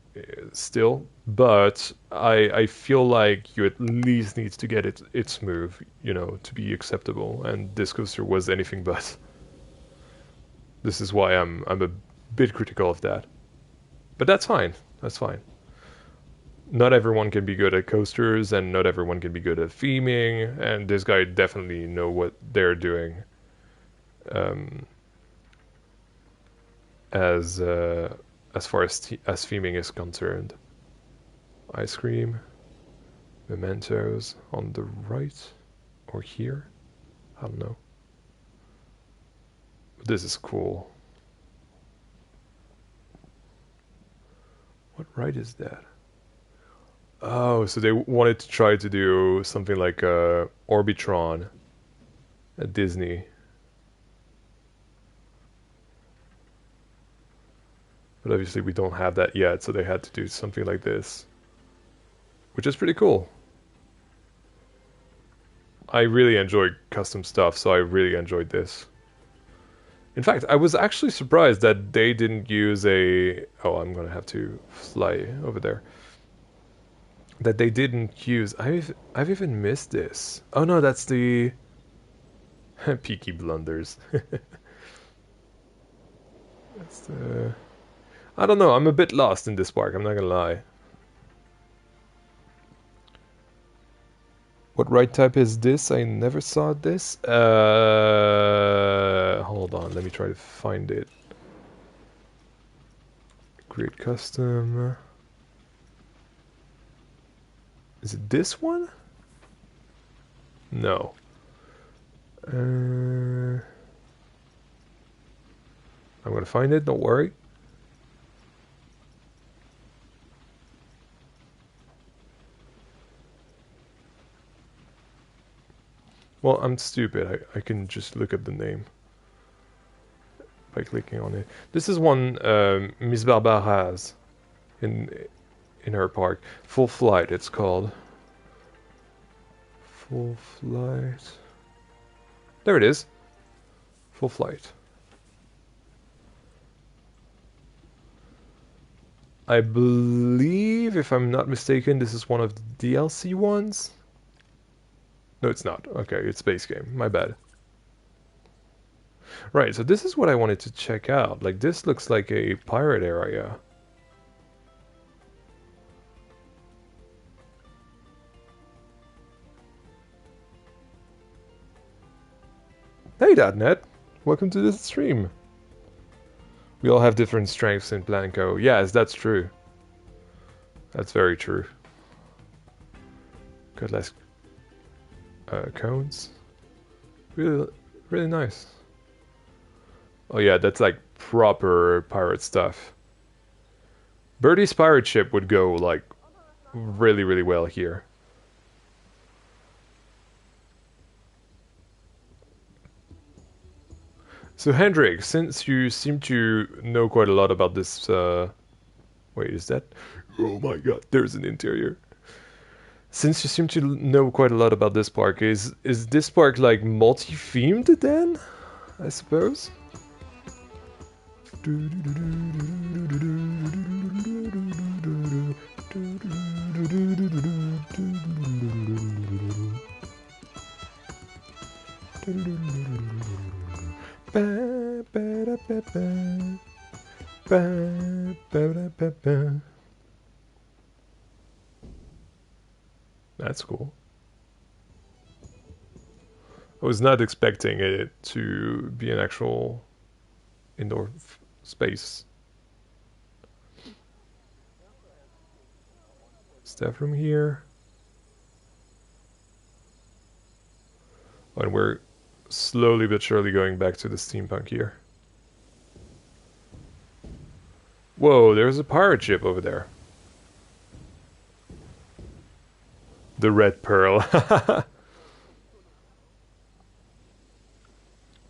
still. But I feel like you at least need to get it smooth, you know, to be acceptable. And this coaster was anything but. This is why I'm a bit critical of that. But that's fine. That's fine. Not everyone can be good at coasters, and not everyone can be good at theming, and this guy definitely know what they're doing. As far as theming is concerned. Ice cream, mementos on the right, or here, I don't know. This is cool. What ride is that? Oh, so they wanted to try to do something like Orbitron at Disney. But obviously we don't have that yet, so they had to do something like this. Which is pretty cool. I really enjoy custom stuff, so I really enjoyed this. In fact, I was actually surprised that they didn't use a... Oh, I'm gonna have to fly over there. That they didn't use... I've even missed this. Oh no, that's the... Peaky blunders. That's the... I don't know, I'm a bit lost in this park, I'm not gonna lie. What ride type is this? I never saw this. Hold on, let me try to find it. Create custom. Is it this one? No. I'm gonna find it, don't worry. Well, I'm stupid. I can just look at the name by clicking on it. This is one Miss Barbara has in her park. Full Flight, it's called. Full Flight. There it is. Full Flight. I believe, if I'm not mistaken, this is one of the DLC ones. No, it's not. Okay, it's base game. My bad. Right, so this is what I wanted to check out. Like, this looks like a pirate area. Hey, .NET. Welcome to this stream. We all have different strengths in Planco. Yes, that's true. That's very true. Got less cones. Really, really nice. Oh yeah, that's like proper pirate stuff. Birdie's pirate ship would go like really, really well here. So Hendrik, since you seem to know quite a lot about this, wait, is that? Oh my god, there's an interior. Since you seem to know quite a lot about this park, is this park like multi-themed then? I suppose? That's cool. I was not expecting it to be an actual indoor space. Staff room here. And we're slowly but surely going back to the steampunk here. Whoa, there's a pirate ship over there. The Red Pearl. To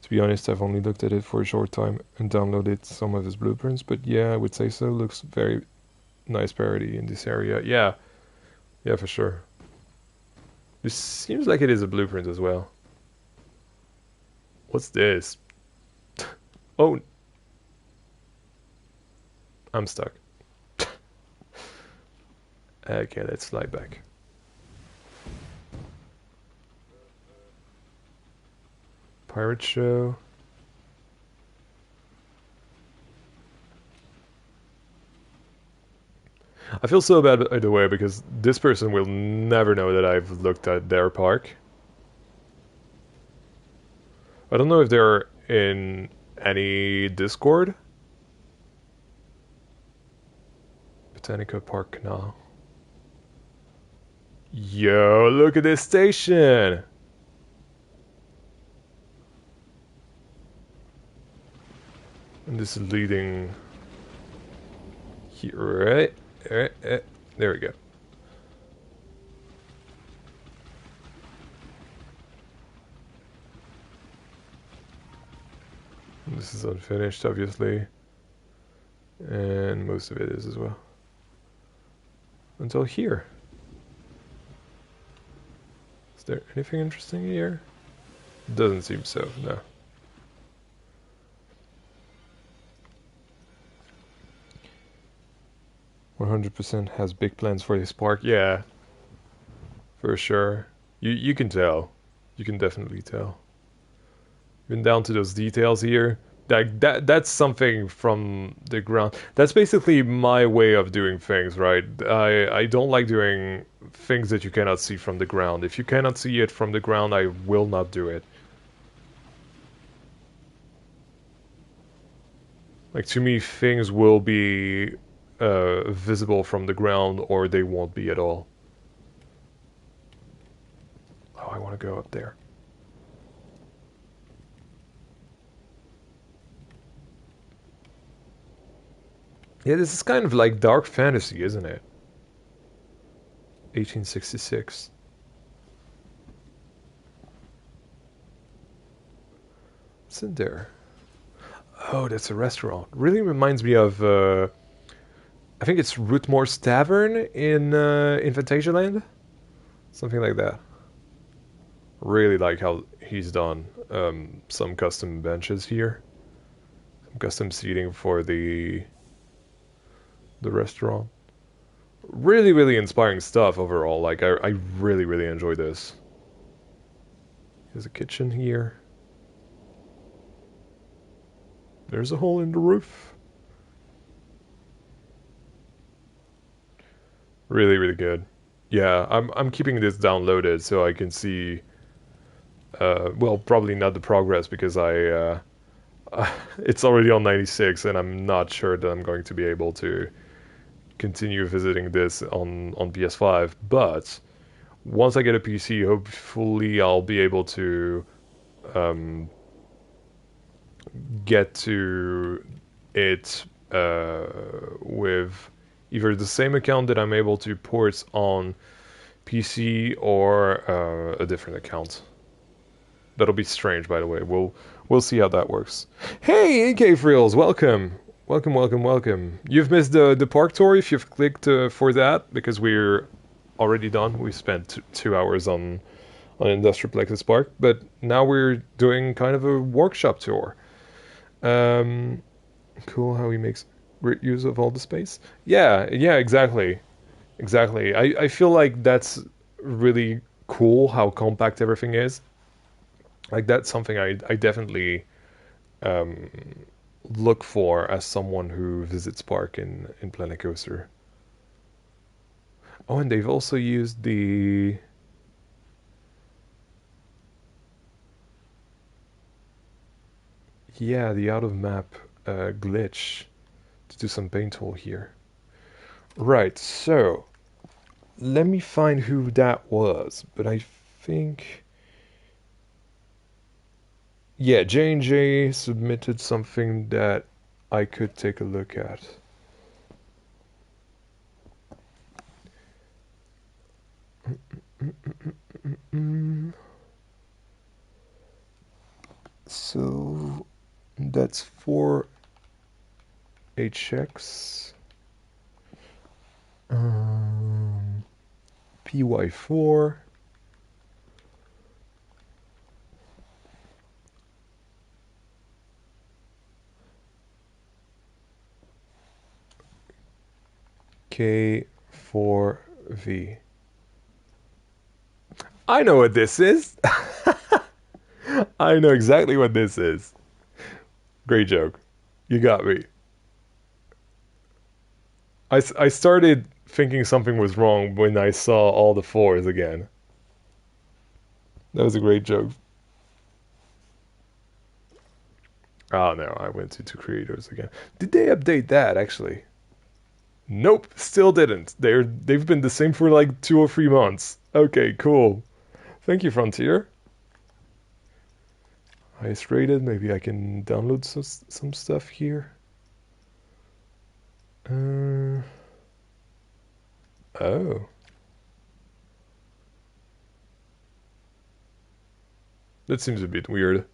be honest, I've only looked at it for a short time and downloaded some of his blueprints, but yeah, I would say so. Looks very nice parody in this area. Yeah, yeah, for sure. This seems like it is a blueprint as well. What's this? Oh, I'm stuck. Okay, let's slide back. Pirate show. I feel so bad, by the way, because this person will never know that I've looked at their park. I don't know if they're in any Discord. Botanica Park Canal. Yo, look at this station! And this is leading here, right? There we go. And this is unfinished, obviously. And most of it is as well. Until here. Is there anything interesting here? Doesn't seem so, no. 100% has big plans for this park. Yeah, for sure. You can tell. You can definitely tell. Even down to those details here. That's something from the ground. That's basically my way of doing things, right? I don't like doing things that you cannot see from the ground. If you cannot see it from the ground, I will not do it. Like to me, things will be visible from the ground, or they won't be at all. Oh, I want to go up there. Yeah, this is kind of like dark fantasy, isn't it? 1866. What's in there? Oh, that's a restaurant. Really reminds me of I think it's Rootmore's Tavern in Fantasyland, something like that. Really like how he's done some custom benches here, some custom seating for the restaurant. Really, really inspiring stuff overall. Like I really, really enjoy this. There's a kitchen here. There's a hole in the roof. Really, really good. Yeah, I'm keeping this downloaded so I can see. Well, probably not the progress because it's already on 96, and I'm not sure that I'm going to be able to continue visiting this on PS5. But once I get a PC, hopefully I'll be able to um, get to it with either the same account that I'm able to port on PC or a different account. That'll be strange, by the way. We'll see how that works. Hey, AK Frills, welcome, welcome, welcome, welcome. You've missed the park tour if you've clicked for that because we're already done. We spent 2 hours on Industraplex's park, but now we're doing kind of a workshop tour. Um, cool how he makes great use of all the space. Yeah, yeah, exactly, exactly. I feel like that's really cool how compact everything is. Like that's something I definitely um, look for as someone who visits park in Planet Coaster. Oh, and they've also used the out of map glitch to do some paint hole here. Right, so let me find who that was, but I think yeah, J&J submitted something that I could take a look at. So that's 4HX, PY4, K4V. I know what this is. I know exactly what this is. Great joke. You got me. I started thinking something was wrong when I saw all the fours again. That was a great joke. Oh no, I went to two creators again. Did they update that actually? Nope, still didn't. They've been the same for like 2 or 3 months. Okay, cool. Thank you, Frontier. Highest rated. Maybe I can download some stuff here. Uh, oh. That seems a bit weird.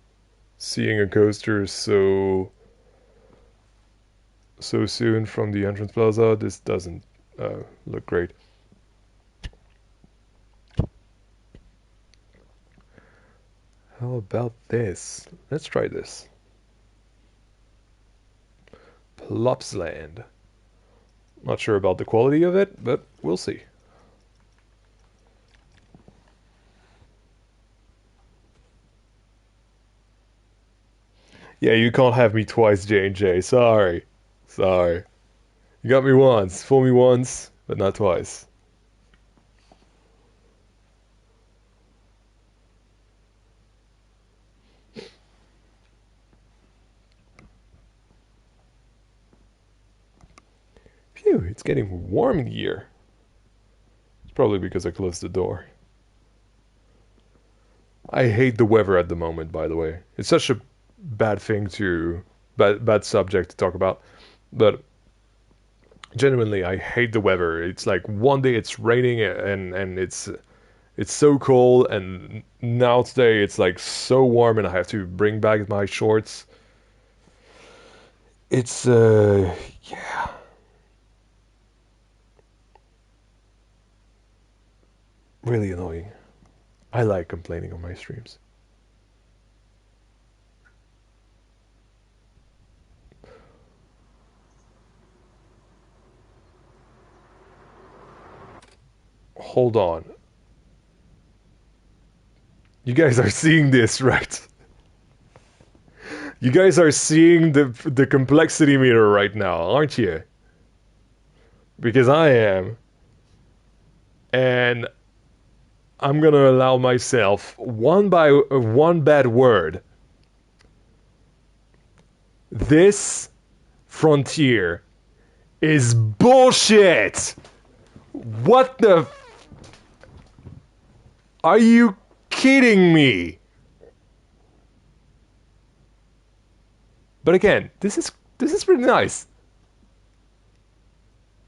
Seeing a coaster so soon from the entrance plaza, this doesn't look great. How about this? Let's try this. Plopsland. Not sure about the quality of it, but we'll see. Yeah, you can't have me twice, J&J. Sorry. Sorry. You got me once. Fool me once, but not twice. Phew, it's getting warm in here. It's probably because I closed the door. I hate the weather at the moment, by the way. It's such a bad thing to... bad subject to talk about. But genuinely, I hate the weather. It's like one day it's raining and it's so cold, and now today it's like so warm and I have to bring back my shorts. It's yeah. Really annoying. I like complaining on my streams. Hold on. You guys are seeing this, right? You guys are seeing the complexity meter right now, aren't you? Because I am. And I'm gonna allow myself one bad word. This frontier is bullshit. What the? Are you kidding me? But again, this is pretty nice.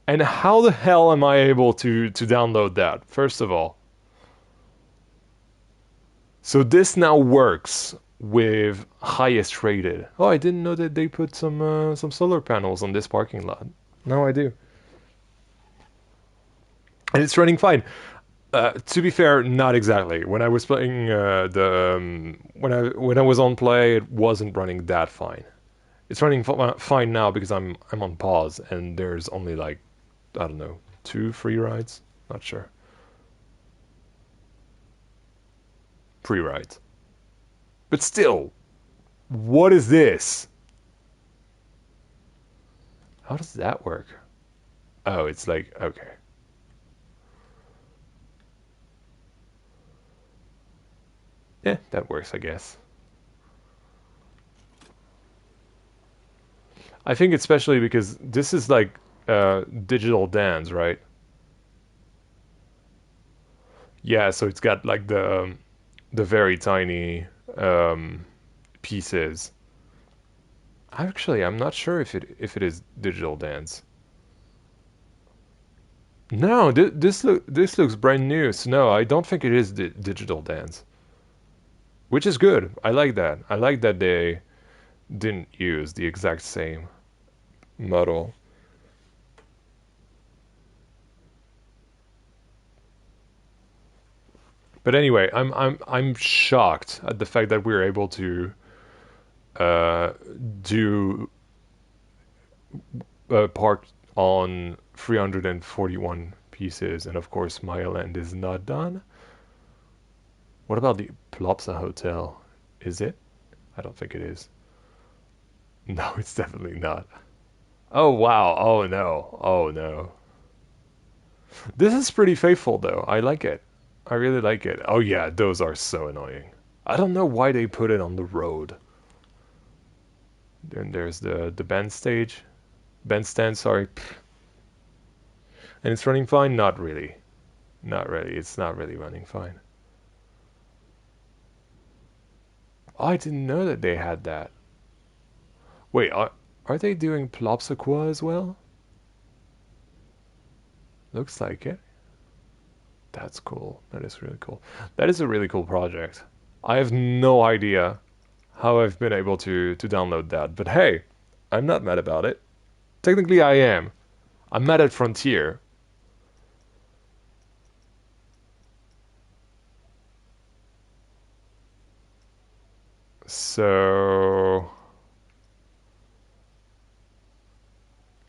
And how the hell am I able to download that? First of all, so this now works with highest rated. Oh, I didn't know that they put some solar panels on this parking lot. Now I do. And it's running fine. To be fair, not exactly. When I was playing when I was on play, it wasn't running that fine. It's running fine now because I'm on pause and there's only like, I don't know, 2 free rides. Not sure. Free rides. But still, what is this? How does that work? Oh, it's like, okay. Yeah, that works, I guess. I think especially because this is like digital dance, right? Yeah, so it's got like the very tiny um, pieces. Actually, I'm not sure if it is digital dance. No, this looks brand new. So no, I don't think it is digital dance, which is good. I like that. I like that they didn't use the exact same model. But anyway, I'm shocked at the fact that we're able to uh, do park on 341 pieces, and of course my land is not done. What about the Plopsa Hotel? Is it? I don't think it is. No, it's definitely not. Oh wow. Oh no. Oh no. This is pretty faithful though. I like it. I really like it. Oh yeah, those are so annoying. I don't know why they put it on the road. Then there's the band stage. Bandstand, sorry. And it's running fine? Not really. Not really. It's not really running fine. Oh, I didn't know that they had that. Wait, are they doing Plopsaqua as well? Looks like it. That's cool. That is really cool. That is a really cool project. I have no idea how I've been able to download that, but hey, I'm not mad about it. Technically, I am. I'm mad at Frontier. So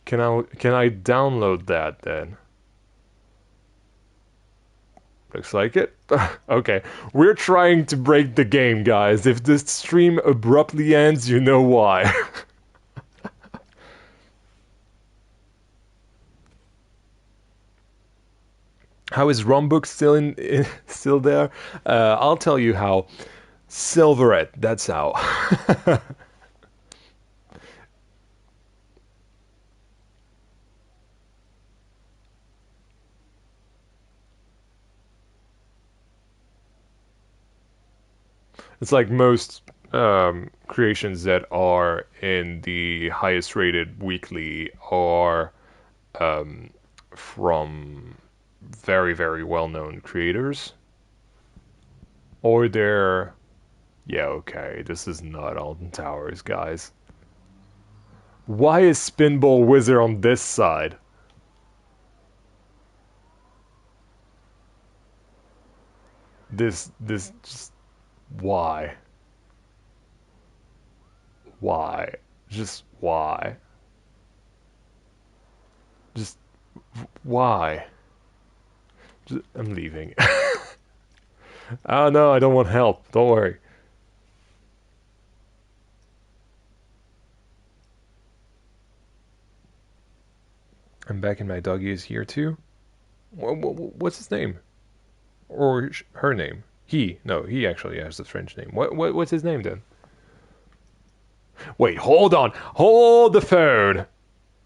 Can I download that then? Looks like it. Okay, we're trying to break the game, guys. If this stream abruptly ends, you know why. How is Rumbook still there? I'll tell you how. Silverette, that's how. It's like most creations that are in the highest rated weekly are um, from very, very well known creators. Or they're. Yeah, okay, this is not Alton Towers, guys. Why is Spinball Wizard on this side? This just. Why? Why? Just why? Just why? I'm leaving. Oh no, I don't want help. Don't worry. I'm back and my doggy is here too. What's his name? Or her name? He. No, he actually has the French name. What's his name then? Wait, hold on. Hold the phone.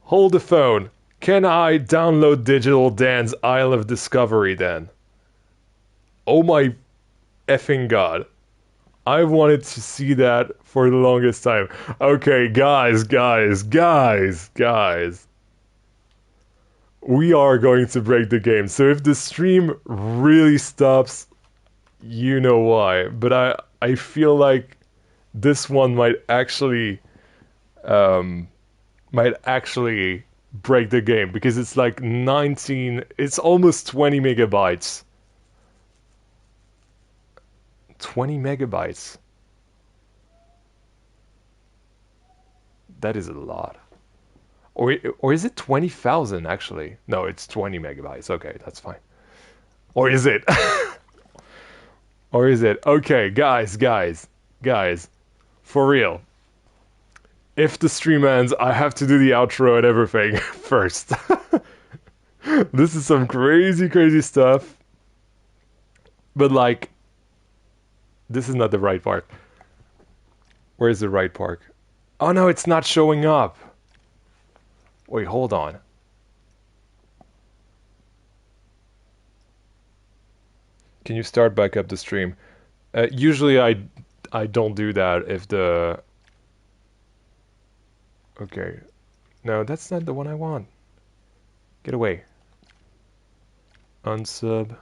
Hold the phone. Can I download Digital Dan's Isle of Discovery then? Oh my effing god. I wanted to see that for the longest time. Okay, guys. We are going to break the game. So if the stream really stops, you know why. But I feel like this one might actually break the game because it's like 19, it's almost 20 megabytes. 20 megabytes. That is a lot. Or is it 20,000 actually? No, it's 20 megabytes. Okay, that's fine. Or is it? Or is it? Okay, guys, for real. If the stream ends, I have to do the outro and everything first. This is some crazy stuff. But like, this is not the right part. Where is the right part? Oh no, it's not showing up. Wait, hold on. Can you start back up the stream? Usually I don't do that if the... Okay. No, that's not the one I want. Get away. Unsub.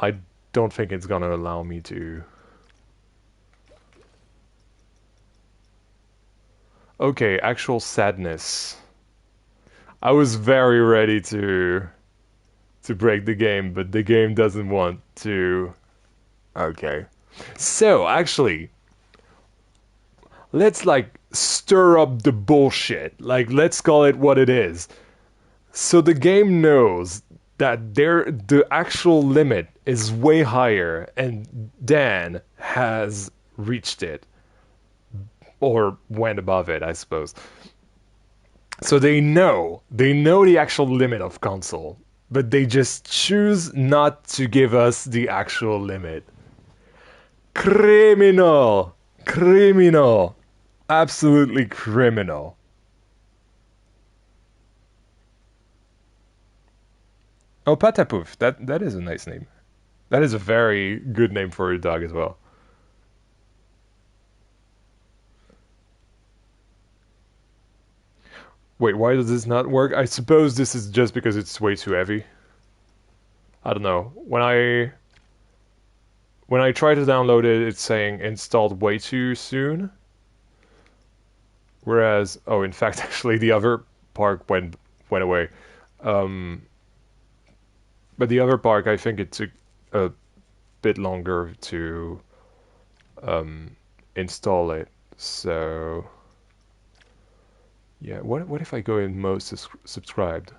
I don't think it's gonna allow me to... Okay, actual sadness. I was very ready to break the game, but the game doesn't want to. Okay. So, actually, let's like stir up the bullshit. Like, let's call it what it is. So the game knows that the actual limit is way higher and Dan has reached it. Or went above it, I suppose. So they know the actual limit of console, but they just choose not to give us the actual limit. Criminal! Criminal! Absolutely criminal. Oh, Patapoof, that is a nice name. That is a very good name for a dog as well. Wait, why does this not work? I suppose this is just because it's way too heavy. I don't know. When I try to download it, it's saying installed way too soon. Whereas, oh, in fact, actually, the other part went away. But the other part, I think it took a bit longer to install it. So yeah, what if I go in most subscribed?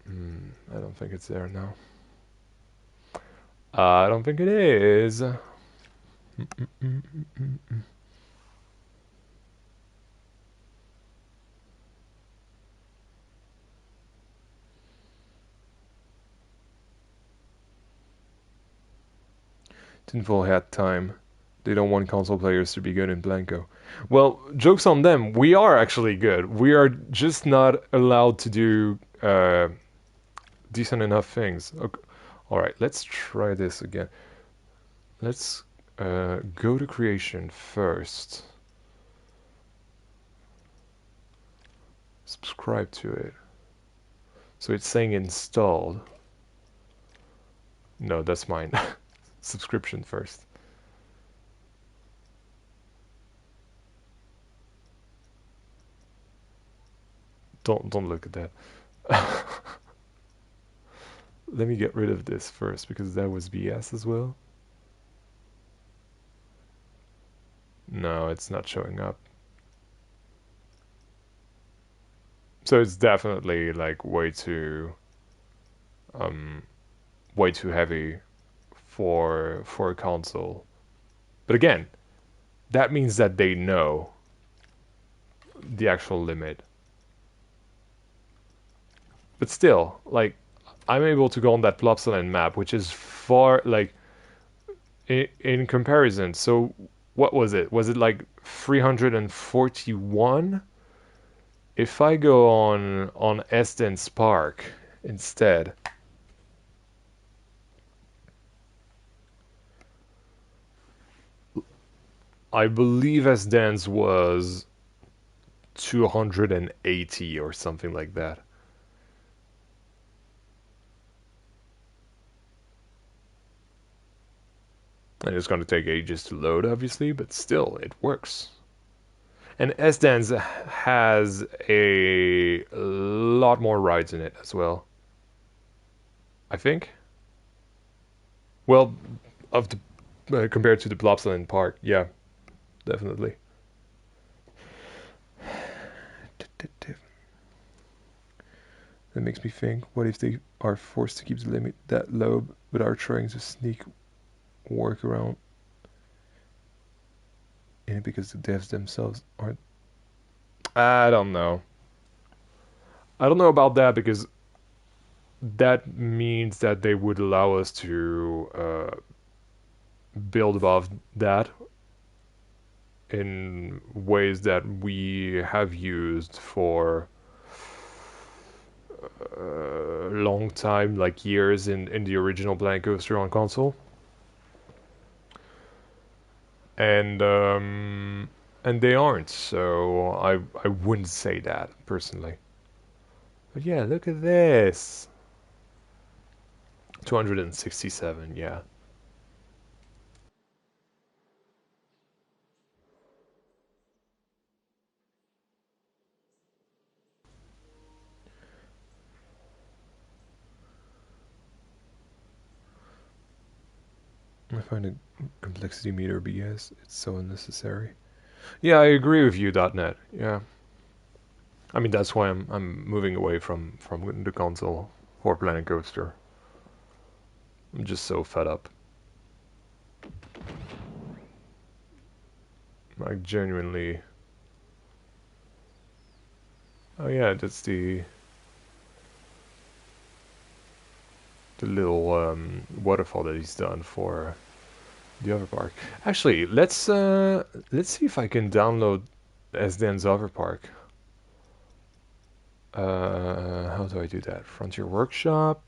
I don't think it's there now. I don't think it is. Tinfoil hat time. They don't want console players to be good in Blanco. Well, joke's on them. We are actually good. We are just not allowed to do decent enough things. Okay. All right, let's try this again. Let's go to creation first. Subscribe to it. So it's saying installed. No, that's mine. Subscription first. Don't look at that. Let me get rid of this first because that was BS as well. No, it's not showing up. So it's definitely like way too heavy for a console. But again, that means that they know the actual limit. But still, like I'm able to go on that Plopsaland map, which is far like in comparison. So what was it? Was it like 341? If I go on Esden's Park instead, I believe Esden's was 280 or something like that. And it's going to take ages to load, obviously, but still, it works. And S-Dance has a lot more rides in it as well. I think. Well, of the compared to the Plopsaland Park, yeah, definitely. That makes me think, what if they are forced to keep the limit that low, but are trying to sneak work around in it because the devs themselves aren't. I don't know. I don't know about that because that means that they would allow us to build above that in ways that we have used for a long time, like years in the original Blank Coaster on console. And they aren't, so I wouldn't say that personally. But yeah, look at this. 267, yeah. I find a complexity meter BS. It's so unnecessary. Yeah, I agree with you, .net. Yeah. I mean that's why I'm moving away from the console for Planet Coaster. I'm just so fed up. Like genuinely. Oh yeah, that's the little waterfall that he's done for the other park. Actually, let's see if I can download SDN's other park. How do I do that? Frontier Workshop.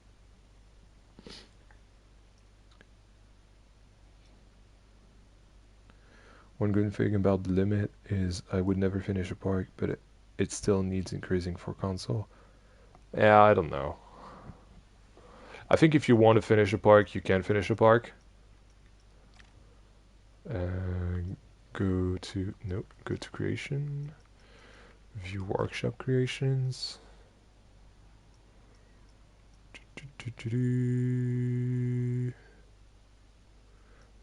One good thing about the limit is I would never finish a park, but it still needs increasing for console. Yeah, I don't know. I think if you want to finish a park, you can finish a park. Go to, nope, go to creation. View workshop creations.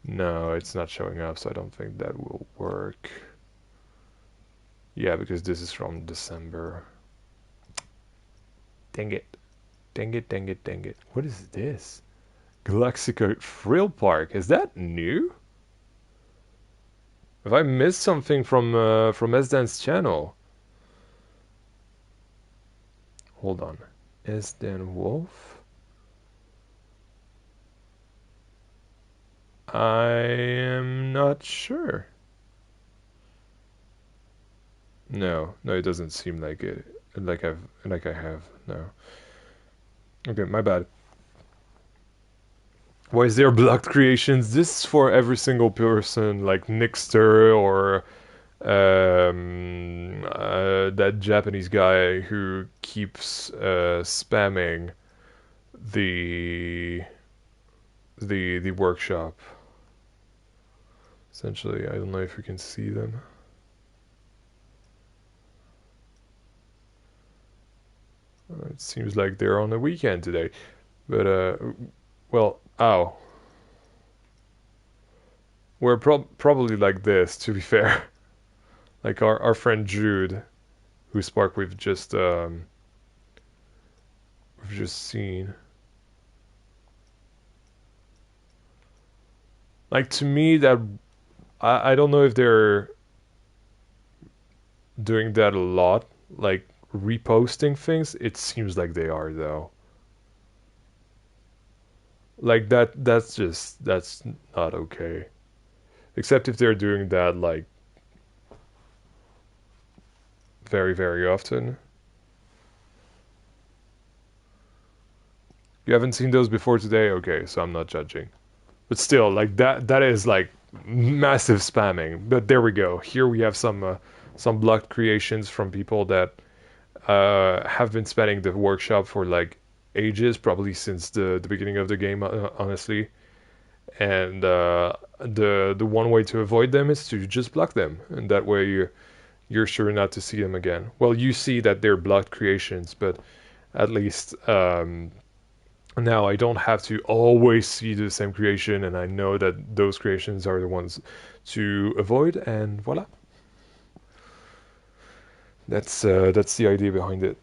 No, it's not showing up, so I don't think that will work. Yeah, because this is from December. Dang it. Dang it, dang it, dang it. What is this? Galaxico Thrill Park. Is that new? Have I missed something from Esdan's channel? Hold on. Esdan Wolf? I am not sure. No, no, it doesn't seem like it. Like I have. No. Okay, my bad. Why is there blocked creations? This is for every single person, like Nixter or that Japanese guy who keeps spamming the the workshop. Essentially, I don't know if you can see them. It seems like they're on the weekend today, but well, ow. We're probably like this, to be fair. Like our friend Jude, whose spark we've just seen. Like to me, that I don't know if they're doing that a lot, like reposting things. It seems like they are though. Like that's not okay. Except if they're doing that like very, very often. You haven't seen those before today? Okay, so I'm not judging. But still, like that is like massive spamming. But there we go. Here we have some blocked creations from people that have been spending the workshop for like ages, probably since the beginning of the game, honestly. And the one way to avoid them is to just block them, and that way you're sure not to see them again. Well, you see that they're blocked creations, but at least now I don't have to always see the same creation, and I know that those creations are the ones to avoid, and voila. That's the idea behind it.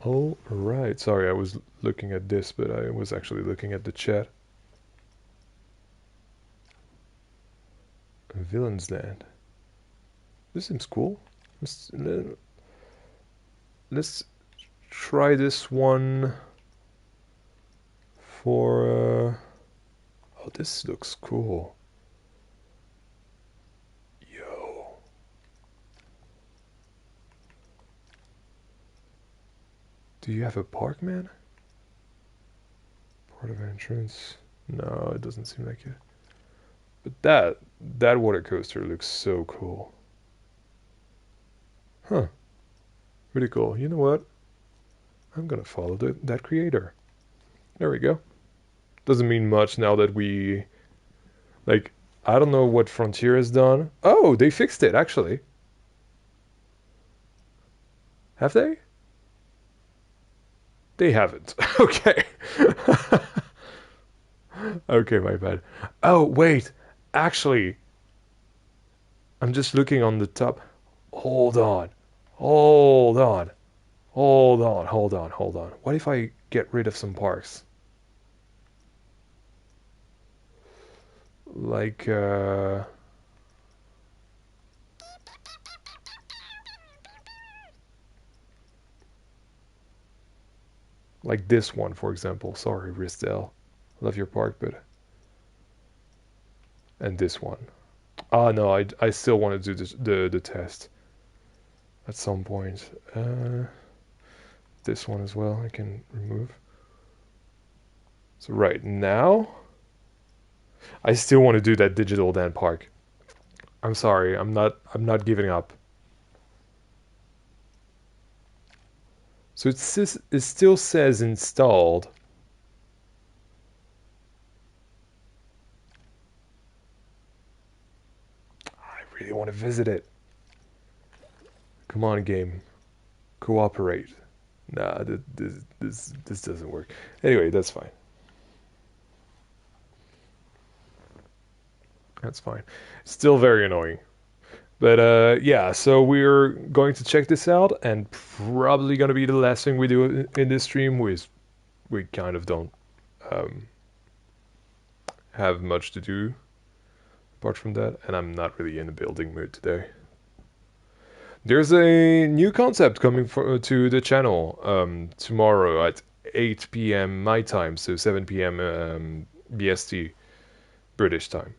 All right. Sorry, I was looking at this, but I was actually looking at the chat. Villain's Land. This seems cool. Let's, let's try this one for. Oh, this looks cool. Yo. Do you have a park, man? Port of entrance. No, it doesn't seem like it. But that water coaster looks so cool. Huh. Pretty cool. You know what? I'm gonna follow that creator. There we go. Doesn't mean much now that we like. I don't know what Frontier has done. Oh, they fixed it actually. Have they? They haven't. Okay. Okay, my bad. Oh, wait. Actually, I'm just looking on the top. Hold on. Hold on. Hold on. Hold on. Hold on. What if I get rid of some parks? Like, like this one, for example. Sorry, Ristel. Love your park, but and this one. Ah, no, I still want to do the test at some point. This one as well I can remove. So right now, I still want to do that digital Dan Park. I'm sorry, I'm not giving up. So it still says installed. really want to visit it. Come on, game. Cooperate. Nah, this doesn't work. Anyway, that's fine. That's fine. Still very annoying. But yeah, so we're going to check this out, and probably gonna be the last thing we do in this stream. We kind of don't um, have much to do apart from that, and I'm not really in a building mood today. There's a new concept coming to the channel tomorrow at 8 p.m. my time, so 7 p.m. BST, British time.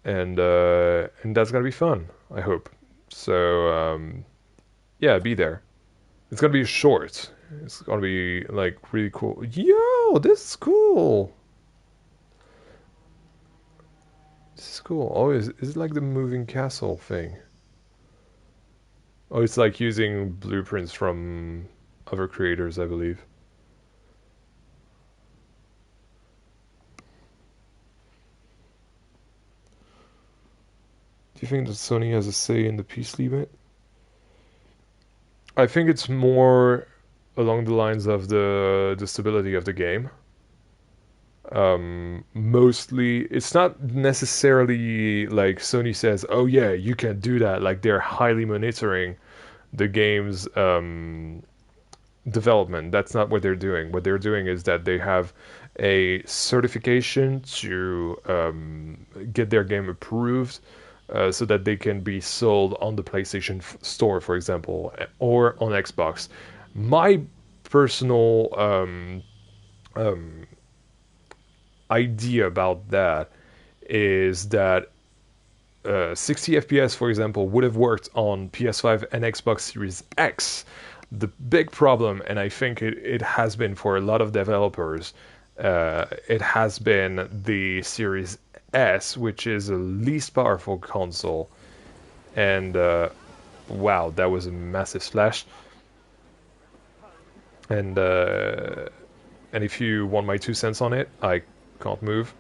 And that's gonna be fun, I hope. So yeah, be there. It's gonna be short. It's gonna be like really cool. Yo, this is cool. This is cool. Oh, is it like the moving castle thing? Oh, it's like using blueprints from other creators, I believe. Do you think that Sony has a say in the peace limit? I think it's more along the lines of the stability of the game. Mostly, it's not necessarily like Sony says, "Oh yeah, you can do that." Like they're highly monitoring the game's development. That's not what they're doing. What they're doing is that they have a certification to get their game approved. So that they can be sold on the PlayStation Store, for example, or on Xbox. My personal idea about that is that 60 FPS, for example, would have worked on PS5 and Xbox Series X. The big problem, and I think it has been for a lot of developers, it has been the Series S, which is a least powerful console. And wow, that was a massive splash. And if you want my 2 cents on it, I can't move.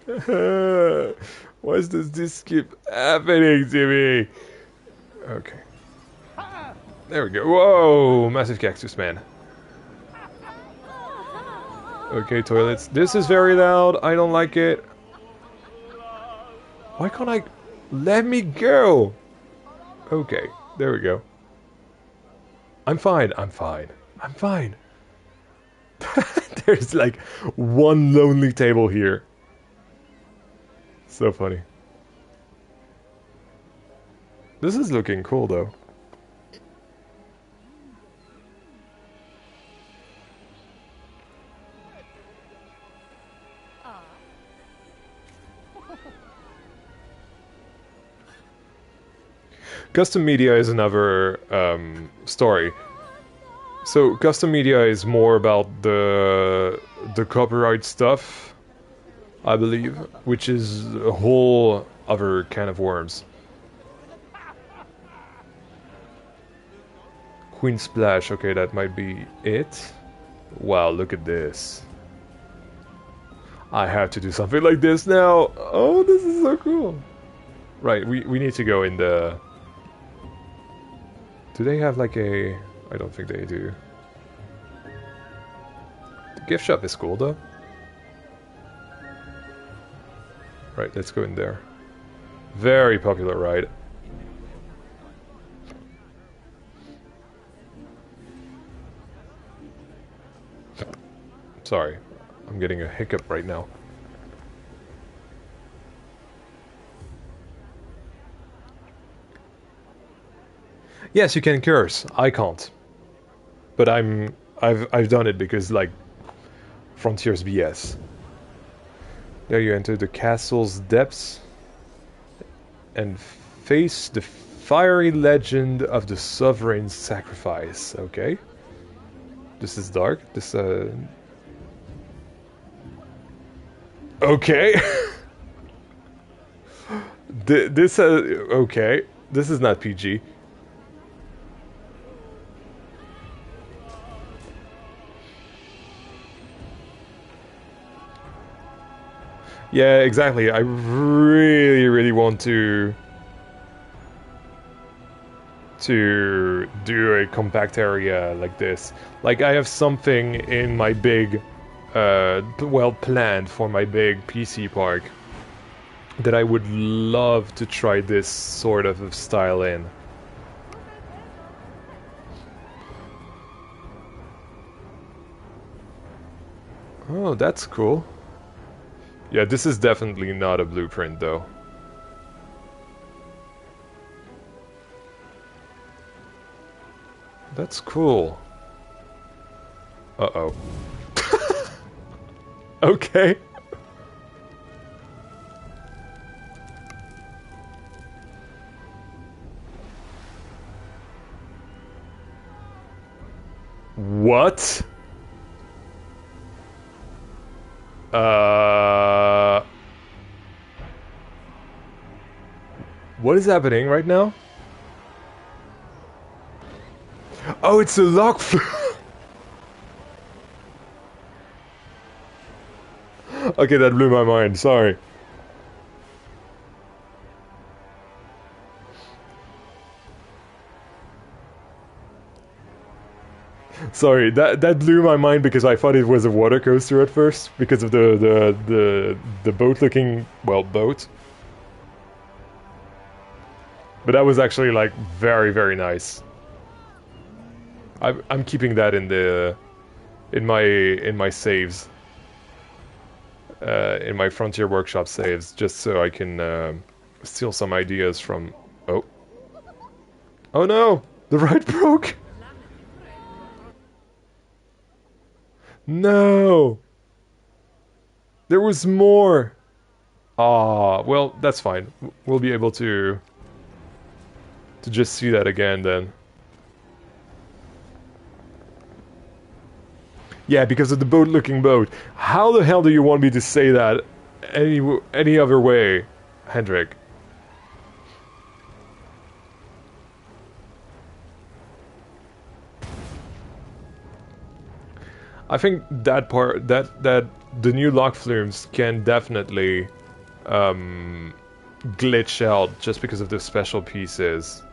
Why does this keep happening to me? Okay. There we go. Whoa, massive cactus man. Okay, toilets. This is very loud. I don't like it. Why can't I... Let me go! Okay, there we go. I'm fine. I'm fine. I'm fine. There's like one lonely table here. So funny. This is looking cool though. Custom media is another story. So custom media is more about the copyright stuff, I believe, which is a whole other can of worms. Queen Splash, okay, that might be it. Wow, look at this. I have to do something like this now. Oh, this is so cool. Right, we need to go in the... Do they have like a... I don't think they do. The gift shop is cool though. Right, let's go in there. Very popular ride. Sorry, I'm getting a hiccup right now. Yes, you can curse. I can't. But I've done it because like Frontiers BS. There you enter the castle's depths and face the fiery legend of the sovereign's sacrifice. Okay. This is dark. This okay. This okay. This is not PG. Yeah, exactly. I really, really want to do a compact area like this. Like I have something in my big, well planned for my big PC park that I would love to try this sort of style in. Oh, that's cool. Yeah, this is definitely not a blueprint though. That's cool. Uh-oh. Okay. What? What is happening right now? Oh, it's a lock flume. Okay, that blew my mind. Sorry. Sorry, that blew my mind because I thought it was a water coaster at first because of the boat looking, well, boat. But that was actually like very, very nice. I'm keeping that in my saves, in my Frontier Workshop saves, just so I can steal some ideas from. Oh, oh no, the ride broke. No, there was more. Ah, well, that's fine. We'll be able to just see that again then. Yeah, because of the boat-looking boat. How the hell do you want me to say that any other way, Hendrik? I think that part, that the new lock flumes can definitely glitch out just because of the special pieces.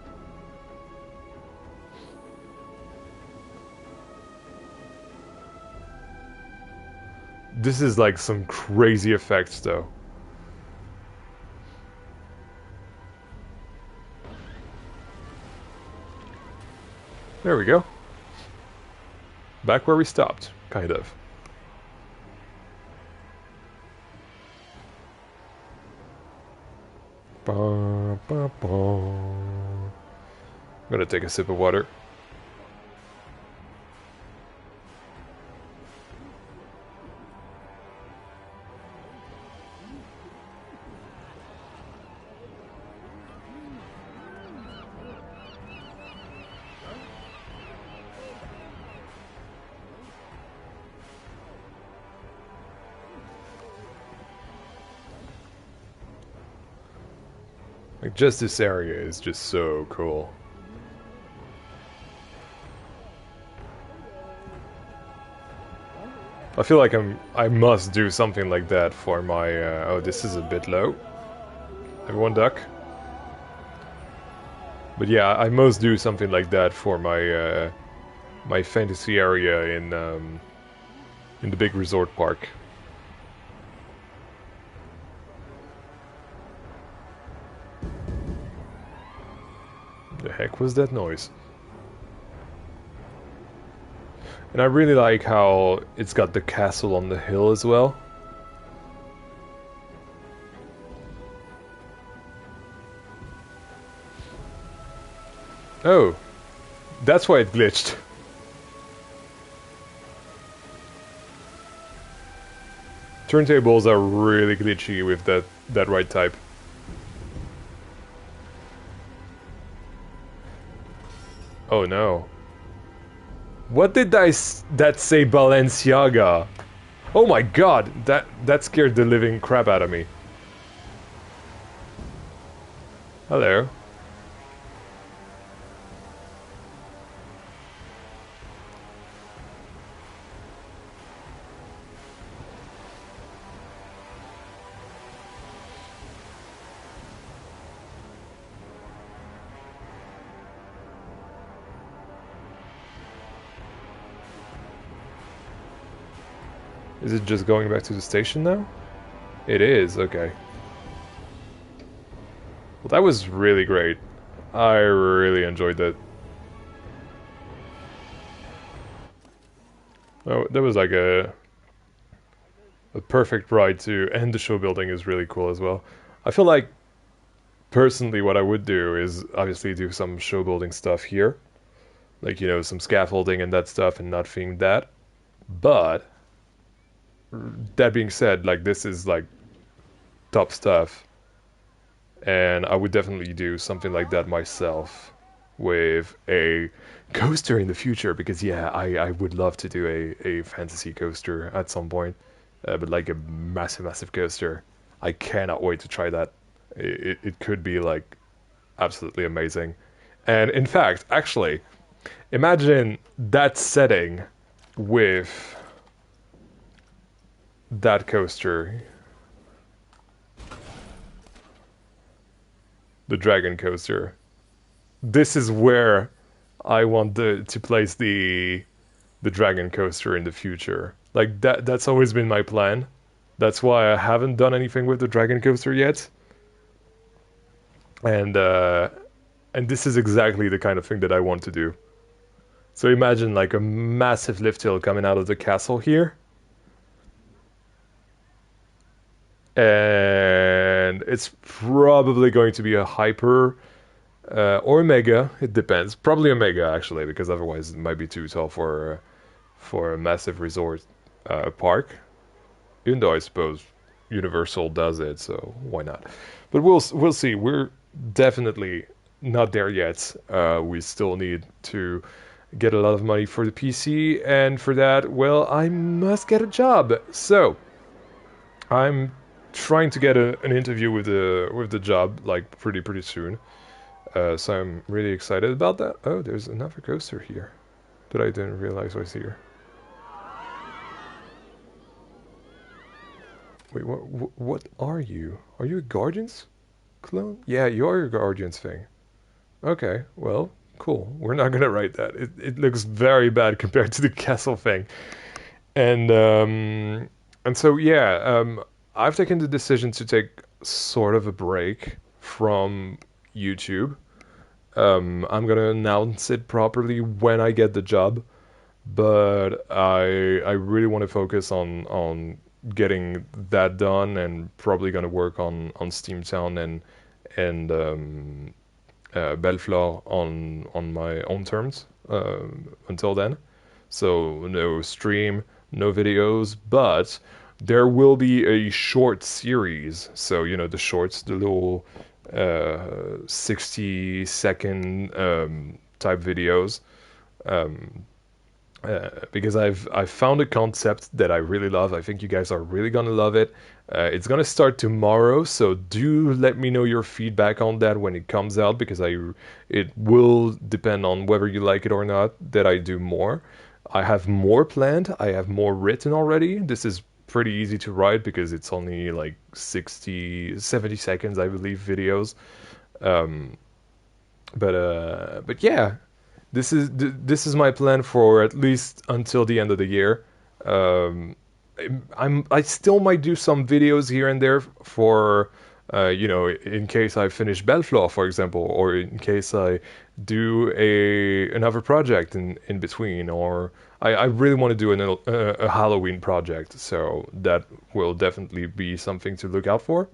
This is like some crazy effects though. There we go. Back where we stopped, kind of. Ba, ba, ba. I'm gonna take a sip of water. Like, just this area is just so cool. I feel like I must do something like that for my, oh, this is a bit low. Everyone duck. But yeah, I must do something like that for my, my fantasy area in the big resort park. The heck was that noise? And I really like how it's got the castle on the hill as well. Oh, that's why it glitched. Turntables are really glitchy with that right type. Oh no. What did that say, Balenciaga? Oh my god, that scared the living crap out of me. Hello. Is it just going back to the station now? It is, okay. Well, that was really great. I really enjoyed that. Oh, that was like a perfect ride too, and the show building is really cool as well. I feel like personally what I would do is obviously do some show building stuff here, like some scaffolding and that stuff, and not think that. But that being said, like this is like top stuff, and I would definitely do something like that myself with a coaster in the future, because yeah, I would love to do a fantasy coaster at some point, but like a massive coaster. I cannot wait to try that. It could be like absolutely amazing. And in fact, actually, imagine that setting with that coaster, the dragon coaster. This is where I want to place the dragon coaster in the future. Like that's always been my plan. That's why I haven't done anything with the dragon coaster yet. And this is exactly the kind of thing that I want to do. So imagine like a massive lift hill coming out of the castle here. And it's probably going to be a hyper or a mega. It depends. Probably a mega actually, because otherwise it might be too tall for a massive resort park. Even though I suppose Universal does it, so why not? But we'll see. We're definitely not there yet. We still need to get a lot of money for the PC, and for that, well, I must get a job. So I'm trying to get an interview with the job like pretty soon. So I'm really excited about that. Oh, there's another coaster here that I didn't realize was here. Wait, what are you? Are you a Guardians clone? Yeah, you're a Guardians thing. Okay, well, cool. We're not gonna write that. It looks very bad compared to the castle thing. And so yeah, I've taken the decision to take sort of a break from YouTube. I'm gonna announce it properly when I get the job, but I really want to focus on getting that done, and probably gonna work on Steamtown and Bellefleur on my own terms until then. So no stream, no videos, but there will be a short series. So the shorts, the little 60-second type videos. Because I've found a concept that I really love. I think you guys are really gonna love it. It's gonna start tomorrow, so do let me know your feedback on that when it comes out, because it will depend on whether you like it or not that I do more. I have more planned. I have more written already. This is pretty easy to write because it's only like 70 seconds, I believe, videos. But yeah. This is my plan for at least until the end of the year. I still might do some videos here and there for in case I finish Bellefleur, for example, or in case I do another project in between, or I really want to do a Halloween project, so that will definitely be something to look out for.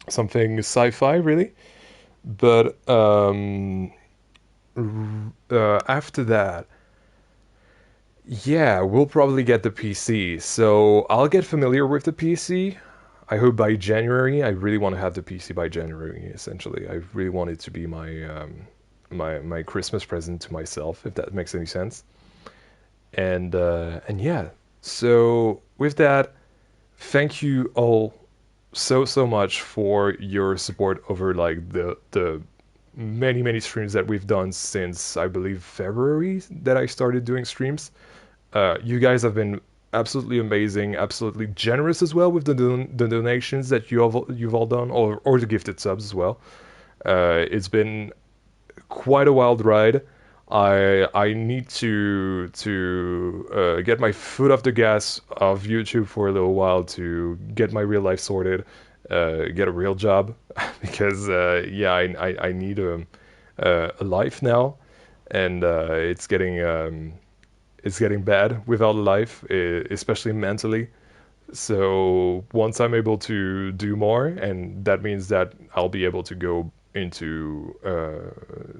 Something sci-fi, really, but after that, yeah, we'll probably get the PC. So I'll get familiar with the PC. I hope by January. I really want to have the PC by January. Essentially, I really want it to be my Christmas present to myself, if that makes any sense. And yeah. So with that, thank you all so much for your support over like the many streams that we've done since I believe February that I started doing streams. You guys have been absolutely amazing, absolutely generous as well with the donations that you've all done, or the gifted subs as well. It's been quite a wild ride. I need to get my foot off the gas of YouTube for a little while to get my real life sorted, get a real job because yeah, I need a life now, and it's getting bad without a life, especially mentally. So once I'm able to do more, and that means that I'll be able to go into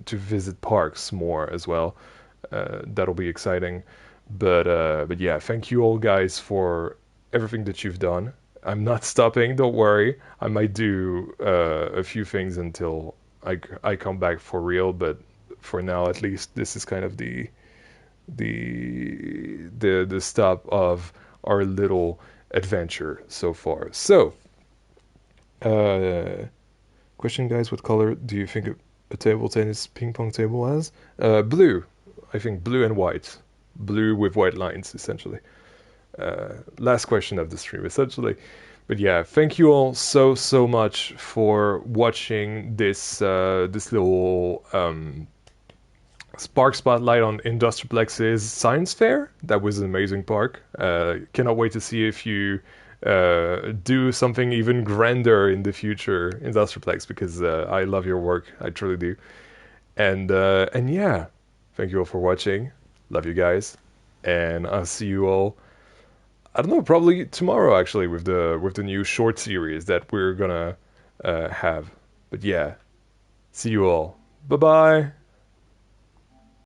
to visit parks more as well. That'll be exciting. But yeah, thank you all guys for everything that you've done. I'm not stopping. Don't worry. I might do a few things until I come back for real. But for now, at least, this is kind of the stop of our little adventure so far. So, uh, question, guys: what color do you think a table tennis ping pong table has? Blue. I think blue and white. Blue with white lines, essentially. Last question of the stream, essentially. But yeah, thank you all so much for watching this little Spark Spotlight on Industraplex's Science Fair. That was an amazing park. Cannot wait to see if you do something even grander in the future, Industraplex, because I love your work. I truly do. And yeah, thank you all for watching. Love you guys, and I'll see you all. I don't know, probably tomorrow actually with the new short series that we're gonna have. But yeah, see you all. Bye bye.